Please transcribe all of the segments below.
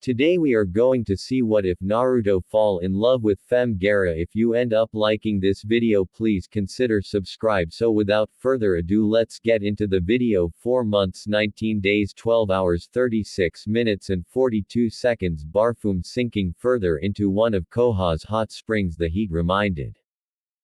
Today we are going to see what if Naruto fall in love with Femme Gaara. If you end up liking this video, please consider subscribe. So without further ado, let's get into the video. 4 months 19 days 12 hours 36 minutes and 42 seconds. Barfoom sinking further into one of Koha's hot springs. The heat reminded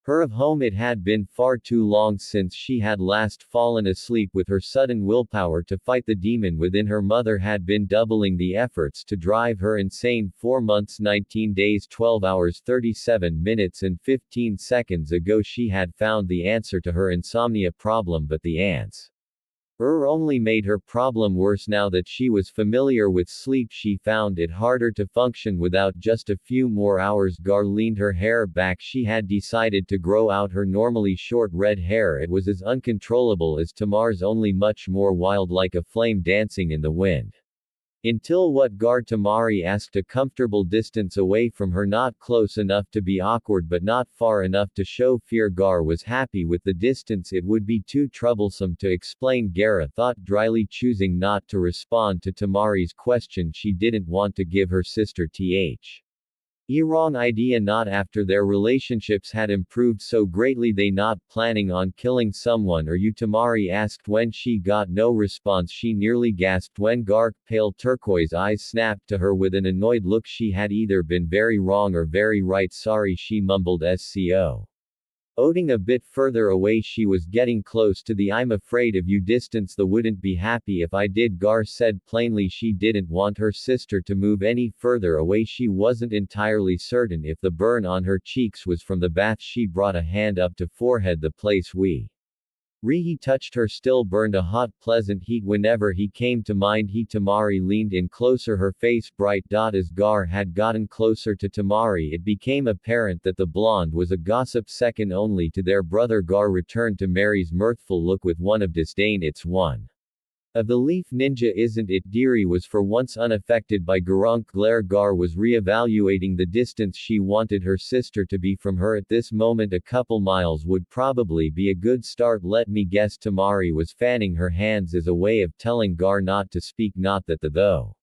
her of home. It had been far too long since she had last fallen asleep. With her sudden willpower to fight the demon within her, mother had been doubling the efforts to drive her insane. 4 months 19 days 12 hours 37 minutes and 15 seconds ago she had found the answer to her insomnia problem, but the answer only made her problem worse. Now that she was familiar with sleep, she found it harder to function without just a few more hours. Gaara leaned her hair back. She had decided to grow out her normally short red hair. It was as uncontrollable as Tamar's, only much more wild, like a flame dancing in the wind. Until what? Gaara. Tamari asked, a comfortable distance away from her, not close enough to be awkward but not far enough to show fear. Gaara was happy with the distance. It would be too troublesome to explain, Gaara thought dryly, choosing not to respond to Tamari's question. She didn't want to give her sister wrong idea, not after their relationships had improved so greatly. They not planning on killing someone, or you? Tamari asked. When she got no response, she nearly gasped when Gaara's pale turquoise eyes snapped to her with an annoyed look. She had either been very wrong or very right. Sorry, she mumbled. Sco. Oding a bit further away. She was getting close to the I'm afraid of you distance. The wouldn't be happy if I did, Gaara said plainly. She didn't want her sister to move any further away. She wasn't entirely certain if the burn on her cheeks was from the bath. She brought a hand up to forehead. The place he touched her still burned a hot, pleasant heat whenever he came to mind. Tamari leaned in closer, her face bright. As Gaara had gotten closer to Tamari, it became apparent that the blonde was a gossip second only to their brother. Gaara returned to Mary's mirthful look with one of disdain. It's one of the leaf ninja, isn't it? Deary was for once unaffected by Gaara's glare. Gaara was re-evaluating the distance she wanted her sister to be from her at this moment. A couple miles would probably be a good start. Let me guess. Tamari was fanning her hands as a way of telling Gaara not to speak. Not that the though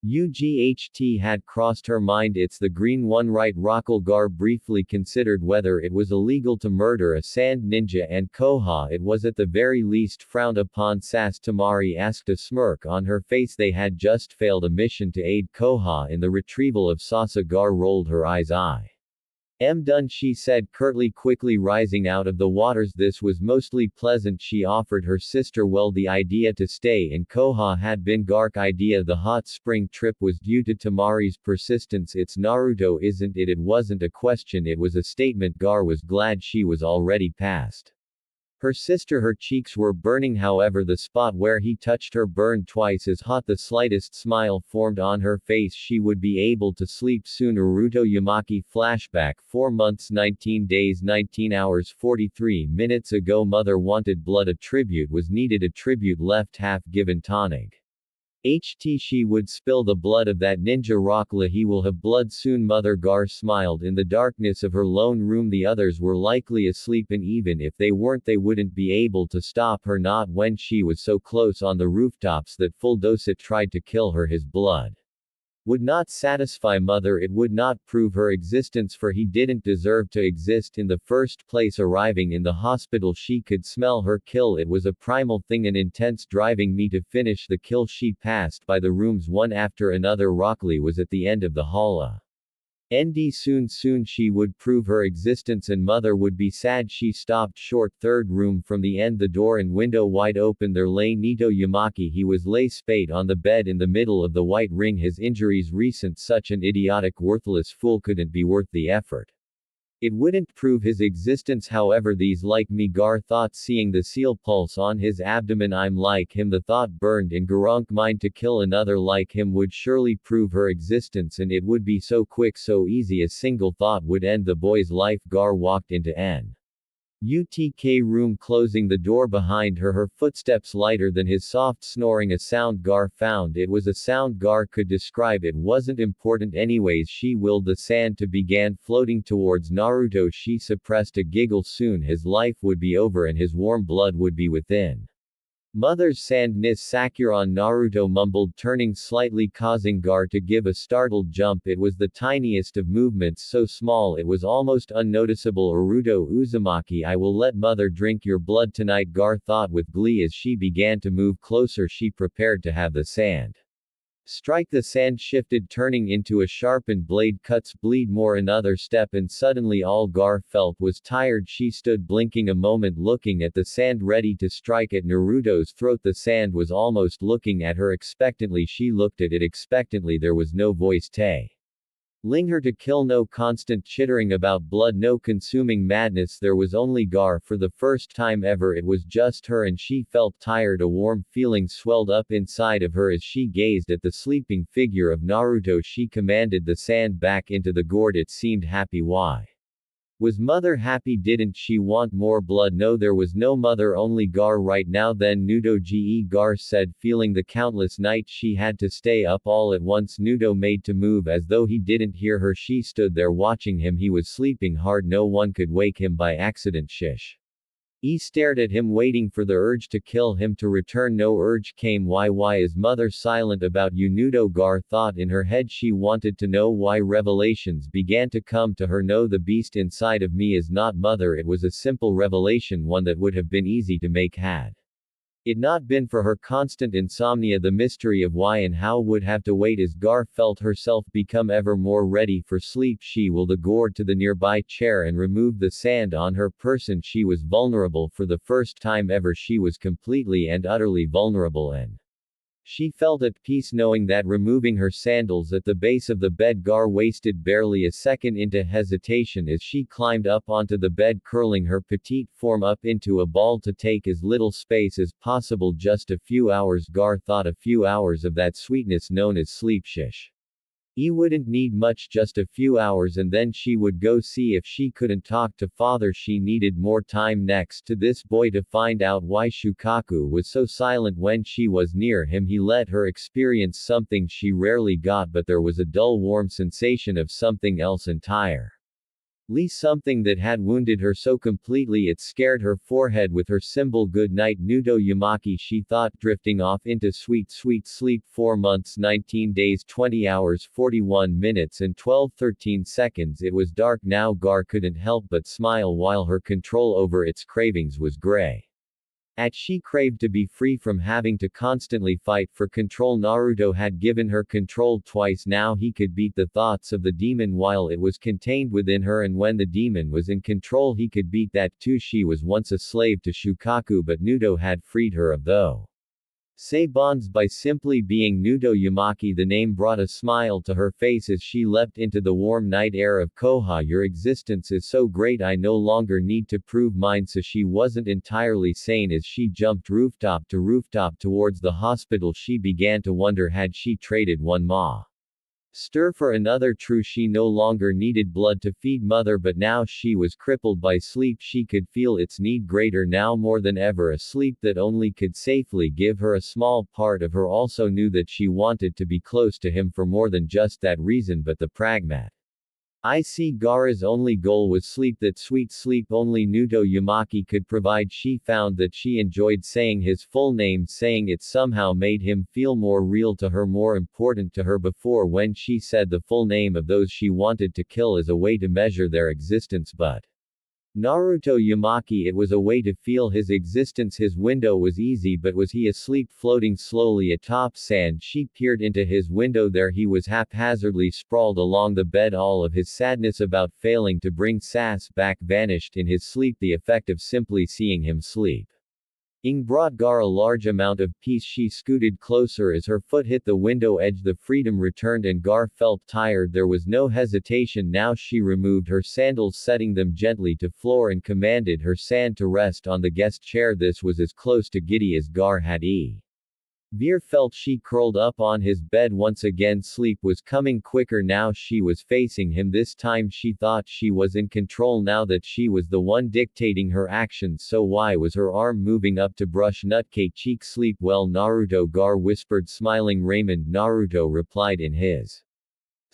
UGHT had crossed her mind. It's the green one, right? Rockle. Gaara briefly considered whether it was illegal to murder a sand ninja, and Koha it was at the very least frowned upon. Sass. Tamari asked, a smirk on her face. They had just failed a mission to aid Koha in the retrieval of Sasa. Gaara rolled her eyes. I am done, she said curtly, quickly rising out of the waters. This was mostly pleasant. She offered her sister well. The idea to stay in Koha had been Gaara's idea. The hot spring trip was due to Tamari's persistence. It's Naruto, isn't it? It wasn't a question, it was a statement. Gaara was glad she was already past her sister. Her cheeks were burning, however the spot where he touched her burned twice as hot. The slightest smile formed on her face. She would be able to sleep soon. Naruto Yamaki flashback. 4 months 19 days 19 hours 43 minutes ago. Mother wanted blood. A tribute was needed. A tribute left half given tonic. She would spill the blood of that ninja. Rockla, he will have blood soon. Mother. Gaara smiled. In the darkness of her lone room, the others were likely asleep, and even if they weren't, they wouldn't be able to stop her, not when she was so close on the rooftops that Fuldosit tried to kill her. His blood would not satisfy Mother. It would not prove her existence, for he didn't deserve to exist in the first place. Arriving in the hospital, she could smell her kill. It was a primal thing, an intense driving me to finish the kill. She passed by the rooms one after another. Rockley was at the end of the hall. Soon she would prove her existence, and Mother would be sad. She stopped short. Third room from the end, the door and window wide open. There lay Nito Yamaki. He was lay spate on the bed in the middle of the white ring. His injuries recent. Such an idiotic, worthless fool couldn't be worth the effort. It wouldn't prove his existence, however. These like me, Gaara thought, seeing the seal pulse on his abdomen. I'm like him. The thought burned in Gaara's mind. To kill another like him would surely prove her existence, and it would be so quick, so easy. A single thought would end the boy's life. Gaara walked into N. UTK room, closing the door behind her, her footsteps lighter than his soft snoring. A sound Gaara found. It was a sound Gaara could describe. It wasn't important anyways. She willed the sand to begin floating towards Naruto. She suppressed a giggle. Soon his life would be over and his warm blood would be within Mother's sand nis Sakuran Naruto mumbled, turning slightly, causing Gar to give a startled jump. It was the tiniest of movements, so small it was almost unnoticeable. Naruto Uzumaki, I will let mother drink your blood tonight, Gar thought with glee as she began to move closer. She prepared to have the sand strike. The sand shifted, turning into a sharpened blade. Cuts bleed more. Another step, and suddenly all Gar felt was tired. She stood blinking a moment, looking at the sand, ready to strike at Naruto's throat. The sand was almost looking at her expectantly. She looked at it expectantly. There was no voice telling her to kill, no constant chittering about blood, no consuming madness. There was only Gar. For the first time ever it was just her, and she felt tired. A warm feeling swelled up inside of her as she gazed at the sleeping figure of Naruto. She commanded the sand back into the gourd. It seemed happy. Why was mother happy? Didn't she want more blood? No, there was no mother, only Gar right now. Then Nudo Ge, Gar said, feeling the countless nights she had to stay up. All at once Nudo made to move as though he didn't hear her. She stood there watching him. He was sleeping hard. No one could wake him by accident. Shish. He stared at him, waiting for the urge to kill him to return. No urge came. Why is mother silent about you? Nudo Gar thought in her head. She wanted to know why. Revelations began to come to her. No, the beast inside of me is not mother. It was a simple revelation, one that would have been easy to make had it not been for her constant insomnia. The mystery of why and how would have to wait as Gar felt herself become ever more ready for sleep. She willed the gourd to the nearby chair and removed the sand on her person. She was vulnerable for the first time ever. She was completely and utterly vulnerable, and she felt at peace knowing that. Removing her sandals at the base of the bed, Gar wasted barely a second into hesitation as she climbed up onto the bed, curling her petite form up into a ball to take as little space as possible. Just a few hours, Gar thought, a few hours of that sweetness known as sleep. Shish. He wouldn't need much, just a few hours, and then she would go see if she couldn't talk to father. She needed more time next to this boy to find out why Shukaku was so silent when she was near him. He let her experience something she rarely got, but there was a dull warm sensation of something else entirely. Something that had wounded her so completely it scared her forehead. With her symbol good night Nudo Yamaki, she thought, drifting off into sweet sleep. 4 months, 19 days, 20 hours, 41 minutes and 13 seconds. It was dark now. Gar couldn't help but smile while her control over its cravings was gray. She craved to be free from having to constantly fight for control. Naruto had given her control twice. Now he could beat the thoughts of the demon while it was contained within her, and when the demon was in control he could beat that too. She was once a slave to Shukaku, but Nudo had freed her of those bonds by simply being Nudo Yamaki. The name brought a smile to her face as she leapt into the warm night air of Koha. Your existence is so great, I no longer need to prove mine. So she wasn't entirely sane as she jumped rooftop to rooftop towards the hospital. She began to wonder, had she traded one monster for another? True, she no longer needed blood to feed mother, but now she was crippled by sleep. She could feel its need greater now more than ever, a sleep that only could safely give her a small part of her. Also knew that she wanted to be close to him for more than just that reason, but the pragmat Gaara's only goal was sleep, that sweet sleep only Nudo Yamaki could provide. She found that she enjoyed saying his full name. Saying it somehow made him feel more real to her, more important to her. Before, when she said the full name of those she wanted to kill as a way to measure their existence, but Naruto Yamaki, it was a way to feel his existence. His window was easy, but was he asleep, floating slowly atop sand? She peered into his window. There he was, haphazardly sprawled along the bed. All of his sadness about failing to bring Sass back vanished in his sleep. The effect of simply seeing him sleep brought Gar a large amount of peace. She scooted closer as her foot hit the window edge. The freedom returned and Gar felt tired. There was no hesitation now. She removed her sandals, setting them gently to floor, and commanded her sand to rest on the guest chair. This was as close to giddy as Gar had Veer felt. She curled up on his bed once again. Sleep was coming quicker now. She was facing him. This time she thought she was in control, now that she was the one dictating her actions. So why was her arm moving up to brush Nutcake cheek? Sleep well, Naruto, Gar whispered, smiling. Raymond, Naruto replied in his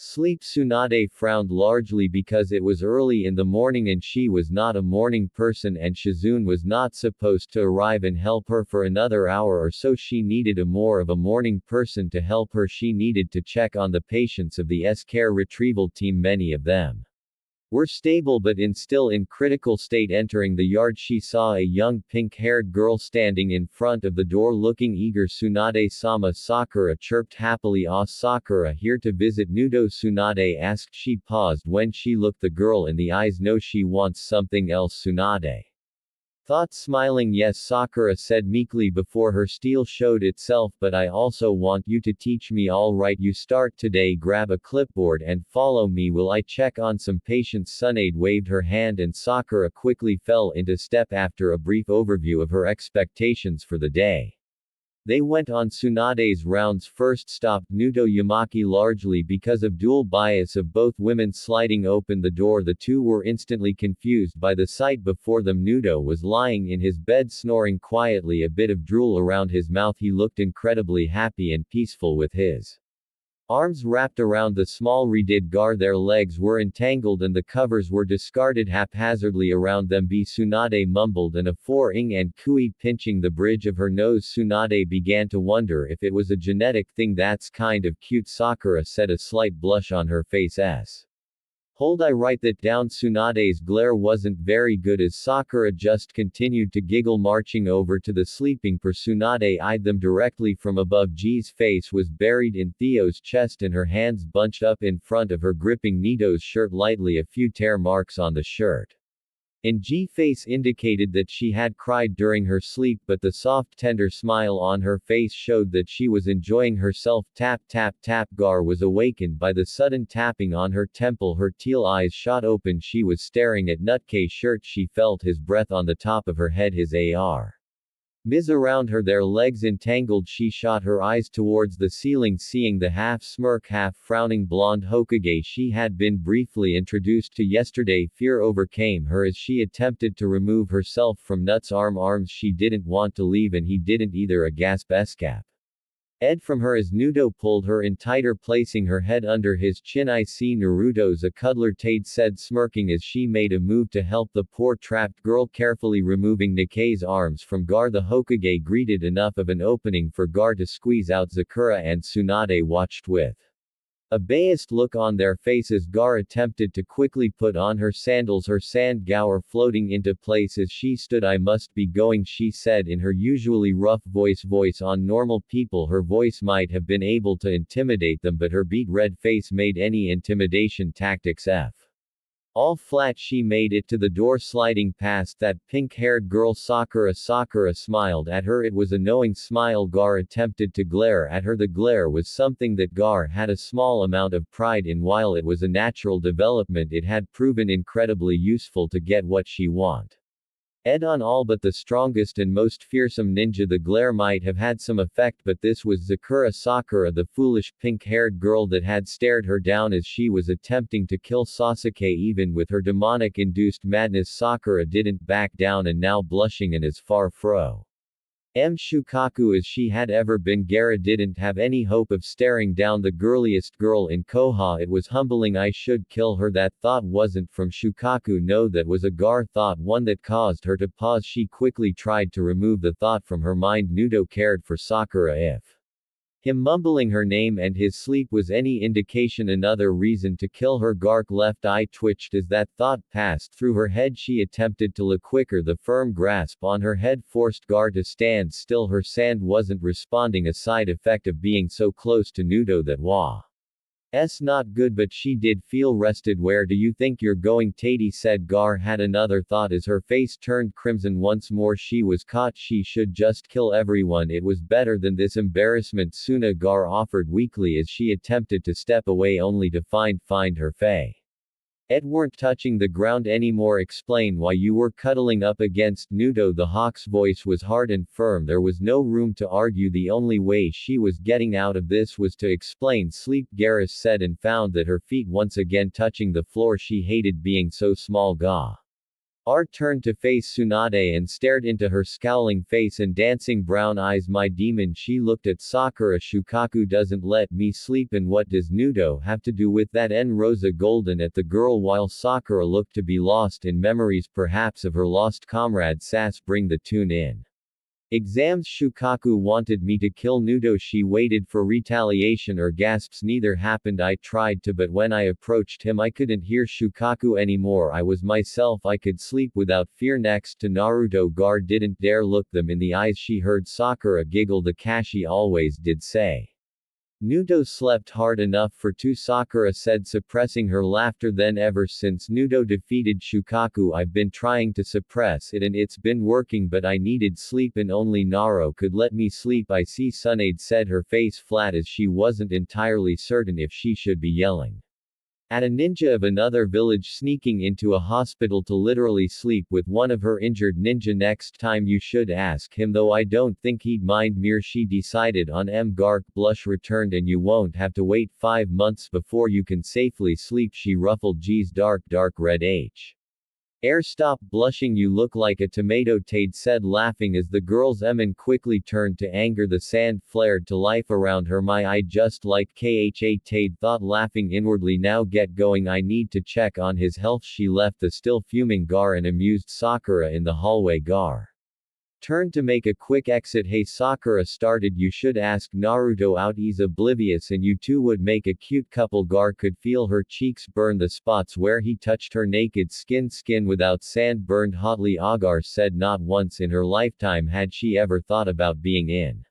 Sleep. Tsunade frowned largely because it was early in the morning and she was not a morning person and Shizune was not supposed to arrive and help her for another hour or so. She needed more of a morning person to help her. She needed to check on the patients of the S-Care retrieval team. Many of them were stable but still in critical state. Entering the yard, she saw a young pink-haired girl standing in front of the door looking eager. Tsunade-sama. Sakura chirped happily. Ah, Sakura here to visit Nudo? Tsunade asked. She paused when she looked the girl in the eyes. No, she wants something else. Tsunade thought, smiling. Yes, Sakura said meekly before her steel showed itself, but I also want you to teach me. All right, you start today. Grab a clipboard and follow me. Will I check on some patients? Tsunade waved her hand and Sakura quickly fell into step after a brief overview of her expectations for the day. They went on Tsunade's rounds. First stop, Nudo Yamaki. Largely because of dual bias of both women sliding open the door, the two were instantly confused by the sight before them. Nudo was lying in his bed snoring quietly, a bit of drool around his mouth. He looked incredibly happy and peaceful with his arms wrapped around the small redid Gar. Their legs were entangled and the covers were discarded haphazardly around them. Tsunade mumbled and a foreing and kui pinching the bridge of her nose. Tsunade began to wonder if it was a genetic thing. That's kind of cute, Sakura said, a slight blush on her face. Hold, I write that down. Tsunade's glare wasn't very good as Sakura just continued to giggle. Marching over to the sleeping pair, Tsunade eyed them directly from above. G's face was buried in Theo's chest and her hands bunched up in front of her, gripping Nito's shirt lightly. A few tear marks on the shirt and G's face indicated that she had cried during her sleep, but the soft tender smile on her face showed that she was enjoying herself. Tap tap tap. Gar was awakened by the sudden tapping on her temple. Her teal eyes shot open. She was staring at Nutke's shirt. She felt his breath on the top of her head, his Ms around her, their legs entangled. She shot her eyes towards the ceiling, seeing the half-smirk half-frowning blonde Hokage she had been briefly introduced to yesterday. Fear overcame her as she attempted to remove herself from Nut's arms. She didn't want to leave and he didn't either. A gasp escaped from her as Nudo pulled her in tighter, placing her head under his chin. I see Naruto's a cuddler, Tade said, smirking as she made a move to help the poor trapped girl, carefully removing Nikai's arms from Gar. The Hokage greeted enough of an opening for Gar to squeeze out. Sakura and Tsunade watched with a biased look on their faces. Gar attempted to quickly put on her sandals, her sand gower floating into place as she stood. I must be going, she said in her usually rough voice. On normal people her voice might have been able to intimidate them, but her beet red face made any intimidation tactics all flat. She made it to the door, sliding past that pink-haired girl. Sakura smiled at her. It was a knowing smile. Gar attempted to glare at her. The glare was something that Gar had a small amount of pride in. While it was a natural development, it had proven incredibly useful to get what she wanted. On all but the strongest and most fearsome ninja, the glare might have had some effect, but this was Sakura, the foolish, pink-haired girl that had stared her down as she was attempting to kill Sasuke. Even with her demonic-induced madness, Sakura didn't back down, and now blushing and as far from Shukaku as she had ever been, Gaara didn't have any hope of staring down the girliest girl in Koha. It was humbling. I should kill her. That thought wasn't from Shukaku, no, that was a Gar thought, one that caused her to pause. She quickly tried to remove the thought from her mind. Nudo cared for Sakura. If him mumbling her name and his sleep was any indication, another reason to kill her. Gar's left eye twitched as that thought passed through her head. She attempted to look quicker. The firm grasp on her head forced Gar to stand still. Her sand wasn't responding, a side effect of being so close to Nudo that was not good, but she did feel rested. Where do you think you're going, Tady said. Gar had another thought as her face turned crimson once more. She was caught. She should just kill everyone. It was better than this embarrassment. Suna, Gar offered weakly as she attempted to step away only to find her face weren't touching the ground anymore. Explain why you were cuddling up against Nudo. The hawk's voice was hard and firm. There was no room to argue. The only way she was getting out of this was to explain. Sleep, Gaara said, and found that her feet once again touching the floor. She hated being so small. Ga R turned to face Tsunade and stared into her scowling face and dancing brown eyes. My demon, she looked at Sakura. Shukaku doesn't let me sleep, and what does Nudo have to do with that? N. Rosa golden at the girl while Sakura looked to be lost in memories perhaps of her lost comrade. Sass, bring the tune in. Exams. Shukaku wanted me to kill Nudo. She waited for retaliation or gasps. Neither happened. I tried to, but when I approached him I couldn't hear Shukaku anymore. I was myself. I could sleep without fear. Next to Naruto, Gar didn't dare look them in the eyes. She heard Sakura giggle. The Kashi always did say. Nudo slept hard enough for two, Sakura said, suppressing her laughter. Then ever since Nudo defeated Shukaku I've been trying to suppress it, and it's been working, but I needed sleep and only Naro could let me sleep. I see, Tsunade said, her face flat as she wasn't entirely certain if she should be yelling at a ninja of another village sneaking into a hospital to literally sleep with one of her injured ninja. Next time you should ask him, though I don't think he'd mind. Mir, she decided on. Gark blush returned, and you won't have to wait 5 months before you can safely sleep. She ruffled G's dark red H. Air, stop blushing, you look like a tomato, Tade said, laughing as the girl's Emin quickly turned to anger. The sand flared to life around her. My eye, just like Kha, Tade thought, laughing inwardly. Now get going, I need to check on his health. She left the still fuming Gar and amused Sakura in the hallway. Gar turned to make a quick exit. Hey, Sakura started, you should ask Naruto out. He's oblivious and you two would make a cute couple. Gar could feel her cheeks burn, the spots where he touched her naked skin without sand burned hotly. Agar said not once in her lifetime had she ever thought about being in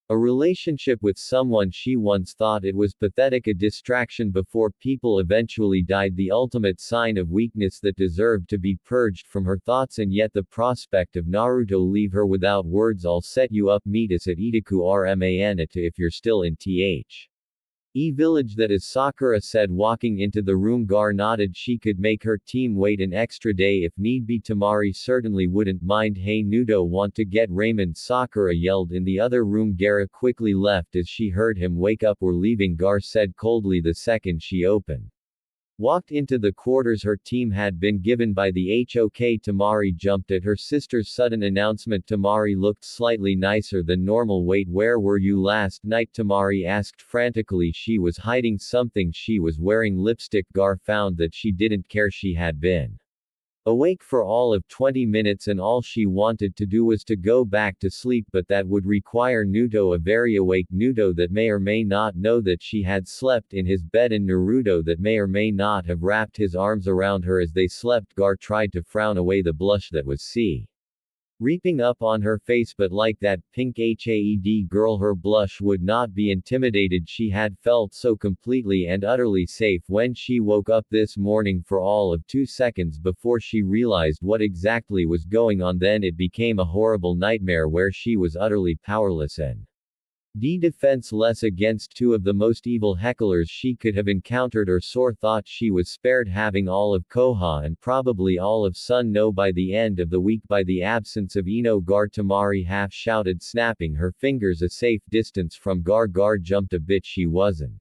a relationship with someone. She once thought it was pathetic, a distraction before people eventually died, the ultimate sign of weakness that deserved to be purged from her thoughts. And yet the prospect of Naruto leave her without words. I'll set you up, meet us at Itaku Rmanata if you're still in village. That is, Sakura said, walking into the room. Gar nodded. She could make her team wait an extra day if need be. Tamari certainly wouldn't mind. Hey Nudo, want to get Raymond? Sakura yelled in the other room. Gaara quickly left as she heard him wake up. We're leaving, Gar said coldly the second she walked into the quarters her team had been given by the HOK. Tamari jumped at her sister's sudden announcement. Tamari looked slightly nicer than normal. Wait, where were you last night? Tamari asked frantically. She was hiding something. She was wearing lipstick. Gar found that she didn't care. She had been awake for all of 20 minutes and all she wanted to do was to go back to sleep, but that would require Nudo, a very awake Nudo that may or may not know that she had slept in his bed, and Naruto that may or may not have wrapped his arms around her as they slept. Gar tried to frown away the blush that was reaping up on her face, but like that pink HAED girl, her blush would not be intimidated. She had felt so completely and utterly safe when she woke up this morning for all of 2 seconds before she realized what exactly was going on. Then it became a horrible nightmare where she was utterly powerless and defenseless against two of the most evil hecklers she could have encountered. Or Sore thought she was spared having all of Koha and probably all of Sun No by the end of the week. By the absence of Ino, Gar, Tamari half shouted, snapping her fingers a safe distance from Gar. Gar jumped a bit. She wasn't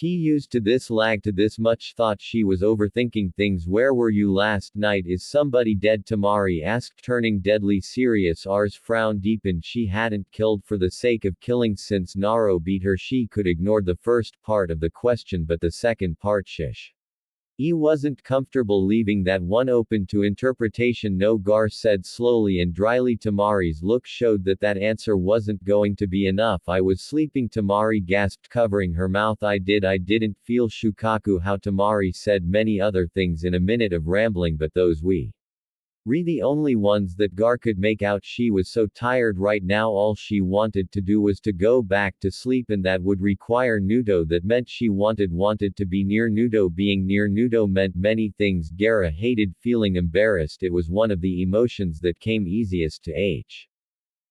used to this lag, to this much thought. She was overthinking things. Where were you last night? Is somebody dead? Tamari asked, turning deadly serious. R's frown deepened. She hadn't killed for the sake of killing. Since Naro beat her, she could ignore the first part of the question, but the second part wasn't comfortable leaving that one open to interpretation. No, Gar said slowly and dryly. Tamari's look showed that that answer wasn't going to be enough. I was sleeping, Tamari gasped, covering her mouth. I didn't feel Shukaku. How? Tamari said many other things in a minute of rambling, but those were the only ones that Gar could make out. She was so tired right now, all she wanted to do was to go back to sleep, and that would require Nudo. That meant she wanted to be near Nudo. Being near Nudo meant many things. Gaara hated feeling embarrassed. It was one of the emotions that came easiest to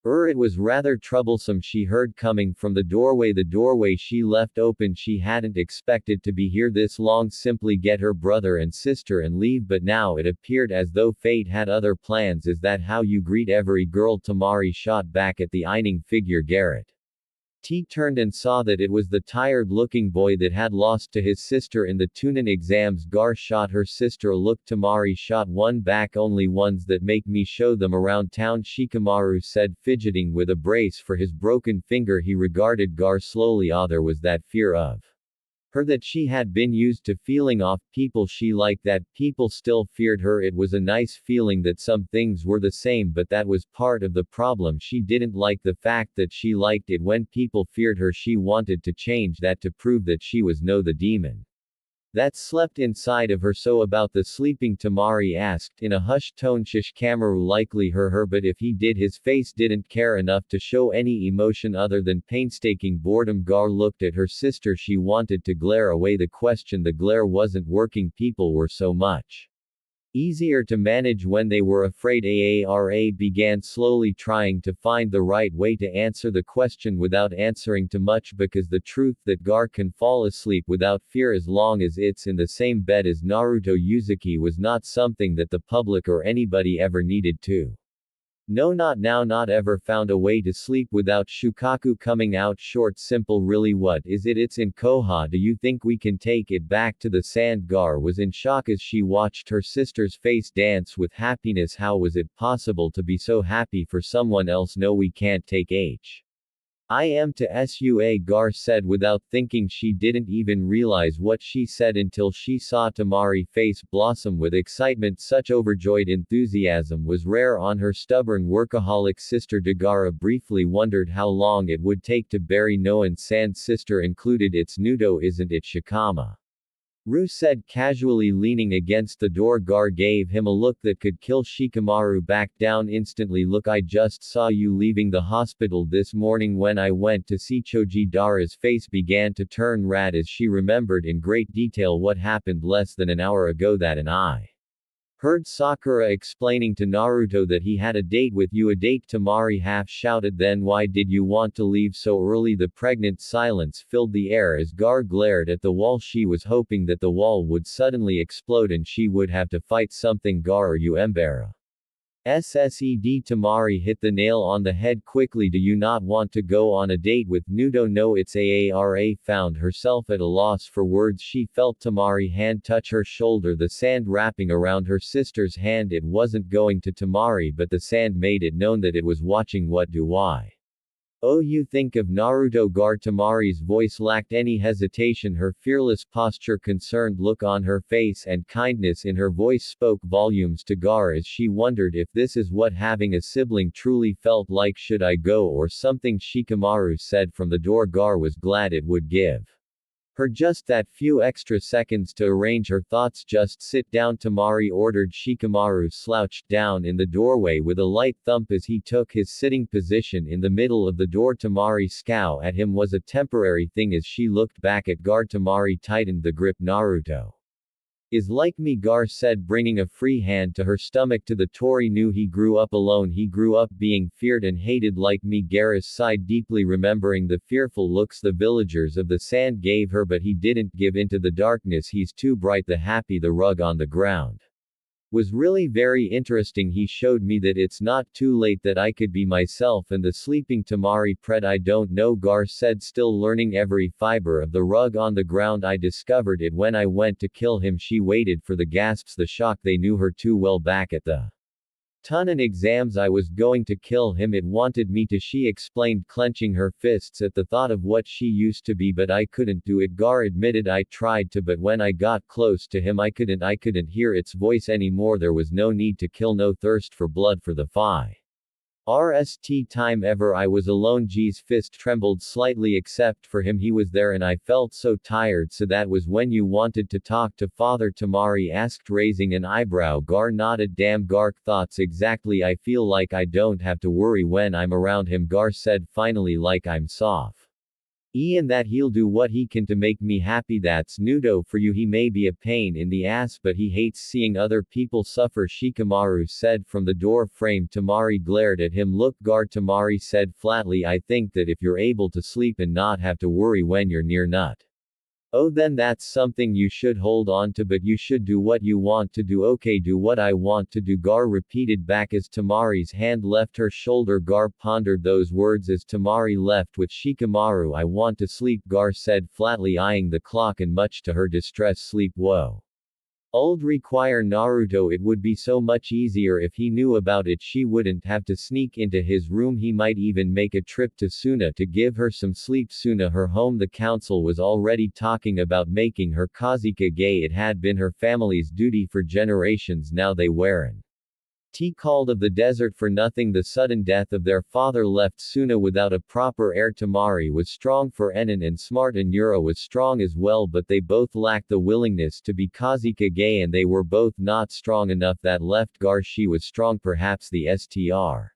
it was rather troublesome. She heard coming from the doorway she left open. She hadn't expected to be here this long, simply get her brother and sister and leave, but now it appeared as though fate had other plans. Is that how you greet every girl? Tamari shot back at the Eining figure. Garrett T turned and saw that it was the tired-looking boy that had lost to his sister in the Tunin exams. Gar shot her sister a look. Tamari shot one back. Only ones that make me show them around town, Shikamaru said, fidgeting with a brace for his broken finger. He regarded Gar slowly. There was that fear of her that she had been used to feeling off people she liked, that people still feared her. It was a nice feeling that some things were the same, but that was part of the problem. She didn't like the fact that she liked it when people feared her. She wanted to change that to prove that she was the demon that slept inside of her. So about the sleeping, Tamari asked in a hushed tone. Shikamaru likely her, but if he did, his face didn't care enough to show any emotion other than painstaking boredom. Gar looked at her sister. She wanted to glare away the question. The glare wasn't working. People were so much easier to manage when they were afraid. Aara began slowly, trying to find the right way to answer the question without answering too much, because the truth that Gar can fall asleep without fear as long as it's in the same bed as Naruto Yuzuki was not something that the public or anybody ever needed to know. Not now, not ever found a way to sleep without Shukaku coming out short. Simple. Really, what is it? It's in Koha. Do you think we can take it back to the sand? Gar was in shock as she watched her sister's face dance with happiness. How was it possible to be so happy for someone else? No, we can't take I am to Sua, Gar said without thinking. She didn't even realize what she said until she saw Tamari's face blossom with excitement. Such overjoyed enthusiasm was rare on her stubborn workaholic sister. Gaara briefly wondered how long it would take to bury Noan's sand sister included. It's Nudo, isn't it? Shikama Ru said casually, leaning against the door. Gar gave him a look that could kill. Shikamaru backed down instantly. Look, I just saw you leaving the hospital this morning when I went to see Choji. Dara's face began to turn red as she remembered in great detail what happened less than an hour ago. That and I heard Sakura explaining to Naruto that he had a date with you. A date? Tamari half shouted. Then why did you want to leave so early? The pregnant silence filled the air as Gar glared at the wall. She was hoping that the wall would suddenly explode and she would have to fight something. Gar, are you Embera? SSED. Tamari hit the nail on the head quickly. Do you not want to go on a date with Nudo? No, it's Aara. Found herself at a loss for words. She felt Tamari's hand touch her shoulder, the sand wrapping around her sister's hand. It wasn't going to Tamari, but the sand made it known that it was watching. What do I Oh, you think of Naruto? Gar. Tamari's voice lacked any hesitation. Her fearless posture, concerned look on her face, and kindness in her voice spoke volumes to Gar as she wondered if this is what having a sibling truly felt like. Should I go or something? Shikamaru said from the door. Gar was glad it would give her just that few extra seconds to arrange her thoughts. Just sit down, Tamari ordered. Shikamaru slouched down in the doorway with a light thump as he took his sitting position in the middle of the door. Tamari's scowl at him was a temporary thing as she looked back at Gar. Tamari tightened the grip. Naruto is like me, Gar said, bringing a free hand to her stomach. To the Tori knew he grew up alone. He grew up being feared and hated like me. Gaara sighed deeply, remembering the fearful looks the villagers of the sand gave her, but he didn't give into the darkness. He's too bright. The happy, the rug on the ground was really very interesting. He showed me that it's not too late, that I could be myself. And the sleeping Tamari pred. I don't know, Gar said, still learning every fiber of the rug on the ground. I discovered it when I went to kill him. She waited for the gasps, the shock. They knew her too well back at the Tunin exams. I was going to kill him. It wanted me to, she explained, clenching her fists at the thought of what she used to be, but I couldn't do it. Gar admitted, I tried to, but when I got close to him I couldn't hear its voice anymore. There was no need to kill, no thirst for blood for the first time ever. I was alone. G's fist trembled slightly. Except for him, he was there and I felt so tired. So that was when you wanted to talk to father? Tamari asked, raising an eyebrow. Gar nodded. Damn, Gark thoughts exactly. I feel like I don't have to worry when I'm around him, Gar said finally, like I'm soft and that he'll do what he can to make me happy. That's Nudo for you. He may be a pain in the ass, but he hates seeing other people suffer, Shikamaru said from the door frame. Tamari glared at him. Look, Gar, Tamari said flatly, I think that if you're able to sleep and not have to worry when you're near Nut Oh, then that's something you should hold on to, but you should do what you want to do. Okay, do what I want to do, Gar repeated back as Tamari's hand left her shoulder. Gar pondered those words as Tamari left with Shikamaru. I want to sleep, Gar said flatly, eyeing the clock, and much to her distress, sleep. Whoa. Old require Naruto. It would be so much easier if he knew about it. She wouldn't have to sneak into his room. He might even make a trip to Suna to give her some sleep. Suna, her home. The council was already talking about making her Kazekage. It had been her family's duty for generations. Now they weren't. T called of the desert for nothing. The sudden death of their father left Suna without a proper heir. Tamari was strong for Enin and smart, and Yura was strong as well, but they both lacked the willingness to be Kazekage, and they were both not strong enough. That left Gar. She was strong, perhaps the str.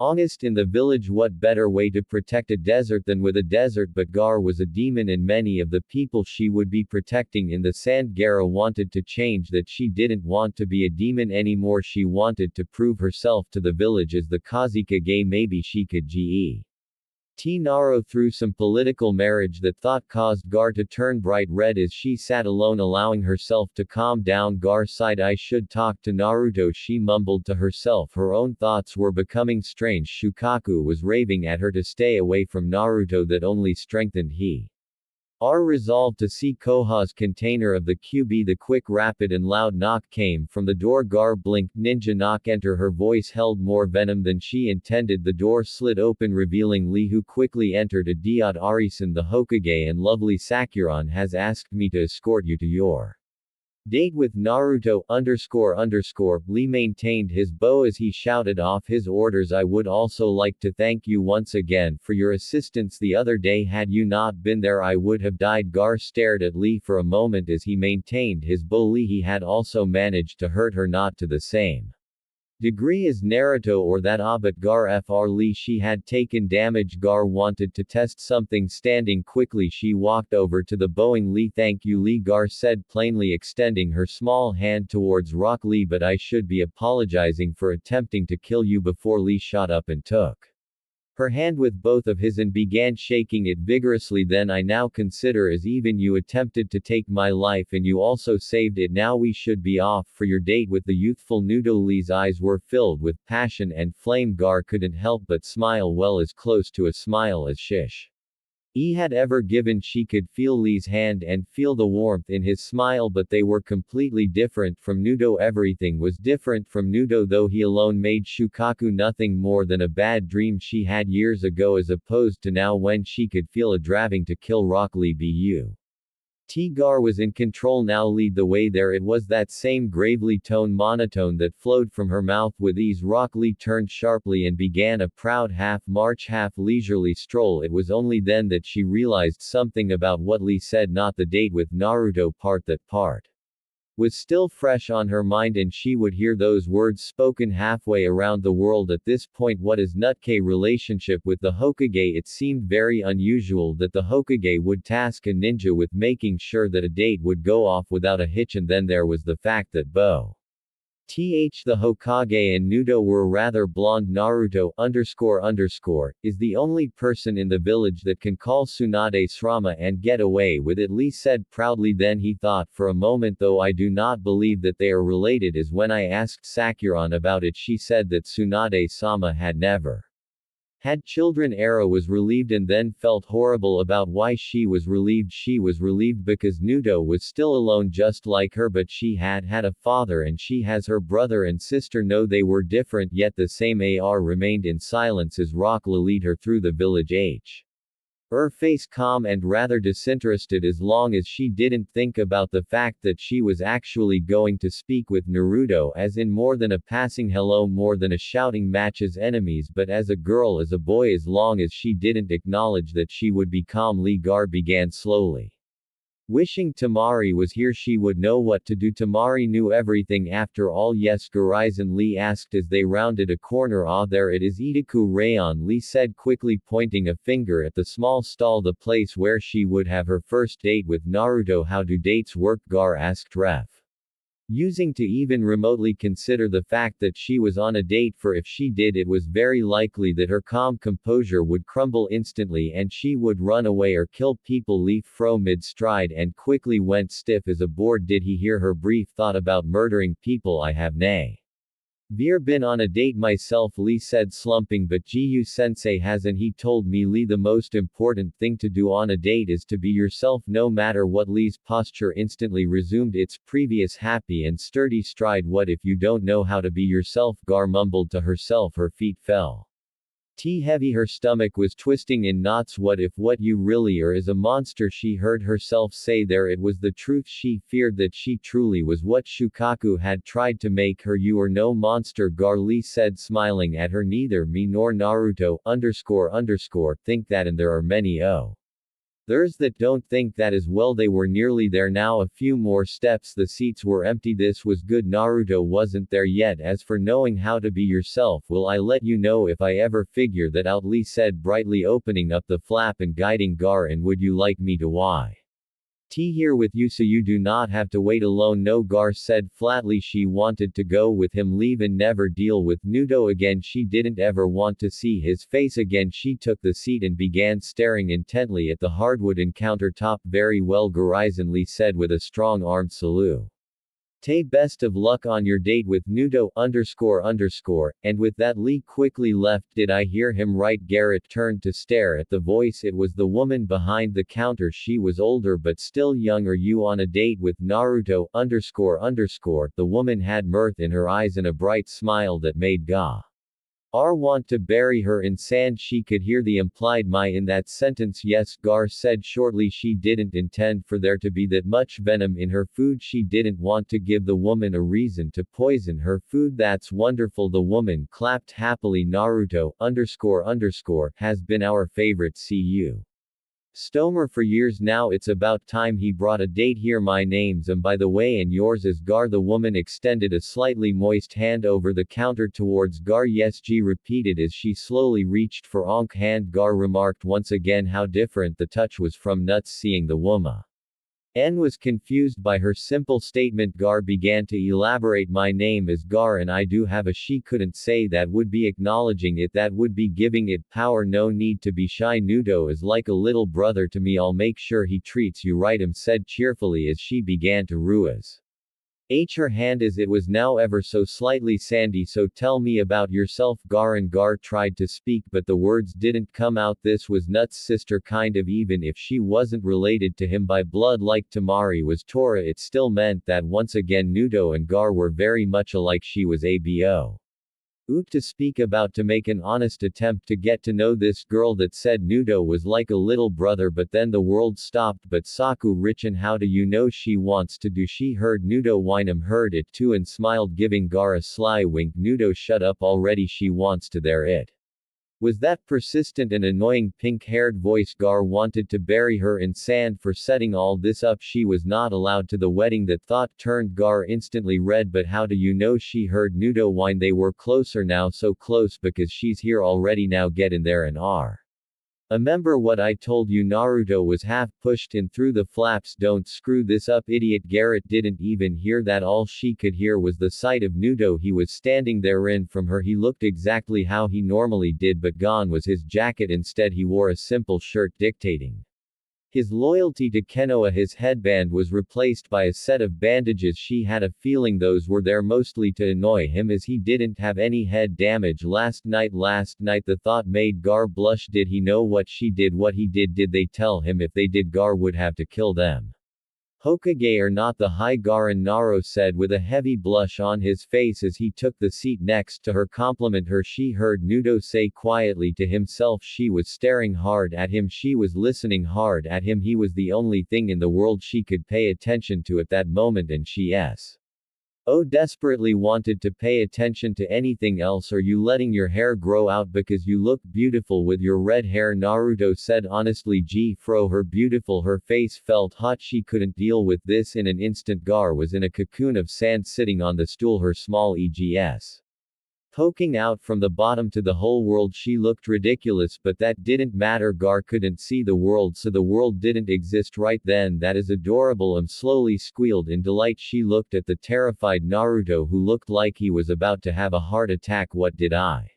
Honest in the village. What better way to protect a desert than with a desert? But Gar was a demon, and many of the people she would be protecting in the sand. Gaara wanted to change that. She didn't want to be a demon anymore. She wanted to prove herself to the village as the Kazekage. Maybe she could get Naro through some political marriage. That thought caused Gar to turn bright red as she sat alone, allowing herself to calm down. Gar sighed. I should talk to Naruto, she mumbled to herself. Her own thoughts were becoming strange. Shukaku was raving at her to stay away from Naruto. That only strengthened her resolve to see Koha's container of the QB. The quick, rapid and loud knock came from the door. Gar blinked. Ninja knock. Enter. Her voice held more venom than she intended. The door slid open, revealing Lee, who quickly entered. Adiot Arisen, the Hokage and lovely Sakuran has asked me to escort you to your date with Naruto, __. Lee maintained his bow as he shouted off his orders. I would also like to thank you once again for your assistance the other day. Had you not been there, I would have died. Gar stared at Lee for a moment as he maintained his bow. Lee, he had also managed to hurt her, not to the same degree as Naruto or that but Gar Fr. Lee, she had taken damage. Gar wanted to test something. Standing quickly, she walked over to the bowing Lee. Thank you, Lee, Gar said plainly, extending her small hand towards Rock Lee, but I should be apologizing for attempting to kill you before. Lee shot up and took her hand with both of his and began shaking it vigorously. Then I now consider as even. You attempted to take my life and you also saved it. Now we should be off for your date with the youthful Nudo. Lee's eyes were filled with passion and flame. Gar couldn't help but smile, well as close to a smile as he had ever given. She could feel Lee's hand and feel the warmth in his smile, but they were completely different from Nudo. Everything was different from Nudo, though he alone made Shukaku nothing more than a bad dream she had years ago, as opposed to now when she could feel a driving to kill Rock Lee. Gar was in control now. Lead the way there. It was that same gravely tone monotone that flowed from her mouth with ease. Rock Lee turned sharply and began a proud half-march, half-leisurely stroll. It was only then that she realized something about what Lee said. Not the date with Naruto part. That part was still fresh on her mind, and she would hear those words spoken halfway around the world at this point. What is Nutke relationship with the Hokage? It seemed very unusual that the Hokage would task a ninja with making sure that a date would go off without a hitch, and then there was the fact that the Hokage and Nudo were rather blonde. Naruto, is the only person in the village that can call Tsunade Srama and get away with it, Lee said proudly. Then he thought for a moment, though I do not believe that they are related, as when I asked Sakuran about it, she said that Tsunade-sama had never had children. Era was relieved and then felt horrible about why she was relieved. She was relieved because Nudo was still alone just like her, but she had had a father and she has her brother and sister. No, they were different yet the same. Ar remained in silence as Rock Lee lead her through the village. Her face calm and rather disinterested, as long as she didn't think about the fact that she was actually going to speak with Naruto, as in more than a passing hello, more than a shouting match as enemies, but as a girl, as a boy. As long as she didn't acknowledge that she would be calm. Lee Gar began slowly wishing Tamari was here. She would know what to do. Tamari knew everything after all. Yes, Garizan, Lee asked as they rounded a corner. Ah, there it is, Itaku Rayon, Lee said quickly, pointing a finger at the small stall, the place where she would have her first date with Naruto. How do dates work? Gar asked. Ref. using to even remotely consider the fact that she was on a date, for if she did it was very likely that her calm composure would crumble instantly and she would run away or kill people. Leaf fro mid-stride and quickly went stiff as a board. Did he hear her brief thought about murdering people? I have nay. Veer been on a date myself, Lee said, slumping, but Jiu sensei hasn't he told me, Lee, the most important thing to do on a date is to be yourself no matter what. Lee's posture instantly resumed its previous happy and sturdy stride. What if you don't know how to be yourself? Gar mumbled to herself. Her feet fell heavy, her stomach was twisting in knots. What if what you really are is a monster? She heard herself say there. It was the truth. She feared that she truly was what Shukaku had tried to make her. You are no monster, Gar, Lee said, smiling at her. Neither me nor Naruto, think that, and there are many others that don't think that as well. They were nearly there now, a few more steps. The seats were empty. This was good. Naruto wasn't there yet. As for knowing how to be yourself, will I let you know if I ever figure that out, Lee said brightly, opening up the flap and guiding Gar. And would you like me to here with you so you do not have to wait alone? No, Gar said flatly. She wanted to go with him, leave and never deal with Nudo again. She didn't ever want to see his face again. She took the seat and began staring intently at the hardwood and countertop. Very well, Garizan, Lee said with a strong armed salute. Tay, best of luck on your date with Nudo, and with that Lee quickly left. Did I hear him right? Garrett turned to stare at the voice. It was the woman behind the counter. She was older but still young. Are you on a date with Naruto, The woman had mirth in her eyes and a bright smile that made Gaara want to bury her in sand. She could hear the implied "my" in that sentence. Yes, Gar said shortly. She didn't intend for there to be that much venom in her food. She didn't want to give the woman a reason to poison her food. That's wonderful. The woman clapped happily. Naruto, has been our favorite CU Stomer for years now. It's about time he brought a date here. My name's by the way, and yours is Gar. The woman extended a slightly moist hand over the counter towards Gar. Yes, G repeated as she slowly reached for Ankh hand. Gar remarked once again how different the touch was from Nuts. Seeing the woman was confused by her simple statement, Gar began to elaborate. My name is Gar and I do have a. She couldn't say that would be acknowledging it, that would be giving it power. No need to be shy. Nudo is like a little brother to me. I'll make sure he treats you right, said cheerfully as she began to ruas. Her hand as it was now ever so slightly sandy. So tell me about yourself, Gar. And Gar tried to speak but the words didn't come out. This was Nuts' sister, kind of, even if she wasn't related to him by blood like Tamari was Tora. It still meant that once again Nudo and Gar were very much alike. She was abo to speak about, to make an honest attempt to get to know this girl. That said Nudo was like a little brother, but then the world stopped. But Saku Richin, how do you know she wants to do? She heard Nudo Wynam heard it too and smiled, giving Gar a sly wink. Nudo, shut up already, she wants to. There it was, that persistent and annoying pink-haired voice. Gar wanted to bury her in sand for setting all this up. She was not allowed to the wedding. That thought turned Gar instantly red. But how do you know? She heard Nudo whine. They were closer now, so close because she's here already. Now get in there and remember what I told you. Naruto was half pushed in through the flaps. Don't screw this up, idiot. Garrett didn't even hear that. All she could hear was the sight of Nudo. He was standing therein from her. He looked exactly how he normally did, but gone was his jacket. Instead he wore a simple shirt dictating his loyalty to Kenoa. His headband was replaced by a set of bandages. She had a feeling those were there mostly to annoy him, as he didn't have any head damage last night. The thought made Gar blush. Did he know what she did? What he did? Did they tell him? If they did, Gar would have to kill them. Hokage or not, the High Garan, Naro said with a heavy blush on his face as he took the seat next to her. Compliment her, she heard Nudo say quietly to himself. She was staring hard at him. She was listening hard at him. He was the only thing in the world she could pay attention to at that moment, and she desperately wanted to pay attention to anything else. Are you letting your hair grow out? Because you look beautiful with your red hair, Naruto said honestly. Fro her beautiful. Her face felt hot. She couldn't deal with this. In an instant Gar was in a cocoon of sand sitting on the stool. Her small EGS Poking out from the bottom to the whole world. She looked ridiculous, but that didn't matter. Gar couldn't see the world, so the world didn't exist right then. That is adorable. Slowly squealed in delight. She looked at the terrified Naruto, who looked like he was about to have a heart attack. What did I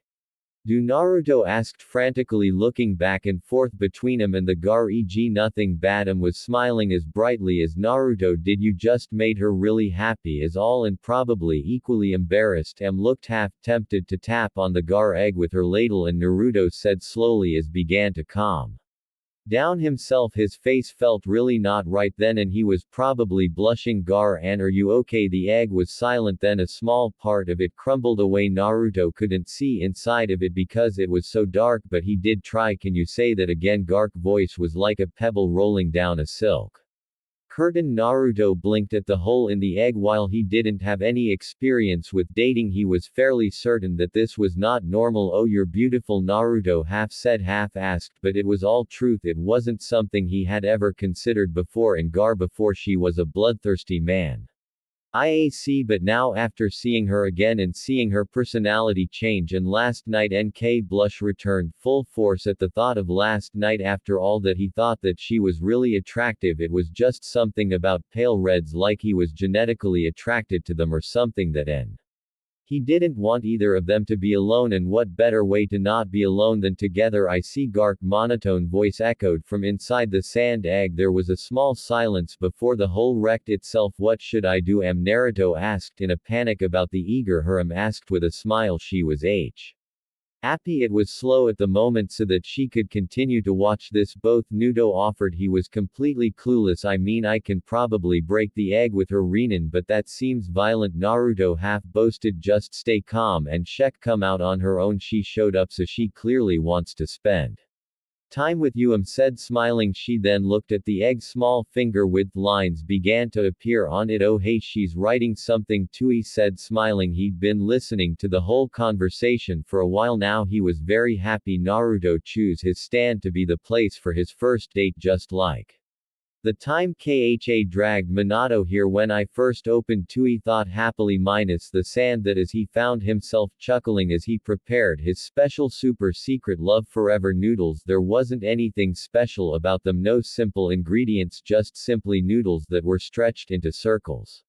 do? Naruto asked frantically, looking back and forth between him and the Gar. Nothing bad. Was smiling as brightly as Naruto. Did you just made her really happy is all, and probably equally embarrassed. Looked half tempted to tap on the Gar egg with her ladle, and Naruto said slowly as began to calm down himself. His face felt really not right then, and he was probably blushing. Gar, are you okay? The egg was silent. Then a small part of it crumbled away. Naruto couldn't see inside of it because it was so dark, but he did try. Can you say that again? Gar's voice was like a pebble rolling down a silk curtain. Naruto blinked at the hole in the egg. While he didn't have any experience with dating, he was fairly certain that this was not normal. Oh, you're beautiful, Naruto half said, half asked, but it was all truth. It wasn't something he had ever considered before in Gar. Before, she was a bloodthirsty man. IAC, but now after seeing her again and seeing her personality change, and last night, NK blush returned full force at the thought of last night. After all that, he thought that she was really attractive. It was just something about pale reds, like he was genetically attracted to them or something. That he didn't want either of them to be alone, and what better way to not be alone than together? I see. Gar's monotone voice echoed from inside the sand egg. There was a small silence before the hole wrecked itself. What should I do? Naruto asked in a panic. About the eager Harem asked with a smile. She was happy it was slow at the moment so that she could continue to watch this. Both Nudo offered. He was completely clueless. I mean, I can probably break the egg with her Renin, but that seems violent. Naruto half boasted. Just stay calm and check come out on her own. She showed up, so she clearly wants to spend time with you, said smiling. She then looked at the egg. Small finger-width lines began to appear on it. Oh hey, she's writing something too, he said smiling. He'd been listening to the whole conversation for a while now. He was very happy Naruto chose his stand to be the place for his first date, just like the time Kha dragged Minato here when I first opened to. He thought happily, minus the sand. That is, he found himself chuckling as he prepared his special super secret love forever noodles. There wasn't anything special about them, no simple ingredients, just simply noodles that were stretched into circles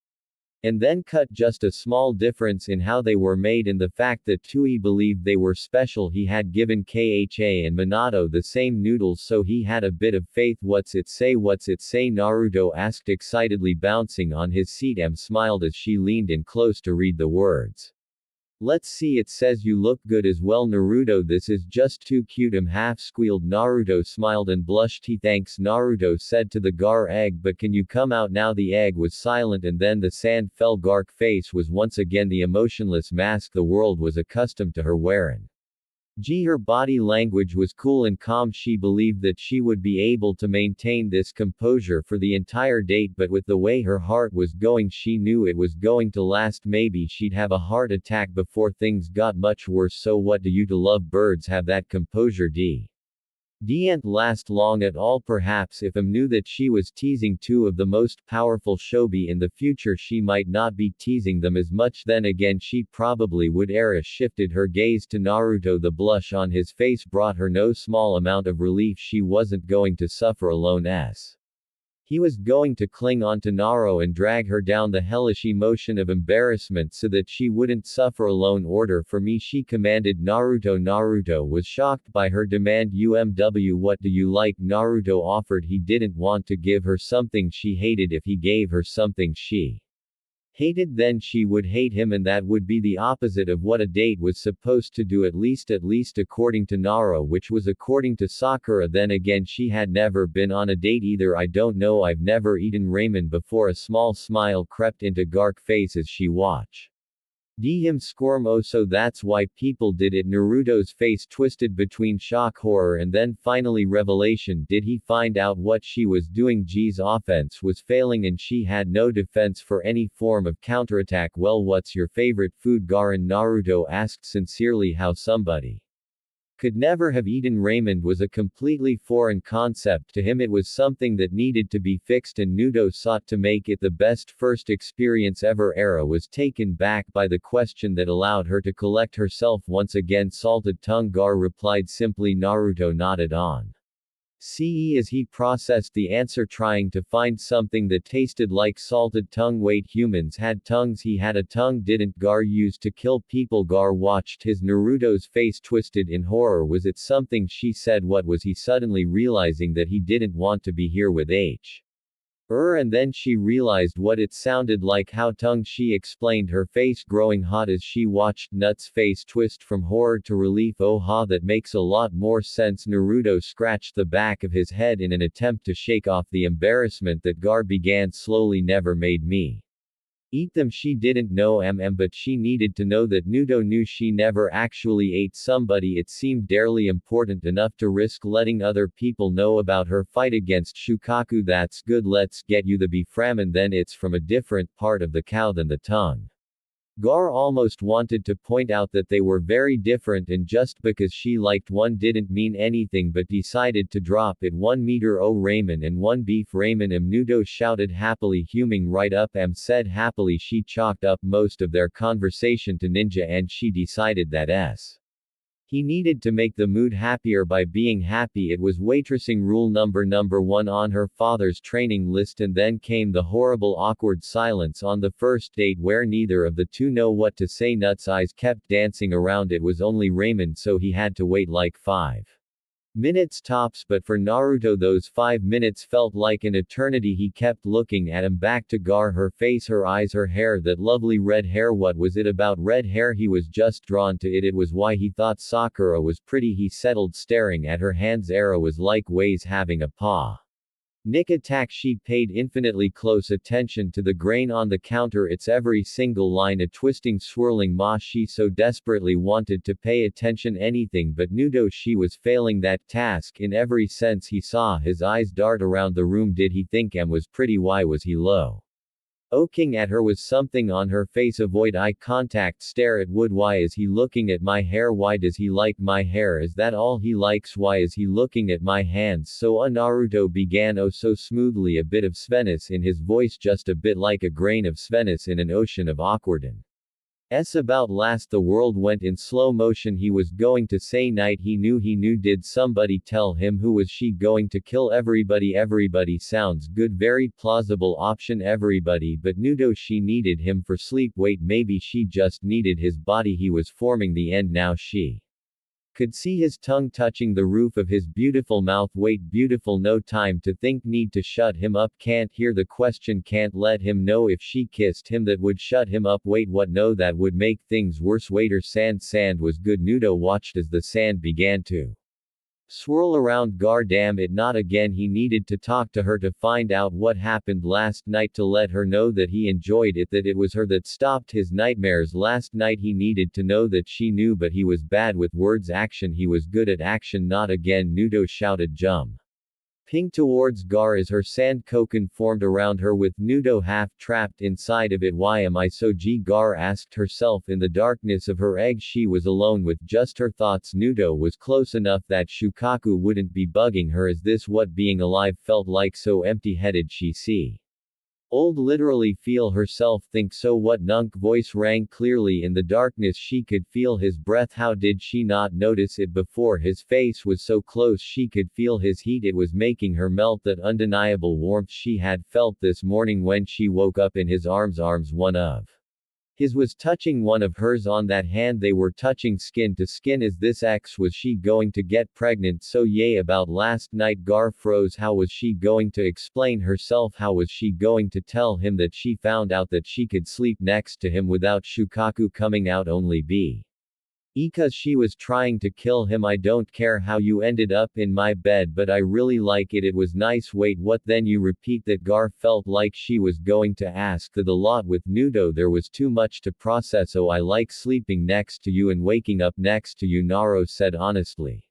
and then cut. Just a small difference in how they were made, and the fact that Tui believed they were special. He had given Kha and Minato the same noodles, so he had a bit of faith. What's it say? What's it say? Naruto asked excitedly, bouncing on his seat. Smiled as she leaned in close to read the words. Let's see, it says you look good as well, Naruto. This is just too cute. Half squealed. Naruto smiled and blushed. He thanks, Naruto said to the Gar egg, but can you come out now? The egg was silent, and then the sand fell. Gar's face was once again the emotionless mask the world was accustomed to her wearing. Her body language was cool and calm. She believed that she would be able to maintain this composure for the entire date, but with the way her heart was going, she knew it was going to last. Maybe she'd have a heart attack before things got much worse. So what do you to love birds have that composure didn't last long at all. Perhaps if knew that she was teasing two of the most powerful shobi in the future, she might not be teasing them as much. Then again, she probably would. Era shifted her gaze to Naruto. The blush on his face brought her no small amount of relief. She wasn't going to suffer alone. He was going to cling on to Naro and drag her down the hellish emotion of embarrassment so that she wouldn't suffer alone. Order for me, she commanded Naruto. Naruto was shocked by her demand. What do you like? Naruto offered. He didn't want to give her something she hated. If he gave her something she hated, then she would hate him, and that would be the opposite of what a date was supposed to do, at least according to Naro, which was according to Sakura. Then again, she had never been on a date either. I don't know, I've never eaten ramen before. A small smile crept into Gar's face as she watched him squirm. Oh, so that's why people did it. Naruto's face twisted between shock, horror, and then finally revelation. Did he find out what she was doing? G's offense was failing and she had no defense for any form of counterattack. Well, what's your favorite food, Gaara? Naruto asked sincerely. How somebody could never have eaten ramen was a completely foreign concept to him. It was something that needed to be fixed, and Nudo sought to make it the best first experience ever. Era was taken back by the question that allowed her to collect herself once again. Salted tongue. Gar replied simply. Naruto nodded on. CE as he processed the answer, trying to find something that tasted like salted tongue. Wait, humans had tongues, he had a tongue, didn't Gar used to kill people? Gar watched his Naruto's face twisted in horror. Was it something she said? What was he suddenly realizing that he didn't want to be here with and then she realized what it sounded like. How tongue? She explained, her face growing hot as she watched Nut's face twist from horror to relief. Oh ha, that makes a lot more sense. Naruto scratched the back of his head in an attempt to shake off the embarrassment that Gar began slowly. Never made me eat them. She didn't know but she needed to know that Nudo knew she never actually ate somebody. It seemed barely important enough to risk letting other people know about her fight against Shukaku. That's good, let's get you the beef ramen then. It's from a different part of the cow than the tongue. Gar almost wanted to point out that they were very different, and just because she liked one didn't mean anything, but decided to drop it. 1 meter o ramen and 1 beef ramen. Nudo shouted happily, huming right up. Said happily. She chalked up most of their conversation to ninja, and she decided that he needed to make the mood happier by being happy. It was waitressing rule number 1 on her father's training list. And then came the horrible awkward silence on the first date where neither of the two know what to say. Nut's eyes kept dancing around. It was only ramen, so he had to wait like 5 minutes tops, but for Naruto those 5 minutes felt like an eternity. He kept looking at him. Back to Gar, her face, her eyes, her hair, that lovely red hair. What was it about red hair? He was just drawn to it. It was why he thought Sakura was pretty. He settled staring at her hands. Era was like Waze having a paw nick attack. She paid infinitely close attention to the grain on the counter, its every single line a twisting, swirling maw. She so desperately wanted to pay attention anything but Nudo. She was failing that task in every sense. He saw his eyes dart around the room. Did he think was pretty? Why was he looking at her? Was something on her face? Avoid eye contact. Stare at wood. Why is he looking at my hair? Why does he like my hair? Is that all he likes? Why is he looking at my hands? So Naruto began, oh so smoothly, a bit of Svennis in his voice, just a bit like a grain of Svennis in an ocean of awkwardness. About last the world went in slow motion. He was going to say night. He knew. Did somebody tell him? Who was she going to kill? Everybody. Everybody sounds good, very plausible option. Everybody but Nudo. She needed him for sleep. Wait, maybe she just needed his body. He was forming the end now. She could see his tongue touching the roof of his beautiful mouth. Wait, beautiful, no time to think, need to shut him up, can't hear the question, can't let him know. If she kissed him that would shut him up. Wait, what? No, that would make things worse. Waiter, sand was good. Nudo watched as the sand began to swirl around Gar. Damn it, not again. He needed to talk to her to find out what happened last night, to let her know that he enjoyed it, that it was her that stopped his nightmares last night. He needed to know that she knew, but he was bad with words. Action, he was good at action. Not again. Nudo shouted, jump ping towards Gar as her sand cocoon formed around her with Nudo half trapped inside of it. Why am I so G? Gar asked herself in the darkness of her egg. She was alone with just her thoughts. Nudo was close enough that Shukaku wouldn't be bugging her. Is this what being alive felt like? So empty-headed. She see old, literally feel herself think. So what? Nunk voice rang clearly in the darkness. She could feel his breath. How did she not notice it before? His face was so close. She could feel his heat. It was making her melt, that undeniable warmth she had felt this morning when she woke up in his arms. One of his was touching one of hers on that hand. They were touching skin to skin. Is this X? Was she going to get pregnant? So yay, about last night. Gar froze. How was she going to explain herself? How was she going to tell him that she found out that she could sleep next to him without Shukaku coming out? Only because she was trying to kill him. I don't care how you ended up in my bed, but I really like it. It was nice. Wait, what? Then you repeat that? Gar felt like she was going to ask the lot with Nudo. There was too much to process. Oh, I like sleeping next to you and waking up next to you, Naro said honestly.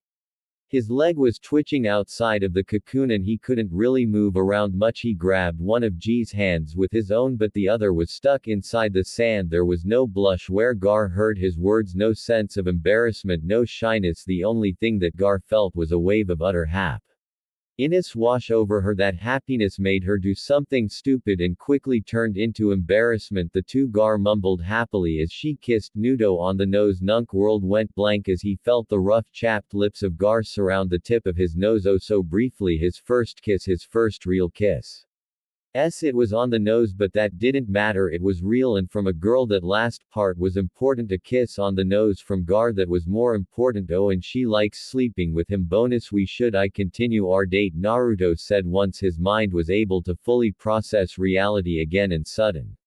His leg was twitching outside of the cocoon and he couldn't really move around much. He grabbed one of G's hands with his own but the other was stuck inside the sand. There was no blush where Gar heard his words, no sense of embarrassment, no shyness. The only thing that Gar felt was a wave of utter happiness wash over her. That happiness made her do something stupid and quickly turned into embarrassment. The two Gar mumbled happily as she kissed Nudo on the nose. Nunk world went blank as he felt the rough chapped lips of Gar surround the tip of his nose. Oh, so briefly, his first kiss, his first real kiss. It was on the nose, but that didn't matter. It was real and from a girl. That last part was important. A kiss on the nose from Gar that was more important. Oh, and she likes sleeping with him. Bonus, we should I continue our date, Naruto said once his mind was able to fully process reality again, and suddenly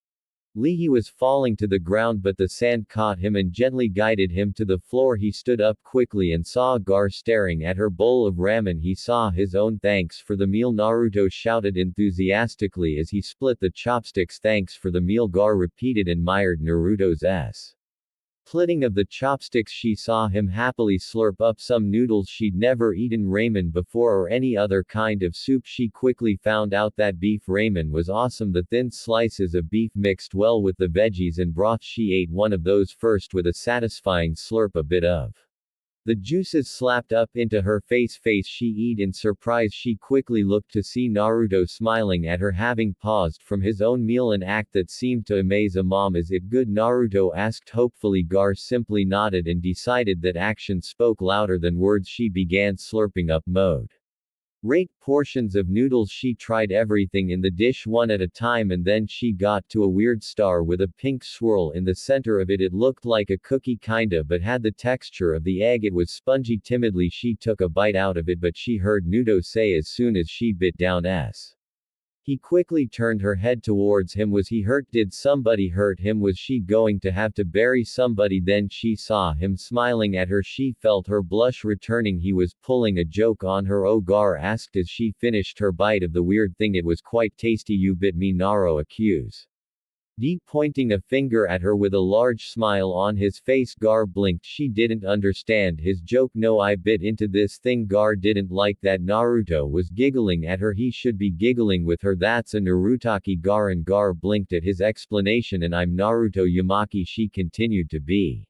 he was falling to the ground, but the sand caught him and gently guided him to the floor. He stood up quickly and saw Gar staring at her bowl of ramen. He saw his own. Thanks for the meal, Naruto shouted enthusiastically as he split the chopsticks. Thanks for the meal, Gar repeated, admired Naruto's splitting of the chopsticks. She saw him happily slurp up some noodles. She'd never eaten ramen before or any other kind of soup. She quickly found out that beef ramen was awesome. The thin slices of beef mixed well with the veggies and broth. She ate one of those first with a satisfying slurp. A bit of the juices slapped up into her face. She eat in surprise. She quickly looked to see Naruto smiling at her, having paused from his own meal, an act that seemed to amaze a mom. Is it good? Naruto asked hopefully. Gar simply nodded and decided that action spoke louder than words. She began slurping up rate portions of noodles. She tried everything in the dish one at a time and then she got to a weird star with a pink swirl in the center of it. It looked like a cookie kinda but had the texture of the egg. It was spongy. Timidly she took a bite out of it, but she heard Nudo say as soon as she bit down, he quickly turned her head towards him. Was he hurt? Did somebody hurt him? Was she going to have to bury somebody? Then she saw him smiling at her. She felt her blush returning. He was pulling a joke on her. Oh, Gar asked as she finished her bite of the weird thing. It was quite tasty. You bit me, Naro accused. Pointing a finger at her with a large smile on his face. Gar blinked. She didn't understand his joke. No, I bit into this thing. Gar didn't like that Naruto was giggling at her. He should be giggling with her. That's a Narutaki. Gar blinked at his explanation. And I'm Naruto Yamaki. She continued to be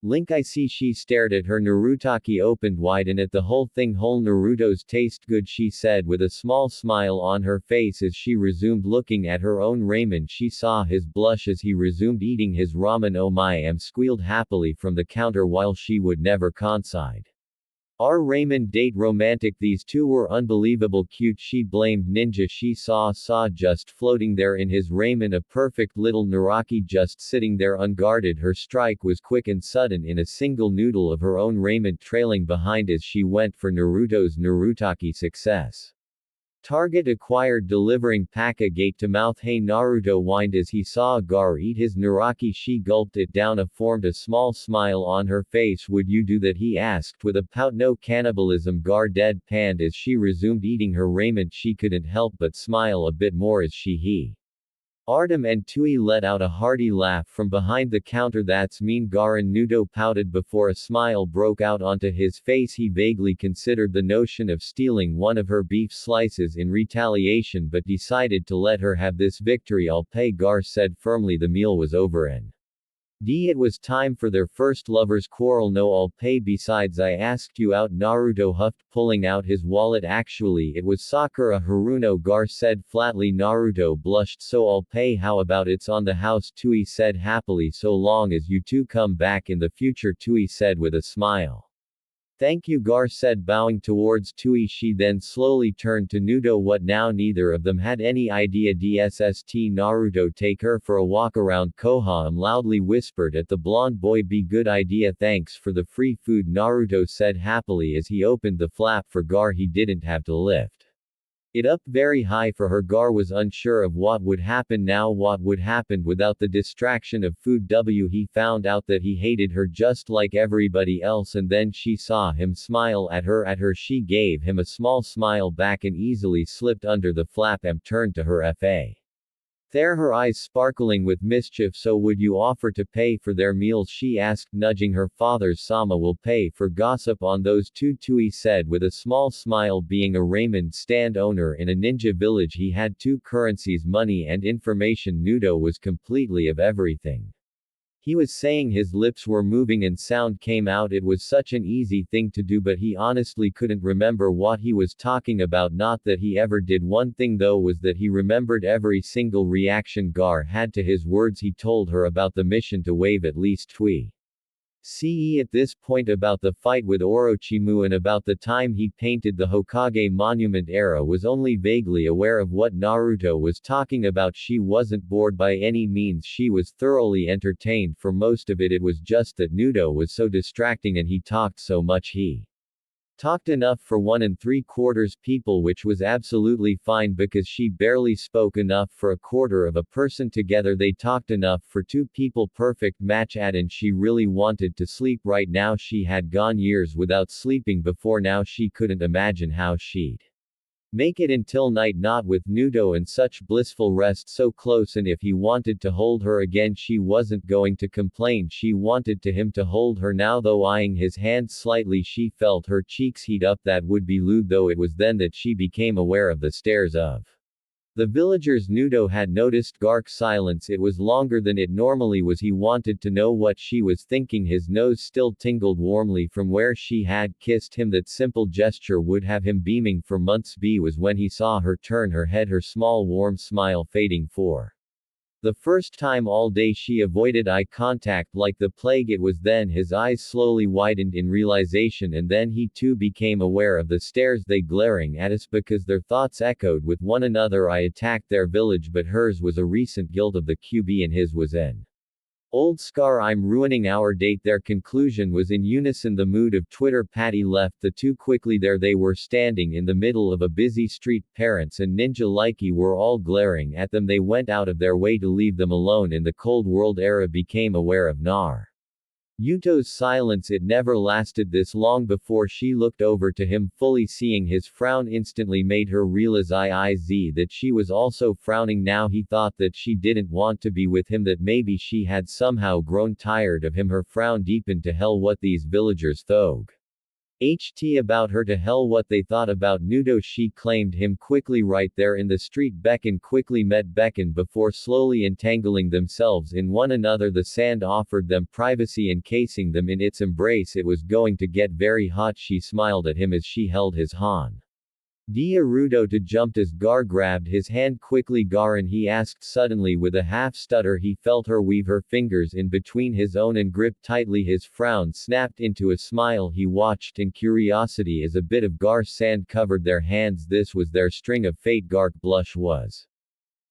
Link. I see. She stared at her. Narutaki opened wide and at the whole thing. Whole Naruto's taste good, she said with a small smile on her face as she resumed looking at her own ramen. She saw his blush as he resumed eating his ramen. Oh my, squealed happily from the counter while she would never concede our ramen date romantic. These two were unbelievable cute. She blamed Ninja. She saw just floating there in his ramen, a perfect little Naraki just sitting there unguarded. Her strike was quick and sudden in a single noodle of her own ramen, trailing behind as she went for Naruto's Narutaki success. Target acquired. Delivering pack a gate to mouth. Hey, Naruto whined as he saw Gar eat his Naraki. She gulped it down. Formed a small smile on her face. Would you do that? He asked with a pout. No cannibalism. Gar deadpanned as she resumed eating her ramen. She couldn't help but smile a bit more as Artem and Tui let out a hearty laugh from behind the counter. That's mean. Gar. Nudo pouted before a smile broke out onto his face. He vaguely considered the notion of stealing one of her beef slices in retaliation but decided to let her have this victory. I'll pay. Gar said firmly. The meal was over and it was time for their first lovers' quarrel. No, I'll pay. Besides, I asked you out, Naruto huffed, pulling out his wallet. Actually, it was Sakura Haruno. Gar said flatly. Naruto blushed. So I'll pay. How about it's on the house? Tui said happily. So long as you two come back in the future, Tui said with a smile. Thank you, Gar said, bowing towards Tui. She then slowly turned to Nudo. What now? Neither of them had any idea. DSST Naruto, take her for a walk around Koha. Loudly whispered at the blonde boy. Be good idea. Thanks for the free food, Naruto said happily as he opened the flap for Gar. He didn't have to lift it up very high for her. Gar was unsure of what would happen now. What would happen without the distraction of food? He found out that he hated her just like everybody else, and then she saw him smile at her. She gave him a small smile back and easily slipped under the flap and turned to her. There her eyes sparkling with mischief. So would you offer to pay for their meals? She asked, nudging her father's Sama will pay for gossip on those two, Tui said with a small smile. Being a ramen stand owner in a ninja village, he had two currencies, money and information. Nudo was completely of everything. He was saying, his lips were moving and sound came out. It was such an easy thing to do, but he honestly couldn't remember what he was talking about. Not that he ever did. One thing though was that he remembered every single reaction Gar had to his words. He told her about the mission to wave at least Tui. CE at this point about the fight with Orochimaru and about the time he painted the Hokage monument. Era was only vaguely aware of what Naruto was talking about. She wasn't bored by any means, she was thoroughly entertained for most of it. It was just that Nudo was so distracting and he talked so much. He talked enough for 1 3/4 people, which was absolutely fine because she barely spoke enough for a quarter of a person. Together they talked enough for 2 people. Perfect match. And she really wanted to sleep right now. She had gone years without sleeping before now. She couldn't imagine how she'd make it until night not with Nudo and such blissful rest so close. And if he wanted to hold her again, she wasn't going to complain. She wanted him to hold her now, though eyeing his hand slightly she felt her cheeks heat up. That would be lewd, though it was then that she became aware of the stares of the villagers. Nudo had noticed Gark's silence. It was longer than it normally was. He wanted to know what she was thinking. His nose still tingled warmly from where she had kissed him. That simple gesture would have him beaming for months. B was when he saw her turn her head, her small warm smile fading for the first time all day. She avoided eye contact like the plague. It was then his eyes slowly widened in realization, and then he too became aware of the stares. They glaring at us because their thoughts echoed with one another. I attacked their village, but hers was a recent guilt of the QB and his was an old scar. I'm ruining our date. Their conclusion was in unison. The mood of Twitter. Patty left the two quickly. There they were, standing in the middle of a busy street. Parents and Ninja Likey were all glaring at them. They went out of their way to leave them alone in the cold world. Era became aware of Naruto's silence. It never lasted this long before she looked over to him fully. Seeing his frown instantly made her realize that she was also frowning now. He thought that she didn't want to be with him, that maybe she had somehow grown tired of him. Her frown deepened. To hell what these villagers thought about her, to hell what they thought about Nudo. She claimed him quickly right there in the street. Beckon quickly met Beckon before slowly entangling themselves in one another. The sand offered them privacy, encasing them in its embrace. It was going to get very hot. She smiled at him as she held his hand. Naruto to jumped as Gar grabbed his hand quickly. Garan, he asked suddenly with a half stutter. He felt her weave her fingers in between his own and grip tightly. His frown snapped into a smile. He watched in curiosity as a bit of Gar's sand covered their hands. This was their string of fate. Gark blush was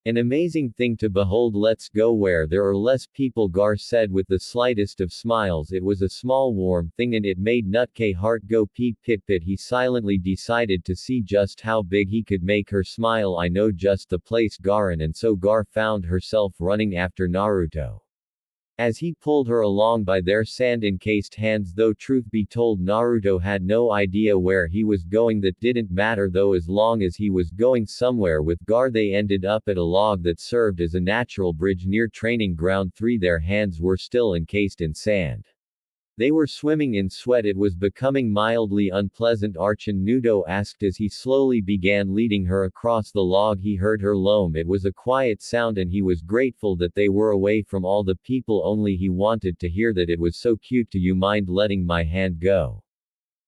an amazing thing to behold. Let's go where there are less people, Gar said with the slightest of smiles. It was a small warm thing and it made Nutk heart go peep pit pit. He silently decided to see just how big he could make her smile. I know just the place, Garan. And so Gar found herself running after Naruto as he pulled her along by their sand-encased hands. Though truth be told, Naruto had no idea where he was going. That didn't matter though, as long as he was going somewhere with Gar. They ended up at a log that served as a natural bridge near training ground 3. Their hands were still encased in sand. They were swimming in sweat. It was becoming mildly unpleasant. Archon, Nudo asked as he slowly began leading her across the log. He heard her loam. It was a quiet sound and he was grateful that they were away from all the people. Only he wanted to hear that. It was so cute. Do you mind letting my hand go?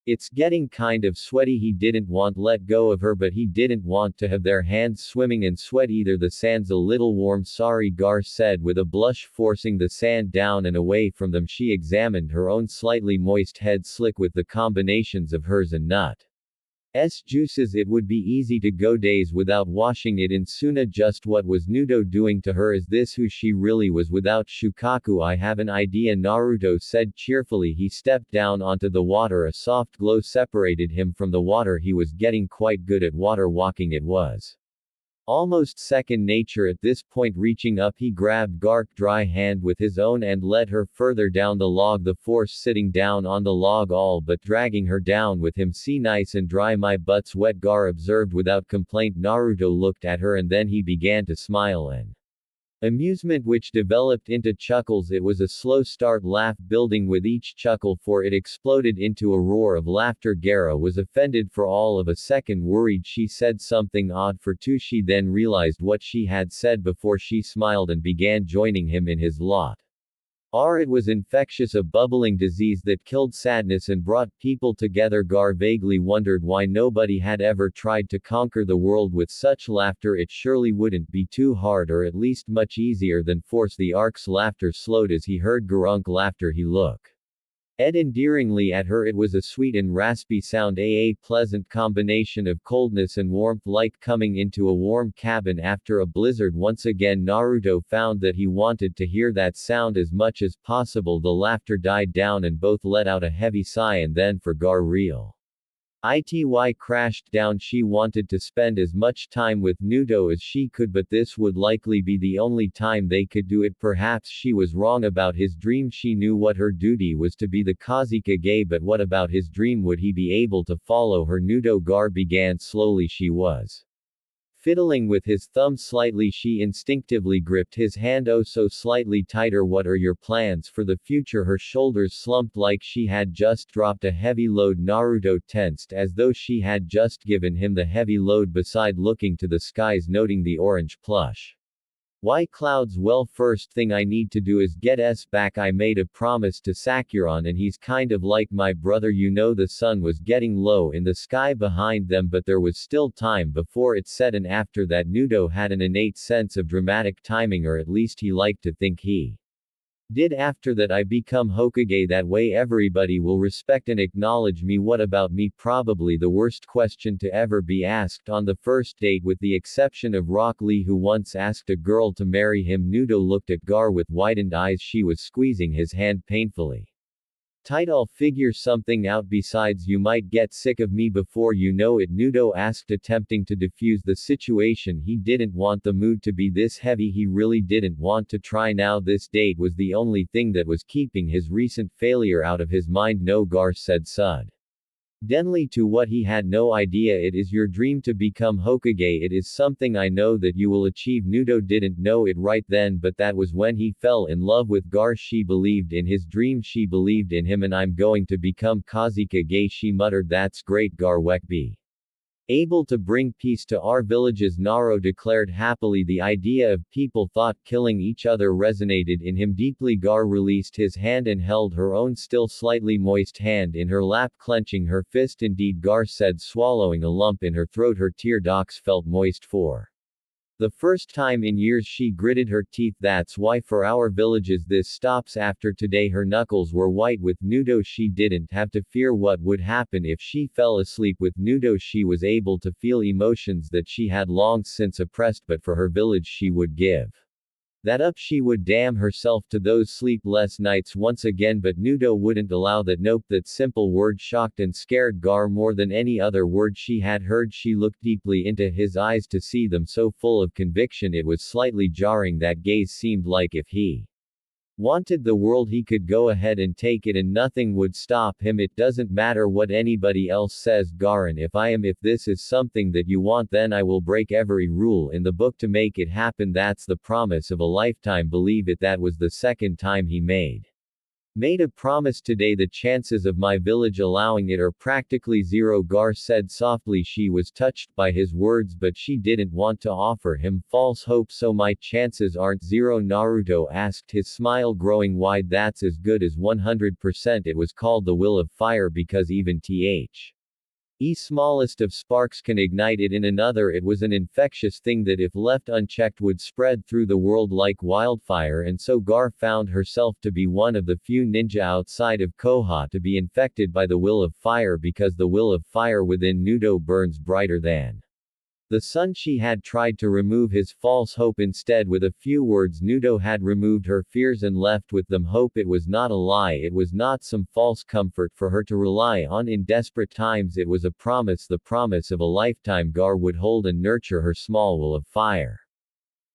It's getting kind of sweaty. He didn't want let go of her, but he didn't want to have their hands swimming in sweat either. The sand's a little warm. Sorry, Gar said with a blush, forcing the sand down and away from them. She examined her own slightly moist head, slick with the combinations of hers and Nut's juices. It would be easy to go days without washing it in Suna. Just what was Nudo doing to her? Is this who she really was without Shukaku? I have an idea, Naruto said cheerfully. He stepped down onto the water. A soft glow separated him from the water. He was getting quite good at water walking. It was almost second nature at this point. Reaching up, he grabbed Gark's dry hand with his own and led her further down the log, the force sitting down on the log all but dragging her down with him. See, nice and dry, my butt's wet, Gar observed without complaint. Naruto looked at her and then he began to smile and Amusement which developed into chuckles. It was a slow start, laugh building with each chuckle, for it exploded into a roar of laughter. Gaara was offended for all of a second, worried she said something odd for two. She then realized what she had said before. She smiled and began joining him in his lot. It was infectious, a bubbling disease that killed sadness and brought people together. Gar vaguely wondered why nobody had ever tried to conquer the world with such laughter. It surely wouldn't be too hard, or at least much easier than force. The Ark's laughter slowed as he heard Garunk laughter. He looked endearingly at her. It was a sweet and raspy sound, a pleasant combination of coldness and warmth, like coming into a warm cabin after a blizzard. Once again Naruto found that he wanted to hear that sound as much as possible. The laughter died down and both let out a heavy sigh, and then for Gar real ity crashed down. She wanted to spend as much time with Naruto as she could, but this would likely be the only time they could do it. Perhaps she was wrong about his dream. She knew what her duty was, to be the Kazekage, but what about his dream? Would he be able to follow her? Naruto Gar began slowly. She was fiddling with his thumb slightly. She instinctively gripped his hand oh so slightly tighter. What are your plans for the future? Her shoulders slumped like she had just dropped a heavy load. Naruto tensed as though she had just given him the heavy load, beside looking to the skies, noting the orange plush clouds. Well, first thing I need to do is get S back. I made a promise to Sakuran, and he's kind of like my brother. You know, the sun was getting low in the sky behind them, but there was still time before it set, and after that Naruto had an innate sense of dramatic timing, or at least he liked to think he did. After that I become Hokage. That way everybody will respect and acknowledge me. What about me? Probably the worst question to ever be asked on the first date, with the exception of Rock Lee, who once asked a girl to marry him. Naruto looked at Gar with widened eyes. She was squeezing his hand painfully tight. I'll figure something out. Besides, you might get sick of me before you know it, Naruto asked, attempting to defuse the situation. He didn't want the mood to be this heavy. He really didn't want to try now. This date was the only thing that was keeping his recent failure out of his mind. No, Gar said suddenly to what he had no idea. It is your dream to become Hokage. It is something I know that you will achieve. Naruto didn't know it right then, but that was when he fell in love with Gar. She believed in his dream, she believed in him. And I'm going to become Kazekage, she muttered. That's great. Gar wek be able to bring peace to our villages, Naruto declared happily. The idea of people thought killing each other resonated in him deeply. Gar released his hand and held her own still slightly moist hand in her lap, clenching her fist. Indeed, Gar said, swallowing a lump in her throat. Her tear ducts felt moist for the first time in years. She gritted her teeth. That's why for our villages this stops after today. Her knuckles were white with Naruto. She didn't have to fear what would happen if she fell asleep with Naruto. She was able to feel emotions that she had long since suppressed, but for her village she would give that up. She would damn herself to those sleepless nights once again, but Naruto wouldn't allow that. Nope, that simple word shocked and scared Gar more than any other word she had heard. She looked deeply into his eyes to see them so full of conviction. It was slightly jarring. That gaze seemed like if he wanted the world he could go ahead and take it and nothing would stop him. It doesn't matter what anybody else says, Garan. If this is something that you want, then I will break every rule in the book to make it happen. That's the promise of a lifetime. Believe it. That was the second time he made a promise today. The chances of my village allowing it are practically zero, Gar said softly. She was touched by his words, but she didn't want to offer him false hope. So my chances aren't zero? Naruto asked, his smile growing wide. That's as good as 100%. It was called the will of fire because even the smallest of sparks can ignite it in another. It was an infectious thing that if left unchecked would spread through the world like wildfire, and so Gar found herself to be one of the few ninja outside of Koha to be infected by the will of fire, because the will of fire within Naruto burns brighter than the sun. She had tried to remove his false hope. Instead, with a few words, Naruto had removed her fears and left with them hope. It was not a lie. It was not some false comfort for her to rely on in desperate times. It was a promise, the promise of a lifetime. Gar would hold and nurture her small will of fire.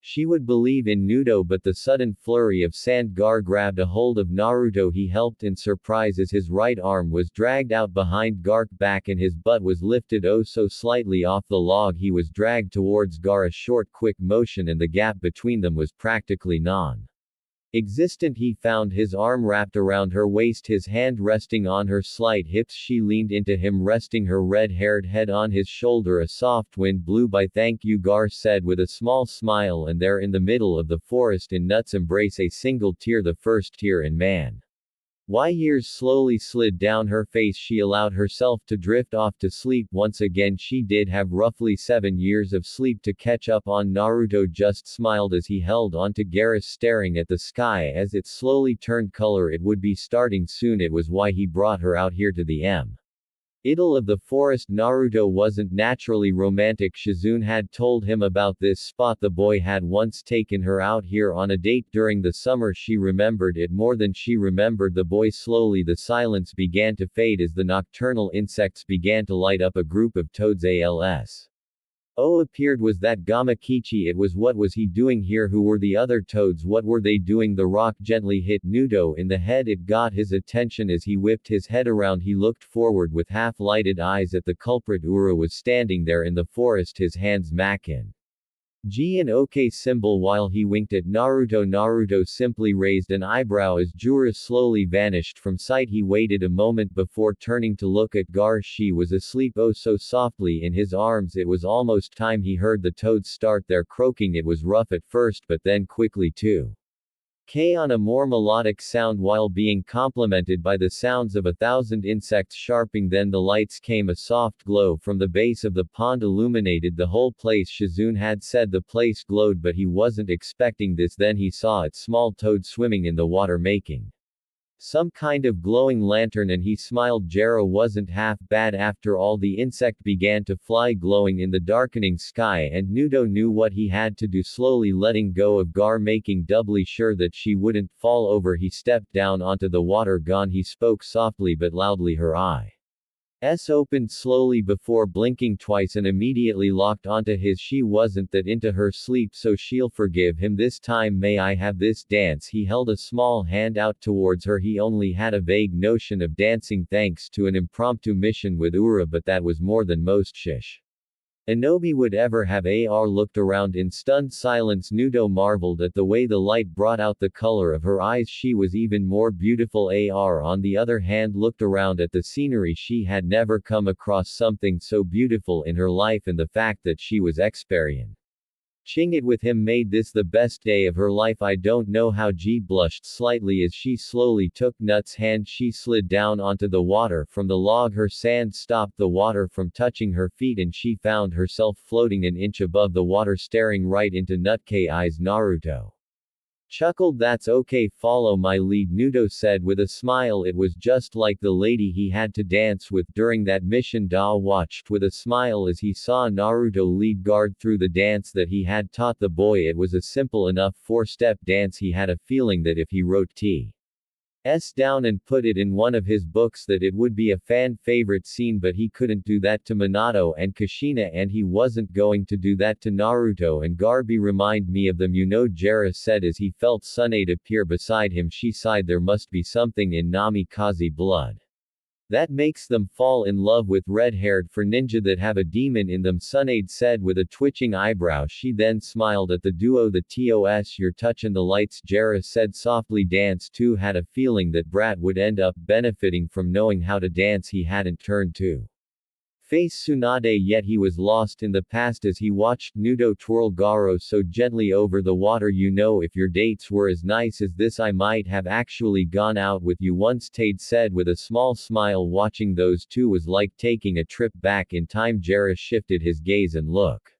She would believe in Naruto, but the sudden flurry of sand Gar grabbed a hold of Naruto. He helped in surprise as his right arm was dragged out behind Gar's back and his butt was lifted oh so slightly off the log. He was dragged towards Gar, a short quick motion, and the gap between them was practically non-existent. He found his arm wrapped around her waist, his hand resting on her slight hips. She leaned into him, resting her red-haired head on his shoulder. A soft wind blew by. Thank you, Gar said with a small smile, and there in the middle of the forest in Nut's embrace a single tear, the first tear in man. Why years slowly slid down her face. She allowed herself to drift off to sleep once again. She did have roughly 7 years of sleep to catch up on. Naruto just smiled as he held onto Gaara, staring at the sky as it slowly turned color. It would be starting soon. It was why he brought her out here to the idyll of the forest. Naruto wasn't naturally romantic. Shizune had told him about this spot. The boy had once taken her out here on a date during the summer. She remembered it more than she remembered the boy. Slowly the silence began to fade as the nocturnal insects began to light up. A group of toads appeared. Was that Gamakichi? It was. What was he doing here? Who were the other toads? What were they doing? The rock gently hit Naruto in the head. It got his attention as he whipped his head around. He looked forward with half-lighted eyes at the culprit. Ura was standing there in the forest, his hands makin G and OK symbol while he winked at Naruto. Naruto simply raised an eyebrow as Jura slowly vanished from sight. He waited a moment before turning to look at Gar. She was asleep oh so softly in his arms. It was almost time. He heard the toads start their croaking. It was rough at first, but then quickly too. On a more melodic sound while being complemented by the sounds of 1,000 insects sharping. Then the lights came. A soft glow from the base of the pond illuminated the whole place. Shizune had said the place glowed, but he wasn't expecting this. Then he saw its small toad swimming in the water making some kind of glowing lantern, and he smiled. Jera wasn't half bad after all. The insect began to fly, glowing in the darkening sky, and Naruto knew what he had to do. Slowly letting go of Gar, making doubly sure that she wouldn't fall over, he stepped down onto the water. Gone. He spoke softly but loudly. Her eyes opened slowly before blinking twice and immediately locked onto his. She wasn't that into her sleep, so she'll forgive him this time. May I have this dance? He held a small hand out towards her. He only had a vague notion of dancing thanks to an impromptu mission with Ura, but that was more than most shinobi would ever have. Looked around in stunned silence. Naruto marveled at the way the light brought out the color of her eyes. She was even more beautiful. On the other hand, looked around at the scenery. She had never come across something so beautiful in her life, and the fact that she was experiencing it with him made this the best day of her life. I don't know how. G blushed slightly as she slowly took Nut's hand. She slid down onto the water from the log. Her sand stopped the water from touching her feet, and she found herself floating an inch above the water, staring right into Nut's eyes. Naruto chuckled. That's okay, follow my lead, Naruto said with a smile. It was just like the lady he had to dance with during that mission. Da watched with a smile as he saw Naruto lead Guard through the dance that he had taught the boy. It was a simple enough 4-step dance. He had a feeling that if he wrote T's down and put it in one of his books that it would be a fan favorite scene, but he couldn't do that to Minato and Kushina, and he wasn't going to do that to Naruto and Garby. Remind me of them, you know, Jera said as he felt Tsunade appear beside him. She sighed. There must be something in Namikaze blood that makes them fall in love with red-haired for ninja that have a demon in them, Tsunade said with a twitching eyebrow. She then smiled at the duo. The TOS your touch and the lights, Jera said softly. Dance too. Had a feeling that Brat would end up benefiting from knowing how to dance. He hadn't turned to face Tsunade yet. He was lost in the past as he watched Naruto twirl Garo so gently over the water. You know, if your dates were as nice as this, I might have actually gone out with you once, Tade said with a small smile. Watching those two was like taking a trip back in time. Jera shifted his gaze and looked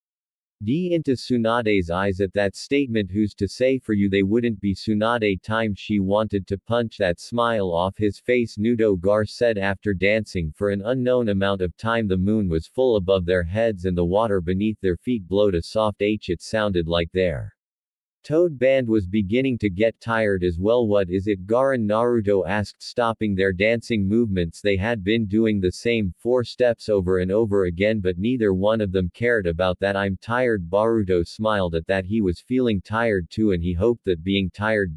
into Tsunade's eyes at that statement. Who's to say for you they wouldn't be Tsunade time? She wanted to punch that smile off his face. Naruto, Gar said after dancing for an unknown amount of time. The moon was full above their heads and the water beneath their feet glowed a soft H. It sounded like their Toad Band was beginning to get tired as well. What is it? Gaara and Naruto asked, stopping their dancing movements. They had been doing the same 4 steps over and over again, but neither one of them cared about that. I'm tired. Boruto smiled at that. He was feeling tired too, and he hoped that being tired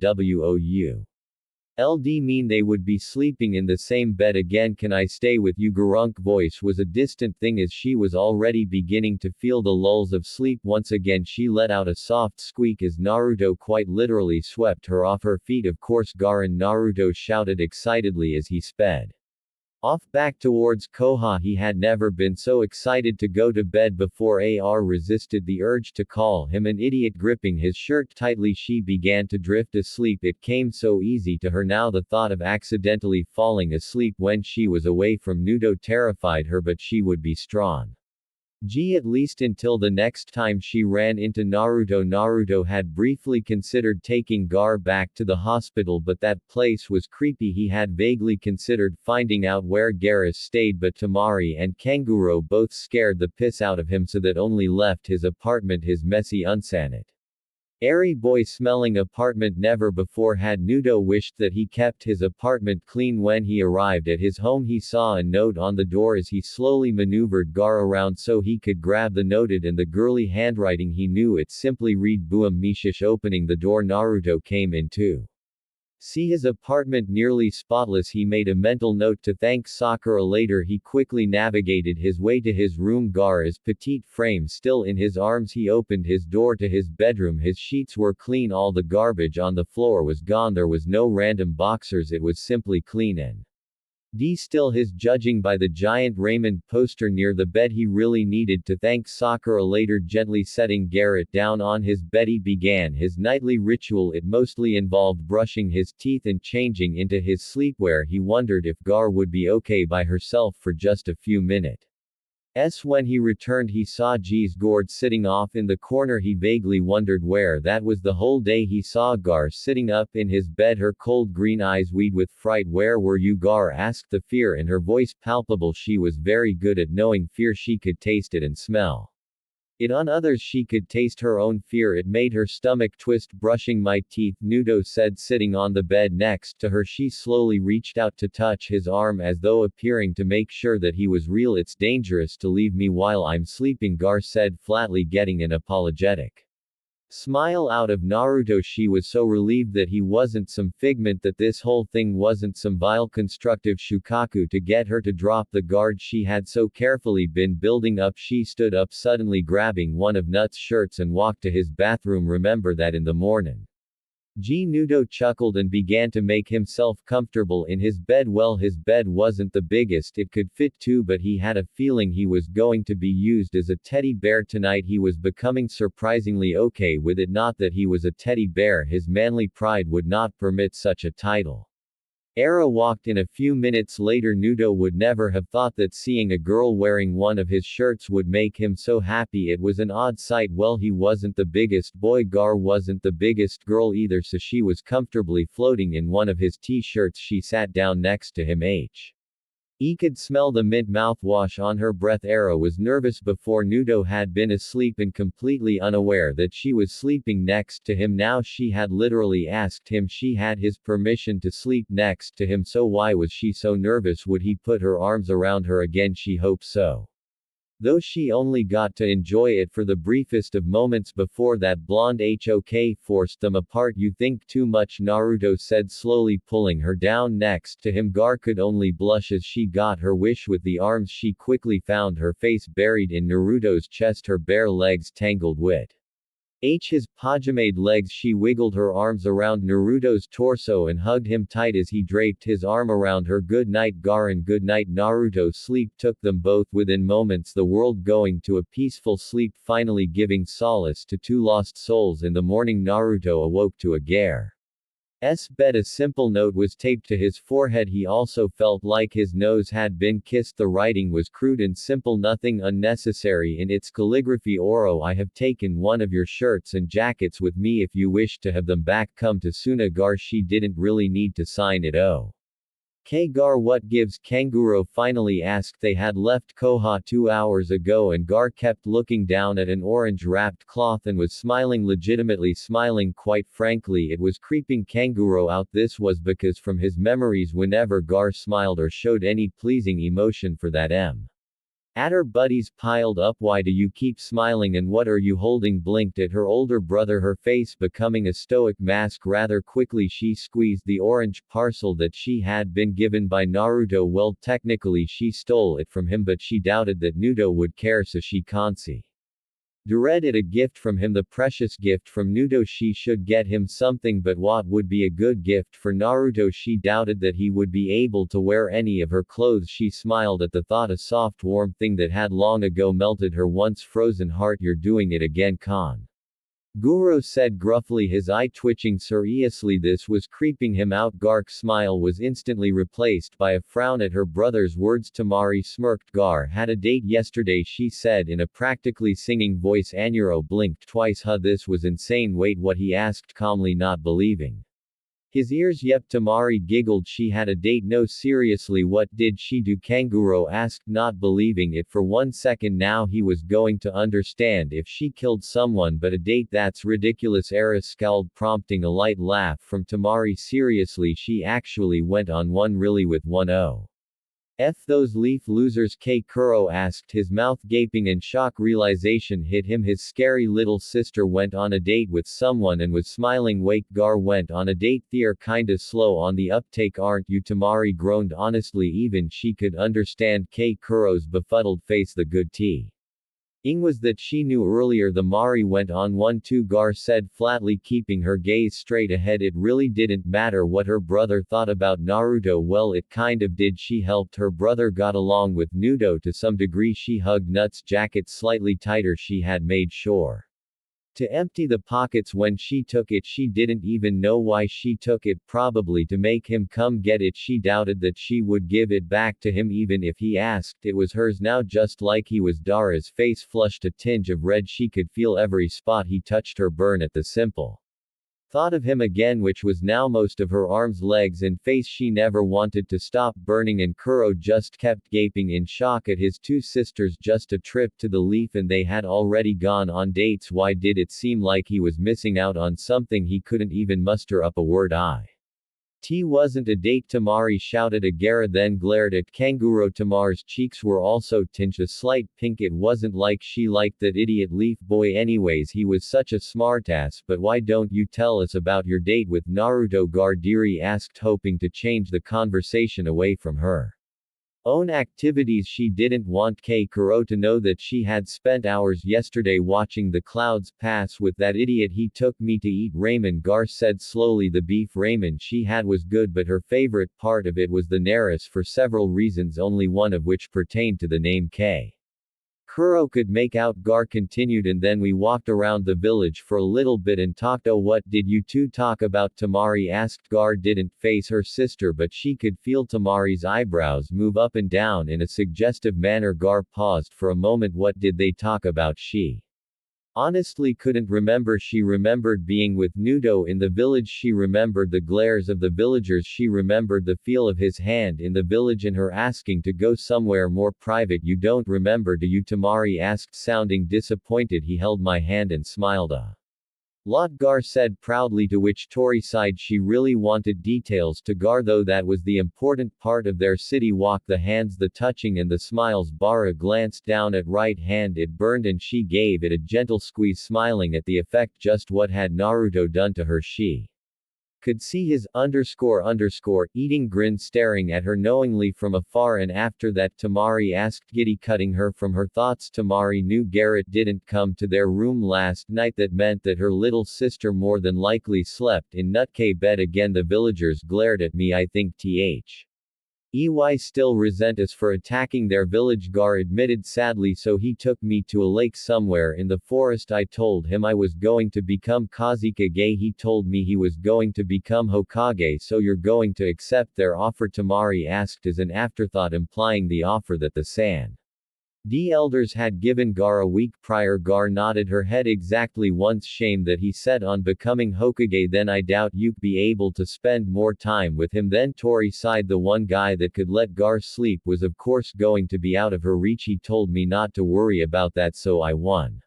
would mean they would be sleeping in the same bed again. Can I stay with you? Garunk voice was a distant thing as she was already beginning to feel the lulls of sleep. Once again she let out a soft squeak as Naruto quite literally swept her off her feet. Of course, Gaara. Naruto shouted excitedly as he sped off back towards Koha. He had never been so excited to go to bed before. Ar resisted the urge to call him an idiot. Gripping his shirt tightly, she began to drift asleep. It came so easy to her now. The thought of accidentally falling asleep when she was away from Naruto terrified her, but she would be strong. At least until the next time she ran into Naruto. Naruto had briefly considered taking Gaara back to the hospital, but that place was creepy. He had vaguely considered finding out where Gaara stayed, but Tamari and Kanguro both scared the piss out of him, so that only left his apartment, his messy, unsanitary, airy boy-smelling apartment. Never before had Naruto wished that he kept his apartment clean. When he arrived at his home, he saw a note on the door. As he slowly maneuvered Gaara around so he could grab the note, in the girly handwriting he knew it simply read Boom Mishish. Opening the door, Naruto came in to see his apartment nearly spotless. He made a mental note to thank Sakura later. He quickly navigated his way to his room, Gaara's petite frame still in his arms. He opened his door to his bedroom. His sheets were clean, all the garbage on the floor was gone. There was no random boxers, it was simply clean and still. His judging by the giant Raymond poster near the bed. He really needed to thank Sakura later. Gently setting Gaara down on his bed, he began his nightly ritual. It mostly involved brushing his teeth and changing into his sleepwear. He wondered if Gaara would be okay by herself for just a few minutes. When he returned, he saw G's gourd sitting off in the corner. He vaguely wondered where that was. The whole day he saw Gaara sitting up in his bed, her cold green eyes wide with fright. Where were you? Gaara asked, the fear in her voice palpable. She was very good at knowing fear. She could taste it and smell it on others. She could taste her own fear. It made her stomach twist. Brushing my teeth, Naruto said, sitting on the bed next to her. She slowly reached out to touch his arm as though appearing to make sure that he was real. It's dangerous to leave me while I'm sleeping, Gaara said flatly, getting an apologetic smile out of Naruto. She was so relieved that he wasn't some figment, that this whole thing wasn't some vile constructive shukaku to get her to drop the guard she had so carefully been building up. She stood up suddenly, grabbing one of Nut's shirts and walked to his bathroom. Remember that in the morning? Naruto chuckled and began to make himself comfortable in his bed. Well, his bed wasn't the biggest it could fit two, but he had a feeling he was going to be used as a teddy bear tonight. He was becoming surprisingly okay with it. Not that he was a teddy bear, his manly pride would not permit such a title. Era walked in a few minutes later. Naruto would never have thought that seeing a girl wearing one of his shirts would make him so happy. It was an odd sight. Well, he wasn't the biggest boy, Gaara wasn't the biggest girl either, so she was comfortably floating in one of his t-shirts. She sat down next to him. He could smell the mint mouthwash on her breath. Era was nervous before. Naruto had been asleep and completely unaware that she was sleeping next to him. Now she had literally asked him. She had his permission to sleep next to him, so why was she so nervous? Would he put her arms around her again? She hoped so. Though she only got to enjoy it for the briefest of moments before that blonde HOK forced them apart. You think too much, Naruto said, slowly pulling her down next to him. Gaara could only blush as she got her wish with the arms. She quickly found her face buried in Naruto's chest, her bare legs tangled with his pajamade legs. She wiggled her arms around Naruto's torso and hugged him tight as he draped his arm around her. Good night, Gaara. Good night, Naruto. Sleep took them both within moments, the world going to a peaceful sleep, finally giving solace to two lost souls. In the morning, Naruto awoke to a Gaara's bed. A simple note was taped to his forehead. He also felt like his nose had been kissed. The writing was crude and simple, nothing unnecessary in its calligraphy. Oro, I have taken one of your shirts and jackets with me. If you wish to have them back, come to Sunagar. She didn't really need to sign it. Oh. Gar, what gives? Kanguro finally asked. They had left Koha 2 hours ago and Gar kept looking down at an orange-wrapped cloth and was smiling, legitimately smiling. Quite frankly, it was creeping Kanguro out. This was because from his memories, whenever Gar smiled or showed any pleasing emotion for that Adder buddies piled up. Why do you keep smiling and what are you holding? Blinked at her older brother, her face becoming a stoic mask. Rather quickly she squeezed the orange parcel that she had been given by Naruto. Well, technically she stole it from him, but she doubted that Naruto would care, so she considered it a gift from him, the precious gift from Naruto. She should get him something, but what would be a good gift for Naruto? She doubted that he would be able to wear any of her clothes. She smiled at the thought, a soft warm thing that had long ago melted her once frozen heart. You're doing it again, Guro said gruffly, his eye twitching seriously. This was creeping him out. Gar's smile was instantly replaced by a frown at her brother's words. Tamari smirked. Gar had a date yesterday, she said in a practically singing voice. Anuro blinked twice. Huh, this was insane. Wait, what? He asked calmly, not believing his ears. Yep, Tamari giggled. She had a date? No, seriously, what did she do? Kanguro asked, not believing it for 1 second. Now he was going to understand if she killed someone, but a date? That's ridiculous. Era scowled, prompting a light laugh from Tamari. Seriously, she actually went on one? Really, with one? Oh. F those leaf losers, Kuro asked, his mouth gaping in shock. Realization hit him. His scary little sister went on a date with someone and was smiling. Wait, Gar went on a date? They're kinda slow on the uptake, aren't you? Tamari groaned. Honestly, even she could understand Kuro's befuddled face. The good thing was that she knew earlier the Mari went on one too, Gar said flatly, keeping her gaze straight ahead. It really didn't matter what her brother thought about Naruto. Well, it kind of did. She helped her brother got along with Naruto to some degree. She hugged Nut's jacket slightly tighter. She had made sure to empty the pockets when she took it. She didn't even know why she took it, probably to make him come get it. She doubted that she would give it back to him even if he asked. It was hers now, just like he was. Dara's face flushed a tinge of red. She could feel every spot he touched her burn at the simple thought of him again, which was now most of her arms, legs and face. She never wanted to stop burning, and Kuro just kept gaping in shock at his two sisters. Just a trip to the leaf and they had already gone on dates. Why did it seem like he was missing out on something? He couldn't even muster up a word. It wasn't a date, Tamari shouted. Gaara then glared at Kanguro. Tamar's cheeks were also tinged a slight pink. It wasn't like she liked that idiot leaf boy anyways. He was such a smartass. But why don't you tell us about your date with Naruto? Gardiri asked, hoping to change the conversation away from her own activities. She didn't want Kuro to know that she had spent hours yesterday watching the clouds pass with that idiot. He took me to eat ramen, Gar said slowly. The beef ramen she had was good, but her favorite part of it was the naris, for several reasons, only one of which pertained to the name Kuro could make out. Gar continued, and then we walked around the village for a little bit and talked. Oh, what did you two talk about? Tamari asked. Gar didn't face her sister, but she could feel Tamari's eyebrows move up and down in a suggestive manner. Gar paused for a moment. What did they talk about? She honestly couldn't remember. She remembered being with Naruto in the village. She remembered the glares of the villagers. She remembered the feel of his hand in the village and her asking to go somewhere more private. You don't remember, do you? Tamari asked, sounding disappointed. He held my hand and smiled a lot, Gar said proudly, to which Tori sighed. She really wanted details to Gar, though that was the important part of their city walk, the hands, the touching and the smiles. Bara glanced down at right hand. It burned and she gave it a gentle squeeze, smiling at the effect. Just what had Naruto done to her? She could see his eating grin staring at her knowingly from afar. And after that? Tamari asked, giddy, cutting her from her thoughts. Tamari knew Garrett didn't come to their room last night. That meant that her little sister more than likely slept in Nutke bed again. The villagers glared at me. I think EY still resent us for attacking their village, Gar admitted sadly. So he took me to a lake somewhere in the forest. I told him I was going to become Kazekage. He told me he was going to become Hokage. So you're going to accept their offer? Tamari asked as an afterthought, implying the offer that the San The elders had given Gaara a week prior. Gar nodded her head exactly once. Shame that he said on becoming Hokage then I doubt you'd be able to spend more time with him. Then Tori sighed. The one guy that could let Gar sleep was of course going to be out of her reach. He told me not to worry about that so I won.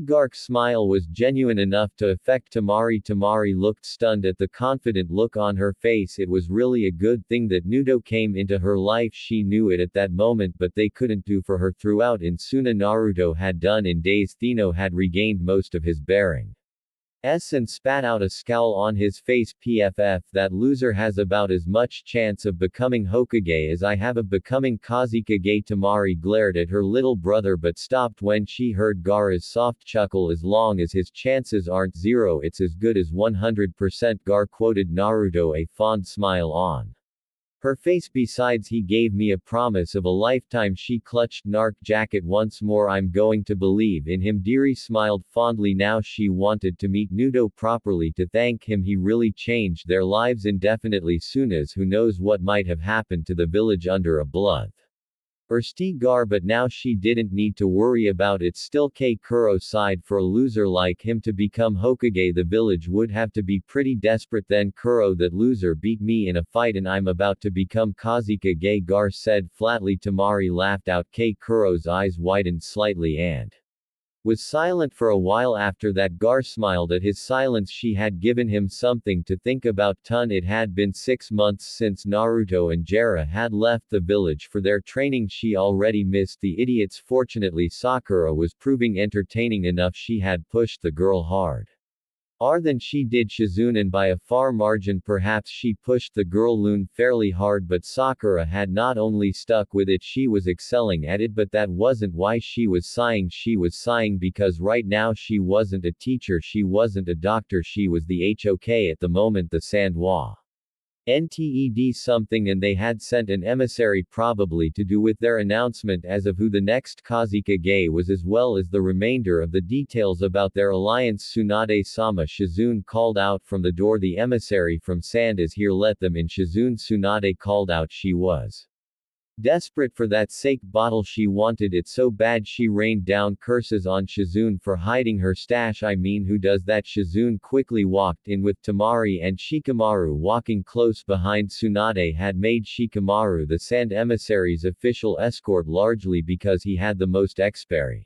Gar's smile was genuine enough to affect Tamari. Tamari looked stunned at the confident look on her face. It was really a good thing that Naruto came into her life. She knew it at that moment, but they couldn't do for her throughout in Suna. Naruto had done in days. Thino had regained most of his bearing. And spat out a scowl on his face. PFF, that loser has about as much chance of becoming Hokage as I have of becoming Kazekage. Tamari glared at her little brother but stopped when she heard Gaara's soft chuckle. As long as his chances aren't zero, it's as good as 100%. Gaara quoted Naruto, a fond smile on her face. Besides, he gave me a promise of a lifetime. She clutched Narc jacket once more. I'm going to believe in him. Diri smiled fondly. Now she wanted to meet Naruto properly to thank him. He really changed their lives indefinitely. Soon as who knows what might have happened to the village under a blood Gar, but now she didn't need to worry about it. Still, Kuro sighed. For a loser like him to become Hokage, the village would have to be pretty desperate. Then Kuro, that loser beat me in a fight and I'm about to become Kazekage, Gar said flatly. Tamari laughed out. Kuro's eyes widened slightly and was silent for a while. After that, Gar smiled at his silence. She had given him something to think about. It had been 6 months since Naruto and Gaara had left the village for their training. She already missed the idiots. Fortunately, Sakura was proving entertaining enough. She had pushed the girl hard than she did Shizune, and by a far margin. Perhaps she pushed the girl Loon fairly hard, but Sakura had not only stuck with it, she was excelling at it. But that wasn't why she was sighing. She was sighing because right now she wasn't a teacher, she wasn't a doctor, she was the HOK at the moment, the Sandwa NTED something, and they had sent an emissary probably to do with their announcement as of who the next Kazekage was, as well as the remainder of the details about their alliance. Tsunade-sama, Shizune called out from the door. The emissary from Sand is here, let them in. Shizune. Tsunade called out. She was desperate for that sake bottle. She wanted it so bad she rained down curses on Shizune for hiding her stash. I mean, who does that? Shizune quickly walked in with Tamari and Shikamaru walking close behind. Tsunade had made Shikamaru the Sand emissary's official escort, largely because he had the most experience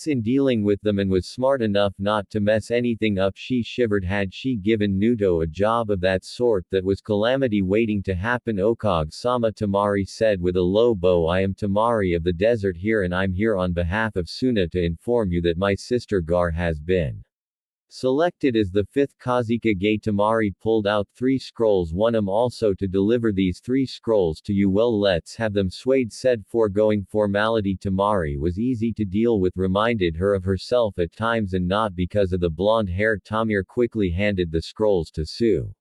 in dealing with them and was smart enough not to mess anything up. She shivered. Had she given Naruto a job of that sort, that was calamity waiting to happen. Okage-sama, Tamari said with a low bow. I am Tamari of the desert here, and I'm here on behalf of Suna to inform you that my sister Gar has been selected as the 5th Kazekage. Tamari pulled out 3 scrolls. Also to deliver these 3 scrolls to you. Well, let's have them. Suede said. Foregoing formality, Tamari was easy to deal with, reminded her of herself at times, and not because of the blonde hair. Tamir quickly handed the scrolls to Sue.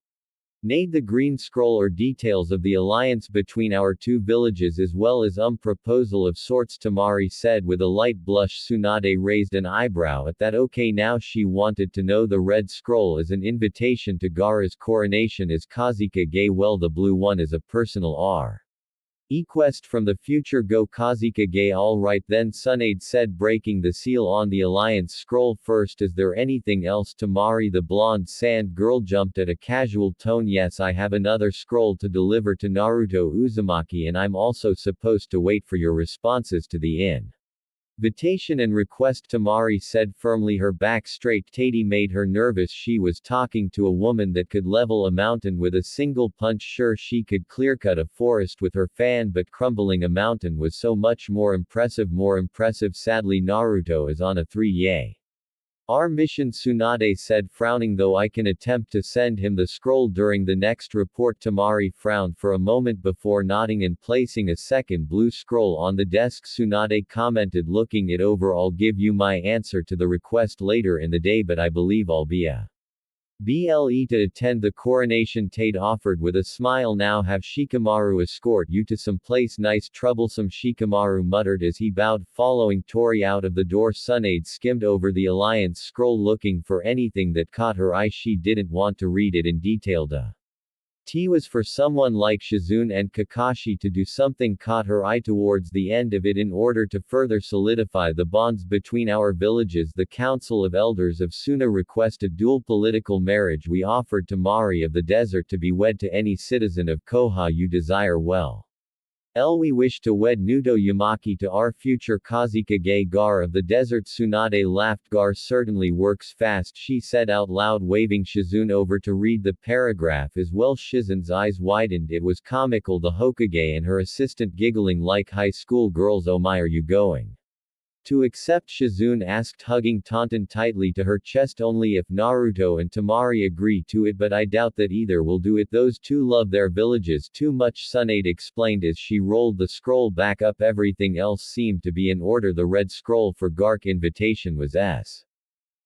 Nade. The green scroll or details of the alliance between our 2 villages, as well as proposal of sorts, Tamari said with a light blush. Tsunade raised an eyebrow at that. Okay, now she wanted to know. The red scroll is an invitation to Gaara's coronation as Kazekage. Well, the blue one is a personal request from the future Go Kazekage. Alright then, Tsunade said, breaking the seal on the alliance scroll. First, is there anything else? Tamari, the blonde sand girl, jumped at a casual tone. Yes, I have another scroll to deliver to Naruto Uzumaki, and I'm also supposed to wait for your responses to the invitation and request, Tamari said firmly. Her back straight Tati made her nervous. She was talking to a woman that could level a mountain with a single punch. Sure, she could clearcut a forest with her fan, but crumbling a mountain was so much more impressive. Sadly, Naruto is on a 3-year mission, Tsunade said, frowning. Though I can attempt to send him the scroll during the next report. Tamari frowned for a moment before nodding and placing a second blue scroll on the desk. Tsunade commented, looking it over. I'll give you my answer to the request later in the day, but I believe I'll be a BLE to attend the coronation. Tate offered with a smile. Now have Shikamaru escort you to some place nice. Troublesome, Shikamaru muttered as he bowed, following Tori out of the door. Tsunade skimmed over the alliance scroll looking for anything that caught her eye. She didn't want to read it in detail. T was for someone like Shizune and Kakashi to do something caught her eye towards the end of it in order to further solidify the bonds between our villages. The Council of Elders of Suna requested dual political marriage. We offered to Mari of the desert to be wed to any citizen of Koha you desire well. We wish to wed Nudo Yamaki to our future Kazekage. Gaara of the desert. Tsunade laughed. Gaara certainly works fast, she said out loud, waving Shizune over to read the paragraph as well. Shizune's eyes widened. It was comical, the Hokage and her assistant giggling like high school girls. Oh my, are you going to accept? Shizune asked, hugging Tauntaun tightly to her chest. Only if Naruto and Temari agree to it, but I doubt that either will do it. Those two love their villages too much, Tsunade explained as she rolled the scroll back up. Everything else seemed to be in order. The red scroll for Gark invitation was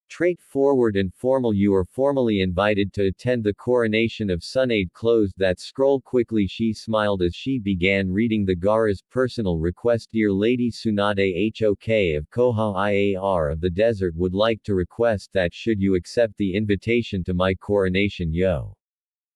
straightforward and formal. You are formally invited to attend the coronation of Tsunade closed that scroll quickly. She smiled as she began reading the Gaara's personal request. Dear Lady Tsunade, Hok of Koha Iar of the desert would like to request that should you accept the invitation to my coronation,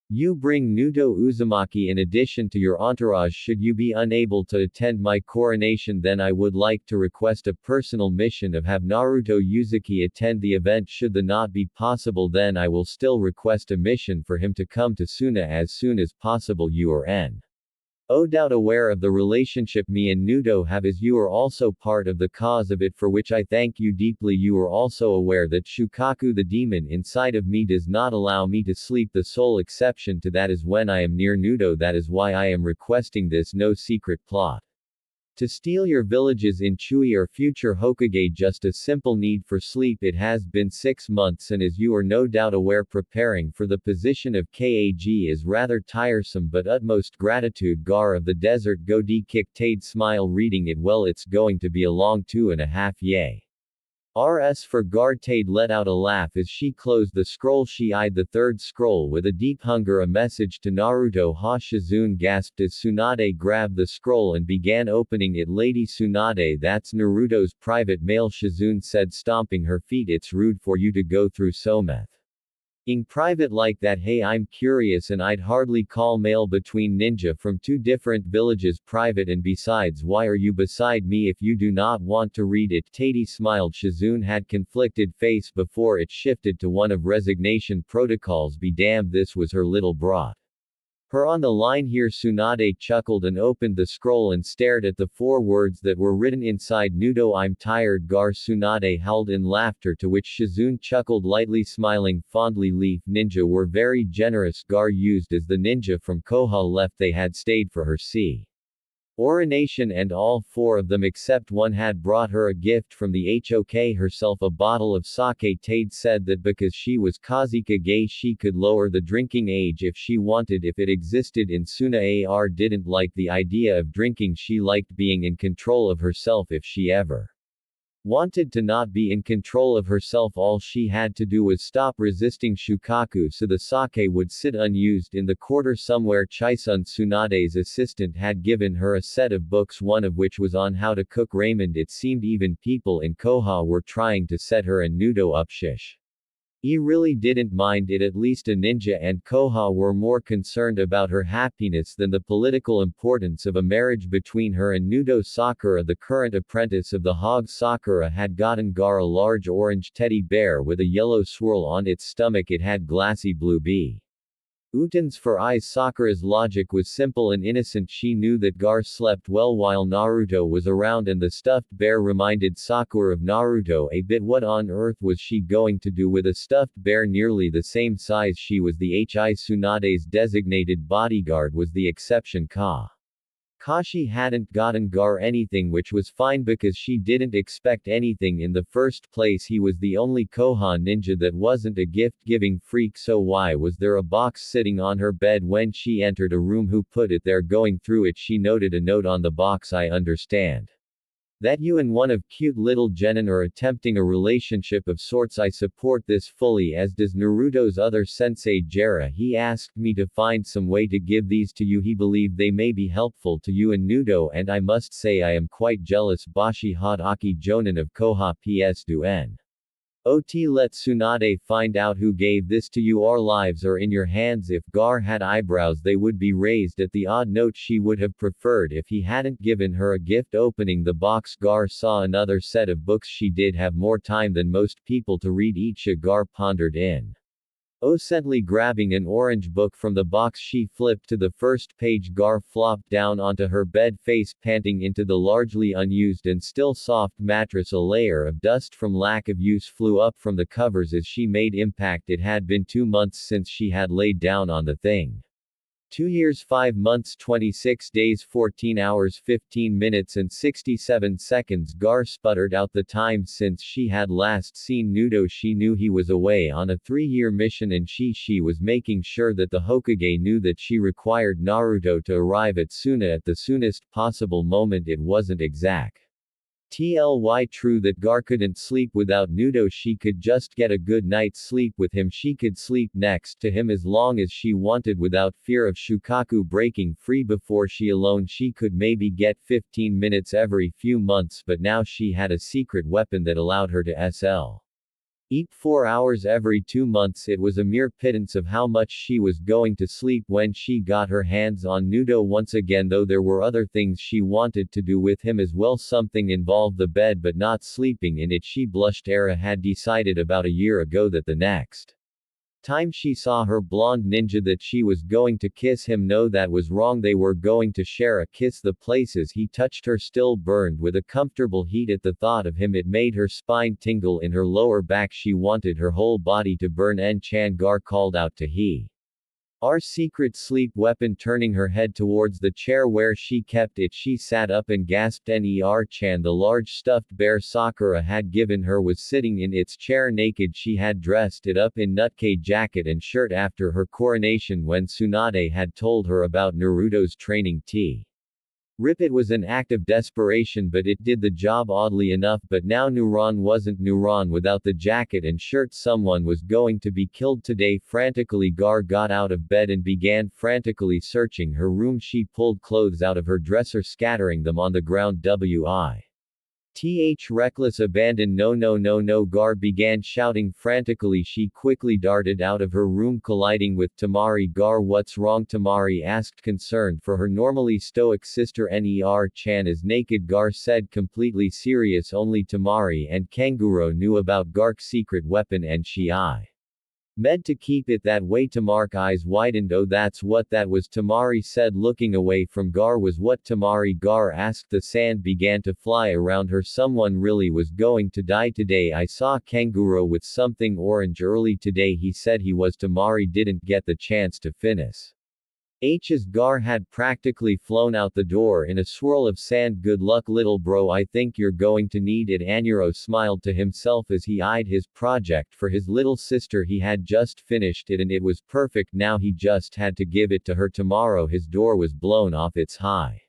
you bring Nudo Uzumaki in addition to your entourage. Should you be unable to attend my coronation, then I would like to request a personal mission of have Naruto Uzumaki attend the event. Should that not be possible, then I will still request a mission for him to come to Suna as soon as possible. You are no doubt aware of the relationship me and Nudo have, as you are also part of the cause of it, for which I thank you deeply. You are also aware that Shukaku, the demon inside of me, does not allow me to sleep. The sole exception to that is when I am near Nudo. That is why I am requesting this. No secret plot to steal your villages in Chui or future Hokage, just a simple need for sleep. It has been 6 months, and as you are no doubt aware, preparing for the position of KAG is rather tiresome, but utmost gratitude. Gaara of the desert. Godi kicked smile reading it. Well, it's going to be a long 2.5 years for Gaara. Tade let out a laugh as she closed the scroll. She eyed the third scroll with a deep hunger. A message to Naruto. Ha! Shizune gasped as Tsunade grabbed the scroll and began opening it. Lady Tsunade, that's Naruto's private mail, Shizune said, stomping her feet. It's rude for you to go through so much in private like that. Hey, I'm curious, and I'd hardly call mail between ninja from 2 different villages private, and besides, why are you beside me if you do not want to read it? Tade smiled. Shizune had conflicted face before it shifted to one of resignation. Protocols be damned, this was her little brought her on the line here. Tsunade chuckled and opened the scroll and stared at the 4 words that were written inside. Nudo, I'm tired. Gaara. Tsunade howled in laughter, to which Shizune chuckled lightly, smiling fondly. Leaf ninja were very generous. Gaara used as the ninja from Koha left, they had stayed for her coronation, and all 4 of them except one had brought her a gift from the Hok herself, a bottle of sake. Tade said that because she was Kazekage she could lower the drinking age if she wanted, if it existed in Suna. Ar didn't like the idea of drinking. She liked being in control of herself. If she ever wanted to not be in control of herself, all she had to do was stop resisting Shukaku, so the sake would sit unused in the quarter somewhere. Chisun, Tsunade's assistant, had given her a set of books, one of which was on how to cook ramen. It seemed even people in Koha were trying to set her and Nudo up. He really didn't mind it. At least a ninja and Koha were more concerned about her happiness than the political importance of a marriage between her and Nudo. Sakura, the current apprentice of the Hog. Sakura had gotten Gaara a large orange teddy bear with a yellow swirl on its stomach. It had glassy blue buttons for eyes. Sakura's logic was simple and innocent. She knew that Gaara slept well while Naruto was around, and the stuffed bear reminded Sakura of Naruto a bit. What on earth was she going to do with a stuffed bear nearly the same size? She was the Tsunade's designated bodyguard, was the exception. Kashi hadn't gotten Gaara anything, which was fine because she didn't expect anything in the first place. He was the only Koha ninja that wasn't a gift-giving freak, so why was there a box sitting on her bed when she entered a room? Who put it there? Going through it, she noted a note on the box. I understand that you and one of cute little Genin are attempting a relationship of sorts. I support this fully, as does Naruto's other sensei Gaara. He asked me to find some way to give these to you. He believed they may be helpful to you and Nudo, and I must say I am quite jealous. Bashi Hadaki Jonin of Koha. PS. Du N. Ot let Tsunade find out who gave this to you. Our lives are in your hands. If Gar had eyebrows they would be raised at the odd note she would have preferred if he hadn't given her a gift. Opening the box, Gar saw another set of books. She did have more time than most people to read each. Gar pondered in. Ocently grabbing an orange book from the box, she flipped to the first page. Gar flopped down onto her bed, face panting into the largely unused and still soft mattress. A layer of dust from lack of use flew up from the covers as she made impact. It had been 2 months since she had laid down on the thing. 2 years 5 months 26 days 14 hours 15 minutes and 67 seconds. Gar sputtered out the time since she had last seen Naruto. She knew he was away on a 3-year mission and she was making sure that the Hokage knew that she required Naruto to arrive at Suna at the soonest possible moment. It wasn't exact. Tly true that Gar couldn't sleep without Naruto. She could just get a good night's sleep with him. She could sleep next to him as long as she wanted without fear of Shukaku breaking free. Before she alone she could maybe get 15 minutes every few months, but now she had a secret weapon that allowed her to eat 4 hours every 2 months. It was a mere pittance of how much she was going to sleep when she got her hands on Naruto once again, though there were other things she wanted to do with him as well. Something involved the bed but not sleeping in it. She blushed. Era had decided about a year ago that the next time she saw her blonde ninja that she was going to kiss him. No, that was wrong. They were going to share a kiss. The places he touched her still burned with a comfortable heat at the thought of him. It made her spine tingle in her lower back. She wanted her whole body to burn. En-chan. Gar called out to he. Our secret sleep weapon. Turning her head towards the chair where she kept it, she sat up and gasped. Ner-chan. The large stuffed bear Sakura had given her was sitting in its chair naked. She had dressed it up in nutcase jacket and shirt after her coronation when Tsunade had told her about Naruto's training. Rip, it was an act of desperation, but it did the job oddly enough. But now Nuran wasn't Nuran without the jacket and shirt. Someone was going to be killed today. Frantically, Gar got out of bed and began frantically searching her room. She pulled clothes out of her dresser, scattering them on the ground. Reckless abandon. No, no, no, no. Gar began shouting frantically. She quickly darted out of her room, colliding with Tamari. Gar, what's wrong? Tamari asked, concerned for her normally stoic sister. Ner-chan is naked, Gar said, completely serious. Only Tamari and Kanguro knew about Gar's secret weapon, and she meant to keep it that way. Tamar's eyes widened. Oh, that's what that was, Tamari said, looking away from Gar. Was what, Tamari? Gar asked. The sand began to fly around her. Someone really was going to die today. I saw Kanguro with something orange early today, he said. He was. Tamari didn't get the chance to finish. As Gar had practically flown out the door in a swirl of sand. Good luck, little bro, I think you're going to need it. Anuro smiled to himself as he eyed his project for his little sister. He had just finished it and it was perfect. Now he just had to give it to her. Tomorrow his door was blown off its high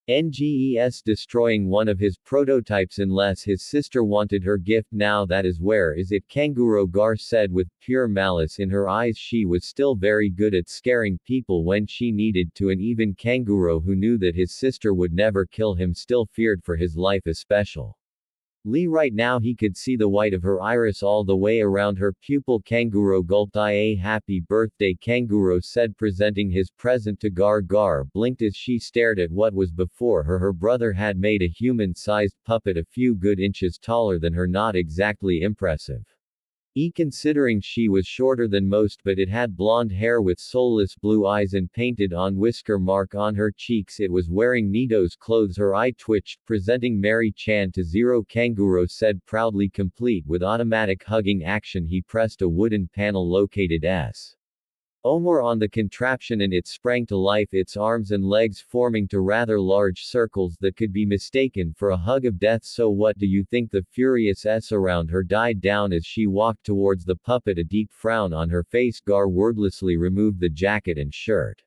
NGES, destroying one of his prototypes unless his sister wanted her gift. Now that is where is it, Kanguro? Gar said with pure malice in her eyes. She was still very good at scaring people when she needed to, and even Kanguro, who knew that his sister would never kill him, still feared for his life, especially right now. He could see the white of her iris all the way around her pupil. Kanguro gulped. Happy birthday, Kanguro said, presenting his present to Gar. Gar blinked as she stared at what was before her. Her brother had made a human-sized puppet a few good inches taller than her. Not exactly impressive, considering she was shorter than most, but it had blonde hair with soulless blue eyes and painted-on whisker mark on her cheeks. It was wearing Nito's clothes. Her eye twitched, presenting Mary-chan to Zero. Kanguro said proudly, complete with automatic hugging action. He pressed a wooden panel located Omar on the contraption and it sprang to life, its arms and legs forming to rather large circles that could be mistaken for a hug of death. So what do you think? The furious S around her died down as she walked towards the puppet, a deep frown on her face. Gar wordlessly removed the jacket and shirt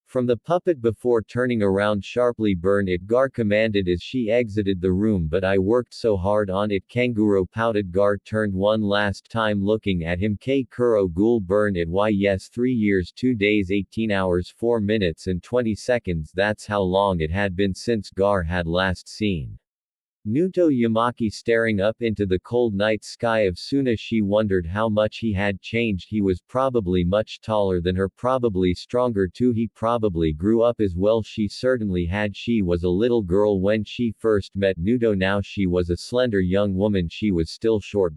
from the puppet before turning around sharply. Burn it, Gar commanded as she exited the room. But I worked so hard on it, Kanguro pouted. Gar turned one last time looking at him. Kuro ghoul, burn it. Why yes, 3 years 2 days 18 hours 4 minutes and 20 seconds. That's how long it had been since Gar had last seen Nuto Yamaki staring up into the cold night sky of Suna. She wondered how much he had changed. He was probably much taller than her, probably stronger too. He probably grew up as well. She certainly had. She was a little girl when she first met Nuto. Now she was a slender young woman. She was still short.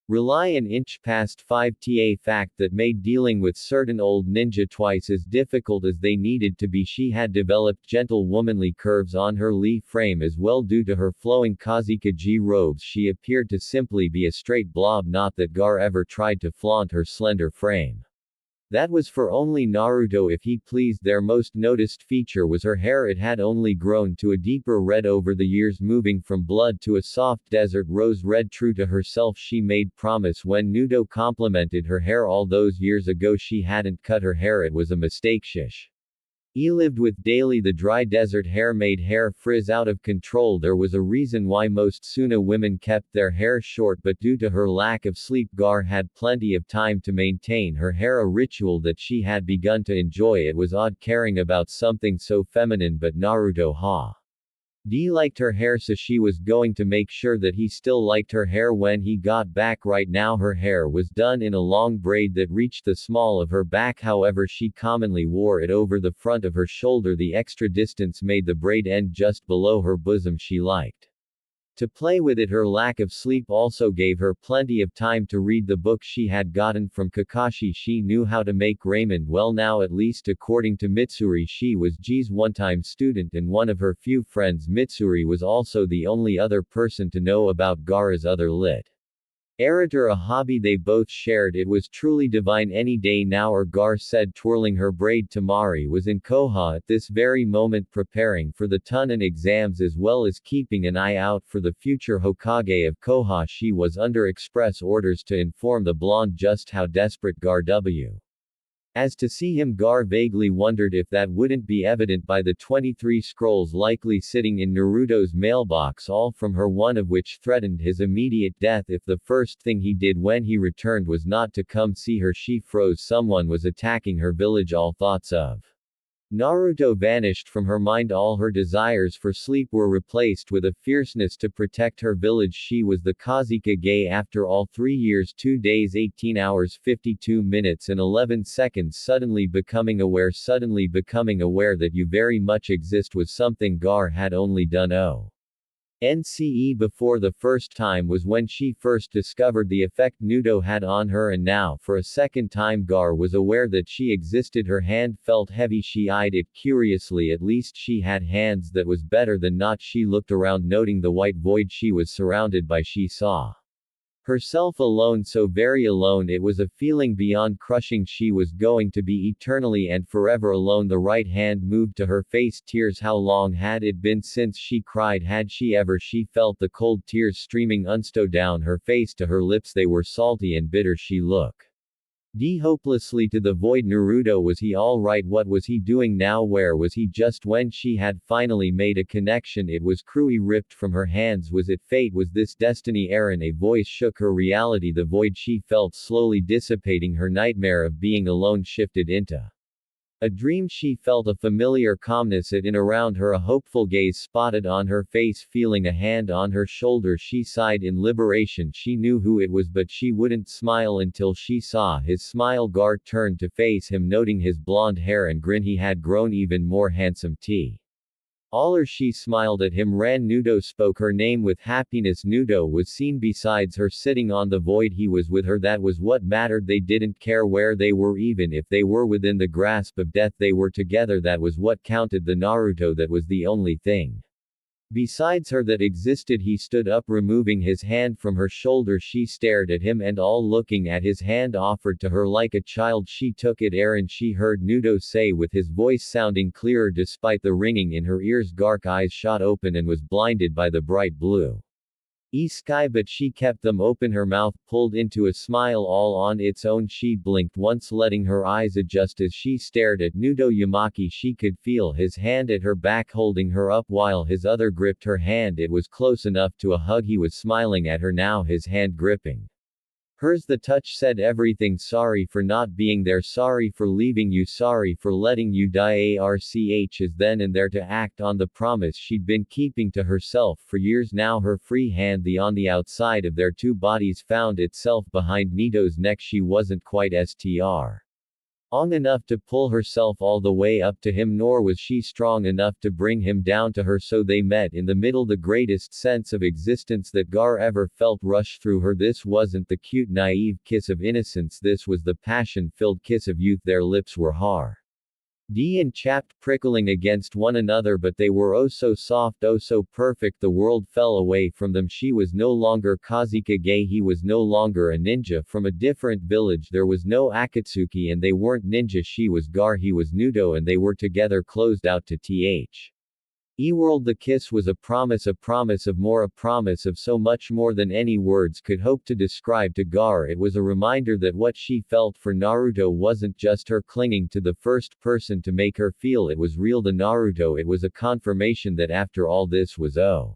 Rely an inch past 5 ta fact that made dealing with certain old ninja twice as difficult as they needed to be. She had developed gentle womanly curves on her Lee frame as well due to her flowing Kazikaji robes. She appeared to simply be a straight blob, not that Gar ever tried to flaunt her slender frame. That was for only Naruto if he pleased. Their most noticed feature was her hair. It had only grown to a deeper red over the years, moving from blood to a soft desert rose red. True to herself, she made promise when Nudo complimented her hair all those years ago. She hadn't cut her hair. It was a mistake. He lived with daily. The dry desert hair made hair frizz out of control. There was a reason why most Suna women kept their hair short, but due to her lack of sleep, Gar had plenty of time to maintain her hair, a ritual that she had begun to enjoy. It was odd caring about something so feminine, but Naruto liked her hair, so she was going to make sure that he still liked her hair when he got back. Right now her hair was done in a long braid that reached the small of her back. However, she commonly wore it over the front of her shoulder. The extra distance made the braid end just below her bosom. She liked to play with it. Her lack of sleep also gave her plenty of time to read the book she had gotten from Kakashi. She knew how to make raiment well now, at least according to Mitsuri. She was Ji's one-time student and one of her few friends. Mitsuri was also the only other person to know about Gaara's other literature, a hobby they both shared. It was truly divine. Any day now, Gar said, twirling her braid. Temari was in Koha at this very moment, preparing for the Tunin exams as well as keeping an eye out for the future Hokage of Koha. She was under express orders to inform the blonde just how desperate Gar was. As to see him, Gar vaguely wondered if that wouldn't be evident by the 23 scrolls likely sitting in Naruto's mailbox, all from her, one of which threatened his immediate death if the first thing he did when he returned was not to come see her. She froze. Someone was attacking her village. All thoughts of Naruto vanished from her mind. All her desires for sleep were replaced with a fierceness to protect her village. She was the Kazekage after all. 3 years, 2 days, 18 hours, 52 minutes and 11 seconds. Suddenly becoming aware that you very much exist was something Gar had only done NCE before the first time was when she first discovered the effect Nudo had on her, and now for a second time Gar was aware that she existed. Her hand felt heavy. She eyed it curiously. At least she had hands. That was better than not. She looked around, noting the white void she was surrounded by. She saw herself alone, so very alone. It was a feeling beyond crushing. She was going to be eternally and forever alone. The right hand moved to her face. Tears. How long had it been since she cried? Had she ever? She felt the cold tears streaming unsto down her face to her lips. They were salty and bitter. She looked hopelessly to the void. Naruto, was he all right? What was he doing now? Where was he? Just when she had finally made a connection, it was Krui ripped from her hands. Was it fate? Was this destiny? Eren, a voice shook her reality. The void she felt slowly dissipating. Her nightmare of being alone shifted into a dream. She felt a familiar calmness in around her, a hopeful gaze spotted on her face. Feeling a hand on her shoulder, she sighed in liberation. She knew who it was, but she wouldn't smile until she saw his smile. Gar turned to face him, noting his blonde hair and grin. He had grown even more handsome. She smiled at him. Nudo spoke her name with happiness. Nudo was seen besides her, sitting on the void. He was with her. That was what mattered. They didn't care where they were, even if they were within the grasp of death. They were together. That was what counted. The Naruto that was the only thing besides her that existed. He stood up, removing his hand from her shoulder. She stared at him, and all looking at his hand offered to her like a child. She took it. Eren, she heard Nudo say with his voice sounding clearer despite the ringing in her ears. Gar's eyes shot open and was blinded by the bright blue sky, but she kept them open. Her mouth pulled into a smile all on its own. She blinked once, letting her eyes adjust as she stared at Nudo Yamaki. She could feel his hand at her back, holding her up while his other gripped her hand. It was close enough to a hug. He was smiling at her now, his hand gripping Hers the touch said everything, sorry for not being there, sorry for leaving you, sorry for letting you die. Arch is then and there to act on the promise she'd been keeping to herself for years now. Her free hand on the outside of their two bodies found itself behind Nito's neck. She wasn't quite strong enough to pull herself all the way up to him, nor was she strong enough to bring him down to her, so they met in the middle. The greatest sense of existence that Gaara ever felt rushed through her. This wasn't the cute naive kiss of innocence, this was the passion-filled kiss of youth. Their lips were hard and chapped, prickling against one another, but they were oh so soft, oh so perfect. The world fell away from them. She was no longer Kazekage, he was no longer a ninja from a different village. There was no Akatsuki and they weren't ninja. She was Gaara, he was Naruto, and they were together, closed out to E-world. The kiss was a promise of more, a promise of so much more than any words could hope to describe. To Gaara it was a reminder that what she felt for Naruto wasn't just her clinging to the first person to make her feel it was real. The Naruto, it was a confirmation that after all this was over.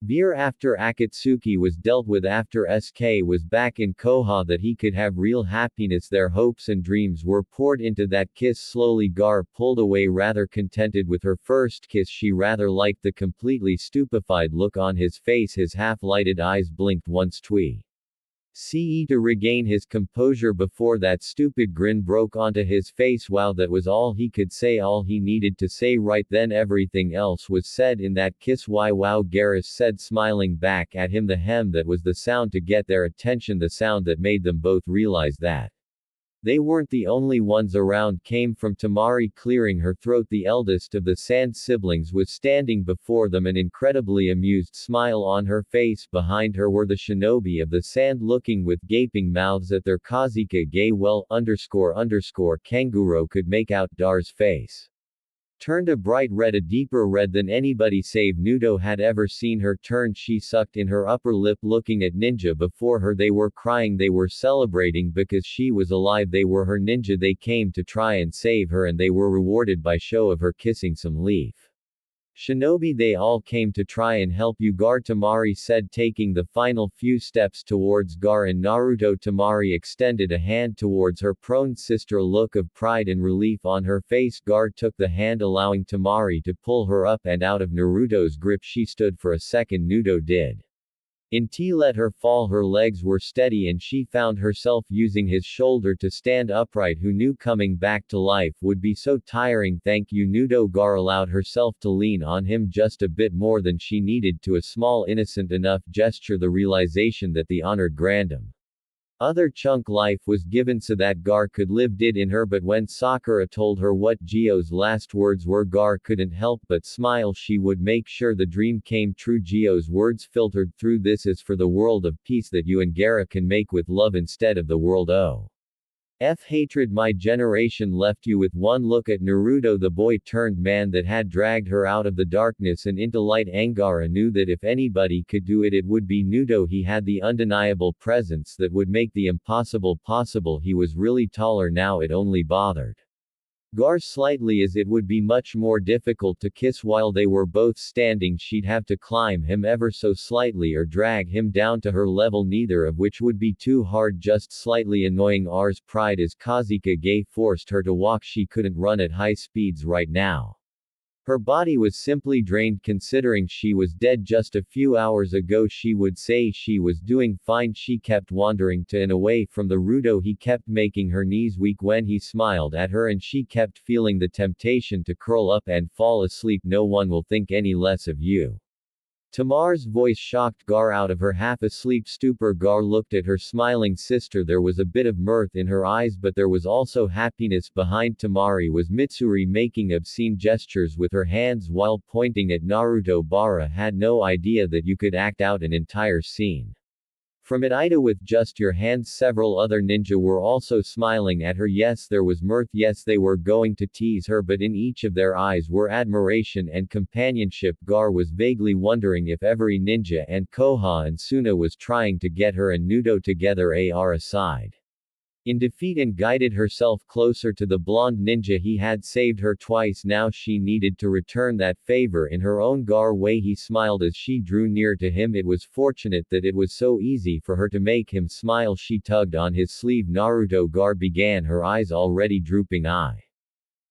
After Akatsuki was dealt with, after SK was back in Koha, that he could have real happiness. Their hopes and dreams were poured into that kiss. Slowly Gaara pulled away, rather contented with her first kiss. She rather liked the completely stupefied look on his face. His half-lighted eyes blinked once to regain his composure before that stupid grin broke onto his face. Wow, that was all he could say, all he needed to say right then. Everything else was said in that kiss. Why wow, Gaara said, smiling back at him. The hem, that was the sound to get their attention, the sound that made them both realize that they weren't the only ones around, came from Temari, clearing her throat. The eldest of the Sand siblings was standing before them, an incredibly amused smile on her face. Behind her were the shinobi of the Sand, looking with gaping mouths at their Kazekage. Well, Kanguro could make out Dar's face turned a bright red, a deeper red than anybody save Naruto had ever seen her turn. She sucked in her upper lip, looking at ninja before her. They were crying, they were celebrating because she was alive. They were her ninja. They came to try and save her, and they were rewarded by show of her kissing some leaf shinobi. They all came to try and help you, Gaara, Temari said, taking the final few steps towards Gaara and Naruto. Temari extended a hand towards her prone sister, a look of pride and relief on her face. Gaara took the hand, allowing Temari to pull her up and out of Naruto's grip. She stood for a second. Naruto did let her fall. Her legs were steady and she found herself using his shoulder to stand upright. Who knew coming back to life would be so tiring? Thank you, Naruto. Gaara allowed herself to lean on him just a bit more than she needed to, a small innocent enough gesture, the realization that the honored grandam other chunk life was given so that Gaara could live did in her. But when Sakura told her what Gio's last words were, Gaara couldn't help but smile. She would make sure the dream came true. Gio's words filtered through. This is for the world of peace that you and Gaara can make with love instead of the world of hatred. My generation left you with one look at Naruto, the boy turned man that had dragged her out of the darkness and into light. Gaara knew that if anybody could do it, it would be Naruto. He had the undeniable presence that would make the impossible possible. He was really taller now. It only bothered Gaara slightly, as it would be much more difficult to kiss while they were both standing. She'd have to climb him ever so slightly or drag him down to her level, neither of which would be too hard, just slightly annoying. R's pride as Kazekage forced her to walk. She couldn't run at high speeds right now. Her body was simply drained. Considering she was dead just a few hours ago, she would say she was doing fine. She kept wandering to and away from the Naruto. He kept making her knees weak when he smiled at her, and she kept feeling the temptation to curl up and fall asleep. No one will think any less of you. Tamar's voice shocked Gaara out of her half-asleep stupor. Gaara looked at her smiling sister. There was a bit of mirth in her eyes, but there was also happiness. Behind Temari was Mitsuri, making obscene gestures with her hands while pointing at Naruto. Gaara had no idea that you could act out an entire scene from it, Ida, with just your hands. Several other ninja were also smiling at her. Yes, there was mirth. Yes, they were going to tease her, but in each of their eyes were admiration and companionship. Gaara was vaguely wondering if every ninja and Koha and Suna was trying to get her and Naruto together. Aside in defeat and guided herself closer to the blonde ninja. He had saved her twice, now she needed to return that favor in her own Gar way. He smiled as she drew near to him. It was fortunate that it was so easy for her to make him smile. She tugged on his sleeve. Naruto. Gar began, her eyes already drooping.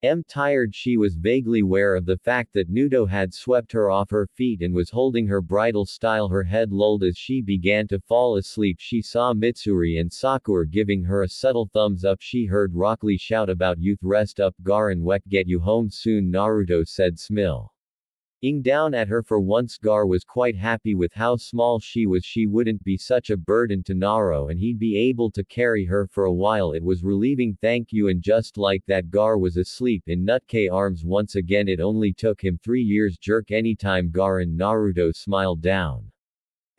I'm tired. She was vaguely aware of the fact that Naruto had swept her off her feet and was holding her bridal style. Her head lolled as she began to fall asleep. She saw Mitsuri and Sakura giving her a subtle thumbs up. She heard Rock Lee shout about youth. Rest up, Gaara, Wek get you home soon, Naruto said, smiling down at her. For once Gar was quite happy with how small she was. She wouldn't be such a burden to Naruto and he'd be able to carry her for a while. It was relieving. Thank you. And just like that, Gar was asleep in Nutke arms once again. It only took him 3 years. Jerk anytime, Gar. And Naruto smiled down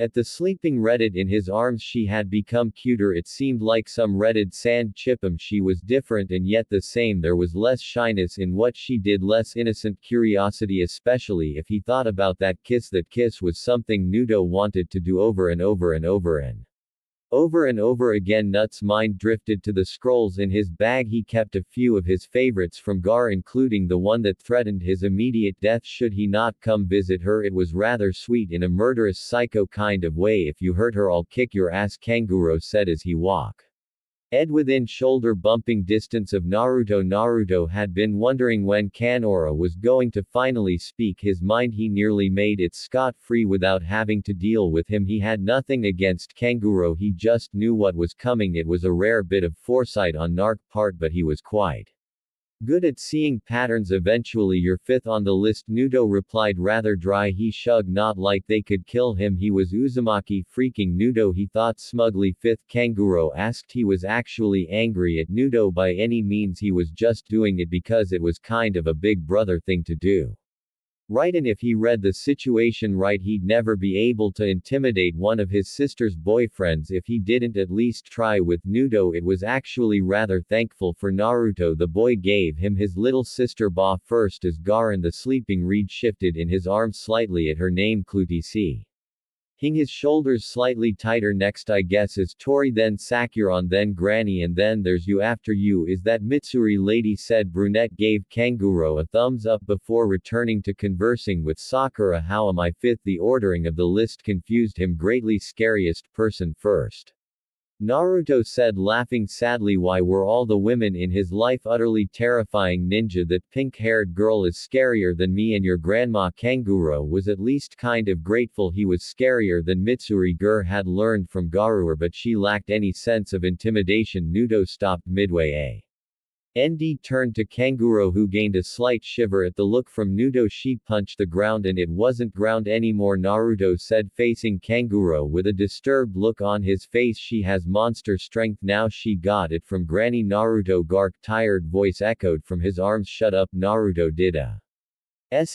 at the sleeping Reddit in his arms. She had become cuter. It seemed like some Reddit sand chipum. She was different and yet the same. There was less shyness in what she did, less innocent curiosity, especially if he thought about that kiss. That kiss was something Naruto wanted to do over and over and over and over again. Nut's mind drifted to the scrolls in his bag. He kept a few of his favorites from Gar, including the one that threatened his immediate death should he not come visit her. It was rather sweet in a murderous psycho kind of way. If you hurt her, I'll kick your ass, Kanguro said as he walked within shoulder bumping distance of Naruto. Naruto had been wondering when Kanora was going to finally speak his mind. He nearly made it scot-free without having to deal with him. He had nothing against Kanguro, he just knew what was coming. It was a rare bit of foresight on Nark's part, but he was quite good at seeing patterns. Eventually, you're fifth on the list, Naruto replied rather dry. He shrugged. Not like they could kill him. He was Uzumaki freaking Naruto, he thought smugly. Fifth, Kanguro asked. He was actually angry at Naruto by any means. He was just doing it because it was kind of a big brother thing to do. Right, and if he read the situation right, he'd never be able to intimidate one of his sister's boyfriends if he didn't at least try with Naruto. It was actually rather thankful for Naruto. The boy gave him his little sister Ba first as Gaara. The sleeping reed shifted in his arms slightly at her name Clutc. Hing his shoulders slightly tighter. Next I guess is Tori, then Sakuran, then Granny, and then there's you. After you is that Mitsuri lady, said Brunette. Gave Kanguro a thumbs up before returning to conversing with Sakura. How am I fifth? The ordering of the list confused him greatly. Scariest person first, Naruto said, laughing sadly. Why were all the women in his life utterly terrifying? Ninja, that pink-haired girl is scarier than me and your grandma. Kanguro was at least kind of grateful he was scarier than Mitsuri. Gur had learned from Garura, but she lacked any sense of intimidation. Naruto stopped midway. ND turned to Kanguro, who gained a slight shiver at the look from Naruto. She punched the ground and it wasn't ground anymore, Naruto said, facing Kanguro with a disturbed look on his face. She has monster strength now. She got it from Granny. Naruto. Gark tired voice echoed from his arms. Shut up, Naruto did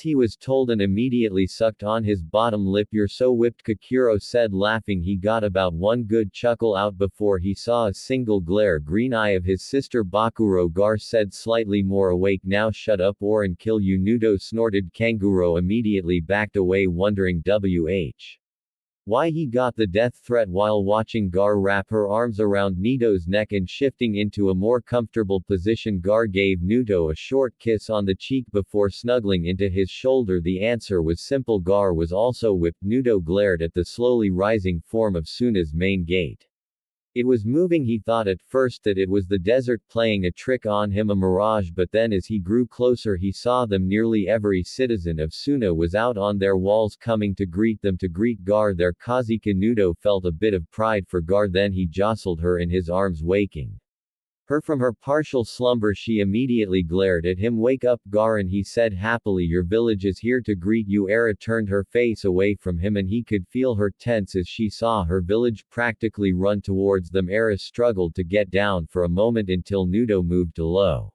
he was told and immediately sucked on his bottom lip. You're so whipped, Kakuro said, laughing. He got about one good chuckle out before he saw a single glare green eye of his sister Bakuro. Gar said, slightly more awake now. Shut up or and kill you, Naruto snorted. Kanguro immediately backed away, wondering why he got the death threat while watching Gar wrap her arms around Naruto's neck and shifting into a more comfortable position. Gar gave Naruto a short kiss on the cheek before snuggling into his shoulder. The answer was simple. Gar was also whipped. Naruto glared at the slowly rising form of Suna's main gate. It was moving. He thought at first that it was the desert playing a trick on him, a mirage, but then as he grew closer he saw them. Nearly every citizen of Suna was out on their walls coming to greet them, to greet Gar there. Kazuka. Naruto felt a bit of pride for Gar, then he jostled her in his arms, waking her from her partial slumber. She immediately glared at him. Wake up, Gaara, he said happily. Your village is here to greet you. Era turned her face away from him and he could feel her tense as she saw her village practically run towards them. Era struggled to get down for a moment until Naruto moved to lower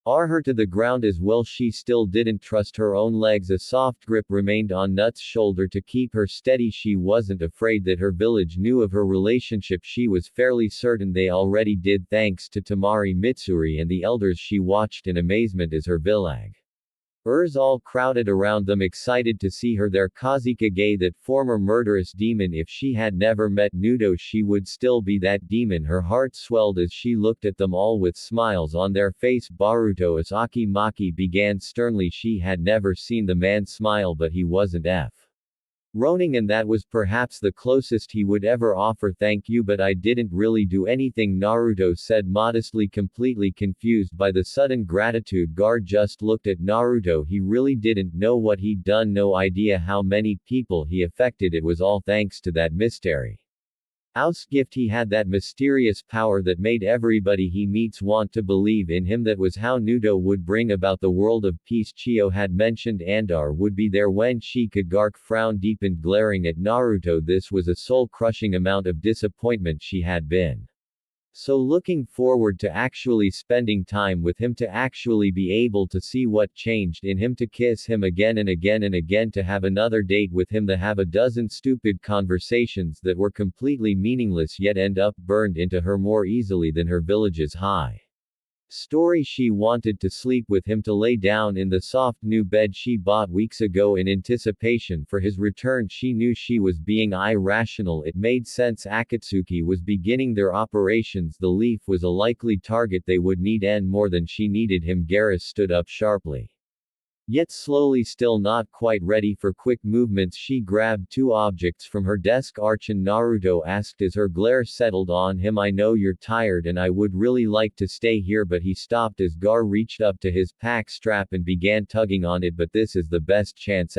her to the ground as well. She still didn't trust her own legs. A soft grip remained on Nut's shoulder to keep her steady. She wasn't afraid that her village knew of her relationship. She was fairly certain they already did, thanks to Tamari, Mitsuri and the elders. She watched in amazement as her village All crowded around them excited to see her there. Kazekage, that former murderous demon. If she had never met Nudo, she would still be that demon. Her heart swelled as she looked at them all with smiles on their face. Baruto Asaki Maki began sternly. She had never seen the man smile, but he wasn't Roning, and that was perhaps the closest he would ever offer. Thank you, but I didn't really do anything, Naruto said modestly, completely confused by the sudden gratitude. Gar just looked at Naruto. He really didn't know what he'd done, no idea how many people he affected. It was all thanks to that mysterious gift. He had that mysterious power that made everybody he meets want to believe in him. That was how Nudo would bring about the world of peace. Chio had mentioned Andar would be there when she could. Gark frowned, deepened, glaring at Naruto. This was a soul-crushing amount of disappointment. She had been so looking forward to actually spending time with him, to actually be able to see what changed in him, to kiss him again and again and again, to have another date with him, to have a dozen stupid conversations that were completely meaningless yet end up burned into her more easily than her village's high story. She wanted to sleep with him, to lay down in the soft new bed she bought weeks ago in anticipation for his return. She knew she was being irrational. It made sense. Akatsuki was beginning their operations. The leaf was a likely target they would need, and more than she needed him. Gaara stood up sharply, yet slowly, still not quite ready for quick movements. She grabbed two objects from her desk. Archon, Naruto asked as her glare settled on him. I know you're tired and I would really like to stay here, but he stopped as Gar reached up to his pack strap and began tugging on it. But this is the best chance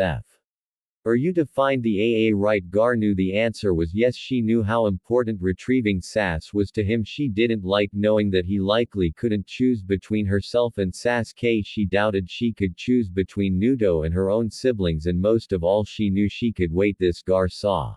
for you to find the AA, right? Gar knew the answer was yes. She knew how important retrieving Sas was to him. She didn't like knowing that he likely couldn't choose between herself and Sasuke. She doubted she could choose between Nudo and her own siblings, and most of all, she knew she could wait. This Gar saw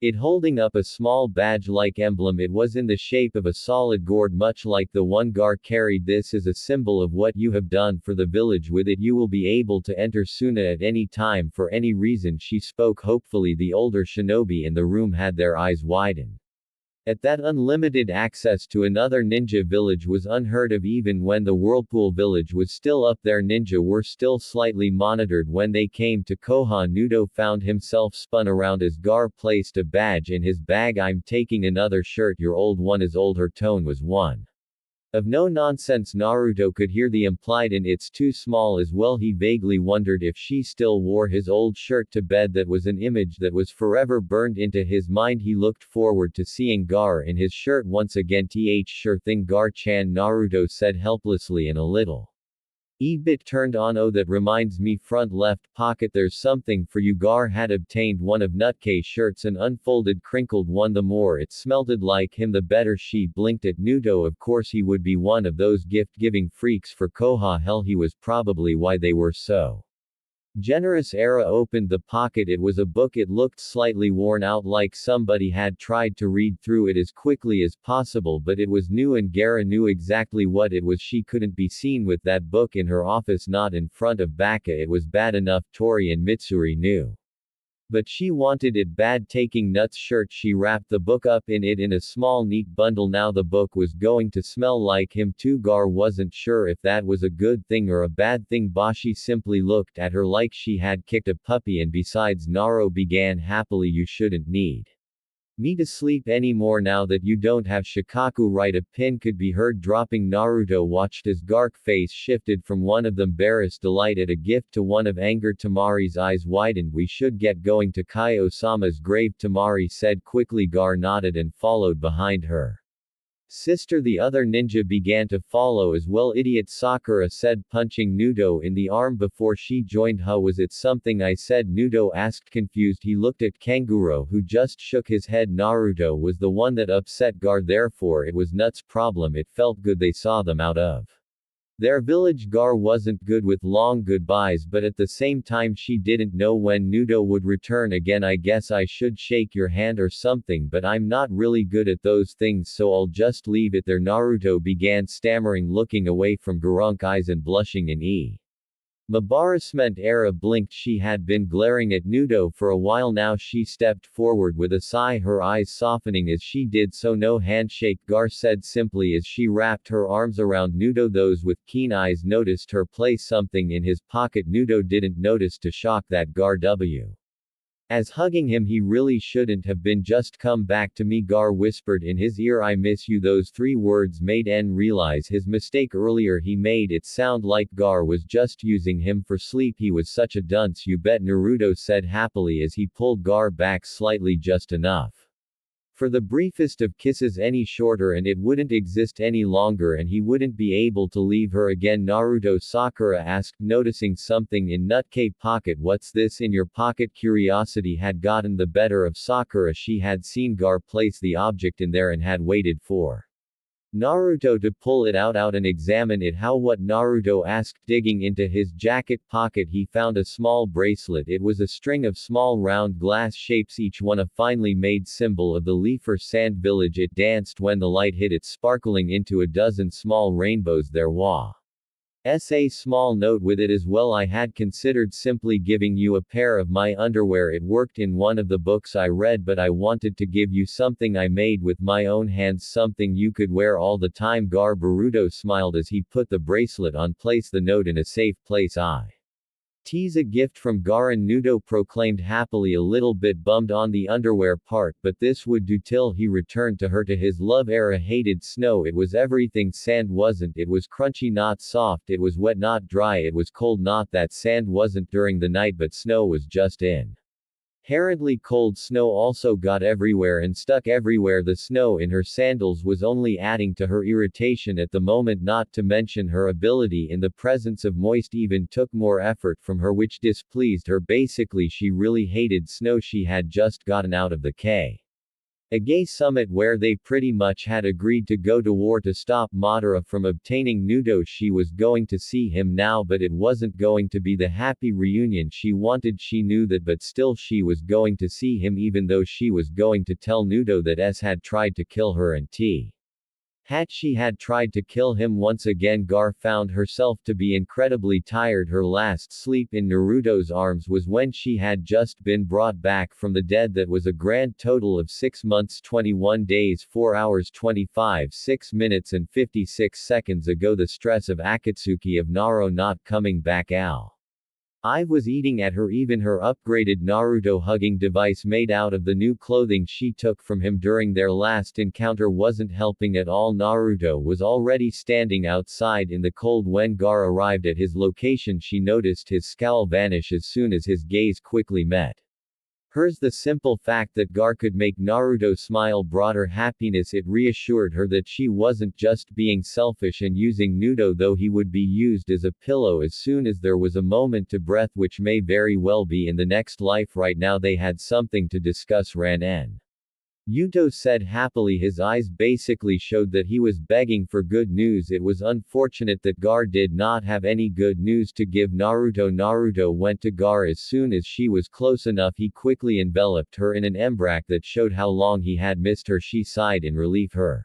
it holding up a small badge-like emblem. It was in the shape of a solid gourd, much like the one Gar carried. This is a symbol of what you have done for the village. With it you will be able to enter Suna at any time for any reason. She spoke hopefully. The older shinobi in the room had their eyes widen. At that unlimited access to another ninja village was unheard of. Even when the Whirlpool village was still up there, ninja were still slightly monitored. When they came to Koha, Nudo found himself spun around as Gar placed a badge in his bag. I'm taking another shirt. Your old one is old. Her tone was one of no nonsense. Naruto could hear the implied in it's too small as well. He vaguely wondered if she still wore his old shirt to bed. That was an image that was forever burned into his mind. He looked forward to seeing Gar in his shirt once again. Sure thing, Gar-chan, Naruto said helplessly and a little bit turned on. Oh, that reminds me, front left pocket, there's something for you. Gar had obtained one of Nutke's shirts, an unfolded crinkled one. The more it smelted like him, the better. She blinked at Nudo. Of course he would be one of those gift-giving freaks for Koha. Hell, he was probably why they were so generous. Era opened the pocket. It was a book. It looked slightly worn out, like somebody had tried to read through it as quickly as possible, but it was new and Gaara knew exactly what it was. She couldn't be seen with that book in her office, not in front of Baka. It was bad enough Tori and Mitsuri knew, but she wanted it bad. Taking Nut's shirt, she wrapped the book up in it in a small neat bundle. Now the book was going to smell like him too. Gar wasn't sure if that was a good thing or a bad thing. Bashi simply looked at her like she had kicked a puppy. And besides, Naro began happily, you shouldn't need me to sleep anymore now that you don't have Shikaku, right? A pin could be heard dropping. Naruto watched as Gark's face shifted from one of embarrassed delight at a gift to one of anger. Tamari's eyes widened. We should get going to Kai Osama's grave, Tamari said quickly. Gar nodded and followed behind her sister. The other ninja began to follow as well. Idiot, Sakura said, punching Nudo in the arm before she joined. Huh, was it something I said? Nudo asked, confused. He looked at Kanguro, who just shook his head. Naruto was the one that upset Gar, therefore it was Nut's problem. It felt good they saw them out of their village. Gar wasn't good with long goodbyes, but at the same time she didn't know when Nudo would return again. I guess I should shake your hand or something, but I'm not really good at those things, so I'll just leave it there. Naruto began stammering, looking away from Garunk's eyes and blushing in Embarrassment era blinked. She had been glaring at Nudo for a while now. She stepped forward with a sigh, her eyes softening as she did so. No handshake, Gar said simply as she wrapped her arms around Nudo. Those with keen eyes noticed her place something in his pocket. Nudo didn't notice, to shock that Gar w. As hugging him he really shouldn't have been. Just come back to me, Gar whispered in his ear. I miss you. Those 3 words made N realize his mistake earlier. He made it sound like Gar was just using him for sleep. He was such a dunce, you bet, Naruto said happily as he pulled Gar back slightly, just enough for the briefest of kisses, any shorter and it wouldn't exist any longer and he wouldn't be able to leave her again. Naruto, Sakura asked, noticing something in Nutke pocket. What's this in your pocket? Curiosity had gotten the better of Sakura. She had seen Gar place the object in there and had waited for Naruto to pull it out and examine it. How? What? Naruto asked. Digging into his jacket pocket he found a small bracelet. It was a string of small round glass shapes, each one a finely made symbol of the Leafer Sand Village. It danced when the light hit it, sparkling into a dozen small rainbows. There was a small note with it as well. I had considered simply giving you a pair of my underwear. It worked in one of the books I read, but I wanted to give you something I made with my own hands, something you could wear all the time. Gar Boruto smiled as he put the bracelet on. Place the note in a safe place. T's a gift from Gaara, Nudo proclaimed happily, a little bit bummed on the underwear part, but this would do till he returned to her, to his love era. Hated snow. It was everything sand wasn't. It was crunchy, not soft. It was wet, not dry. It was cold, not that sand wasn't during the night, but snow was just in. Inherently cold. Snow also got everywhere and stuck everywhere. The snow in her sandals was only adding to her irritation at the moment, not to mention her ability in the presence of moist even took more effort from her, which displeased her. Basically she really hated snow. She had just gotten out of the Kage summit where they pretty much had agreed to go to war to stop Madara from obtaining Nudo. She was going to see him now, but it wasn't going to be the happy reunion she wanted. She knew that, but still she was going to see him, even though she was going to tell Nudo that S had tried to kill her and she had tried to kill him once again. Gar found herself to be incredibly tired. Her last sleep in Naruto's arms was when she had just been brought back from the dead. That was a grand total of 6 months, 21 days, 4 hours, 25, 6 minutes and 56 seconds ago. The stress of Akatsuki of Naro not coming back. I was eating at her. Even her upgraded Naruto hugging device made out of the new clothing she took from him during their last encounter wasn't helping at all. Naruto was already standing outside in the cold when Gar arrived at his location. She noticed his scowl vanish as soon as his gaze quickly met hers. The simple fact that Gar could make Naruto smile brought her happiness. It reassured her that she wasn't just being selfish and using Nudo, though he would be used as a pillow as soon as there was a moment to breath, which may very well be in the next life. Right now they had something to discuss. Ran Yuto said happily. His eyes basically showed that he was begging for good news. It was unfortunate that Gar did not have any good news to give Naruto. Naruto went to Gar as soon as she was close enough. He quickly enveloped her in an embrace that showed how long he had missed her. She sighed in relief, her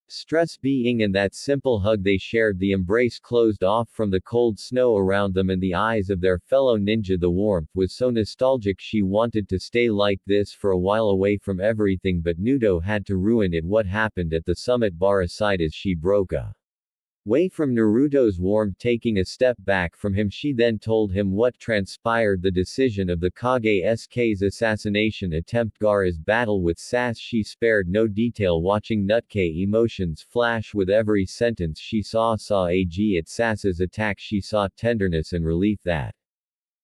stress being in that simple hug they shared. The embrace closed off from the cold snow around them and the eyes of their fellow ninja. The warmth was so nostalgic. She wanted to stay like this for a while, away from everything, but Nudo had to ruin it. What happened at the summit bar? Aside as she broke away from Naruto's warmth, taking a step back from him, she then told him what transpired: the decision of the Kage-SK's assassination attempt, Gaara's battle with Sas. She spared no detail, watching Nutke emotions flash with every sentence she saw Ag at Sas's attack. She saw tenderness and relief that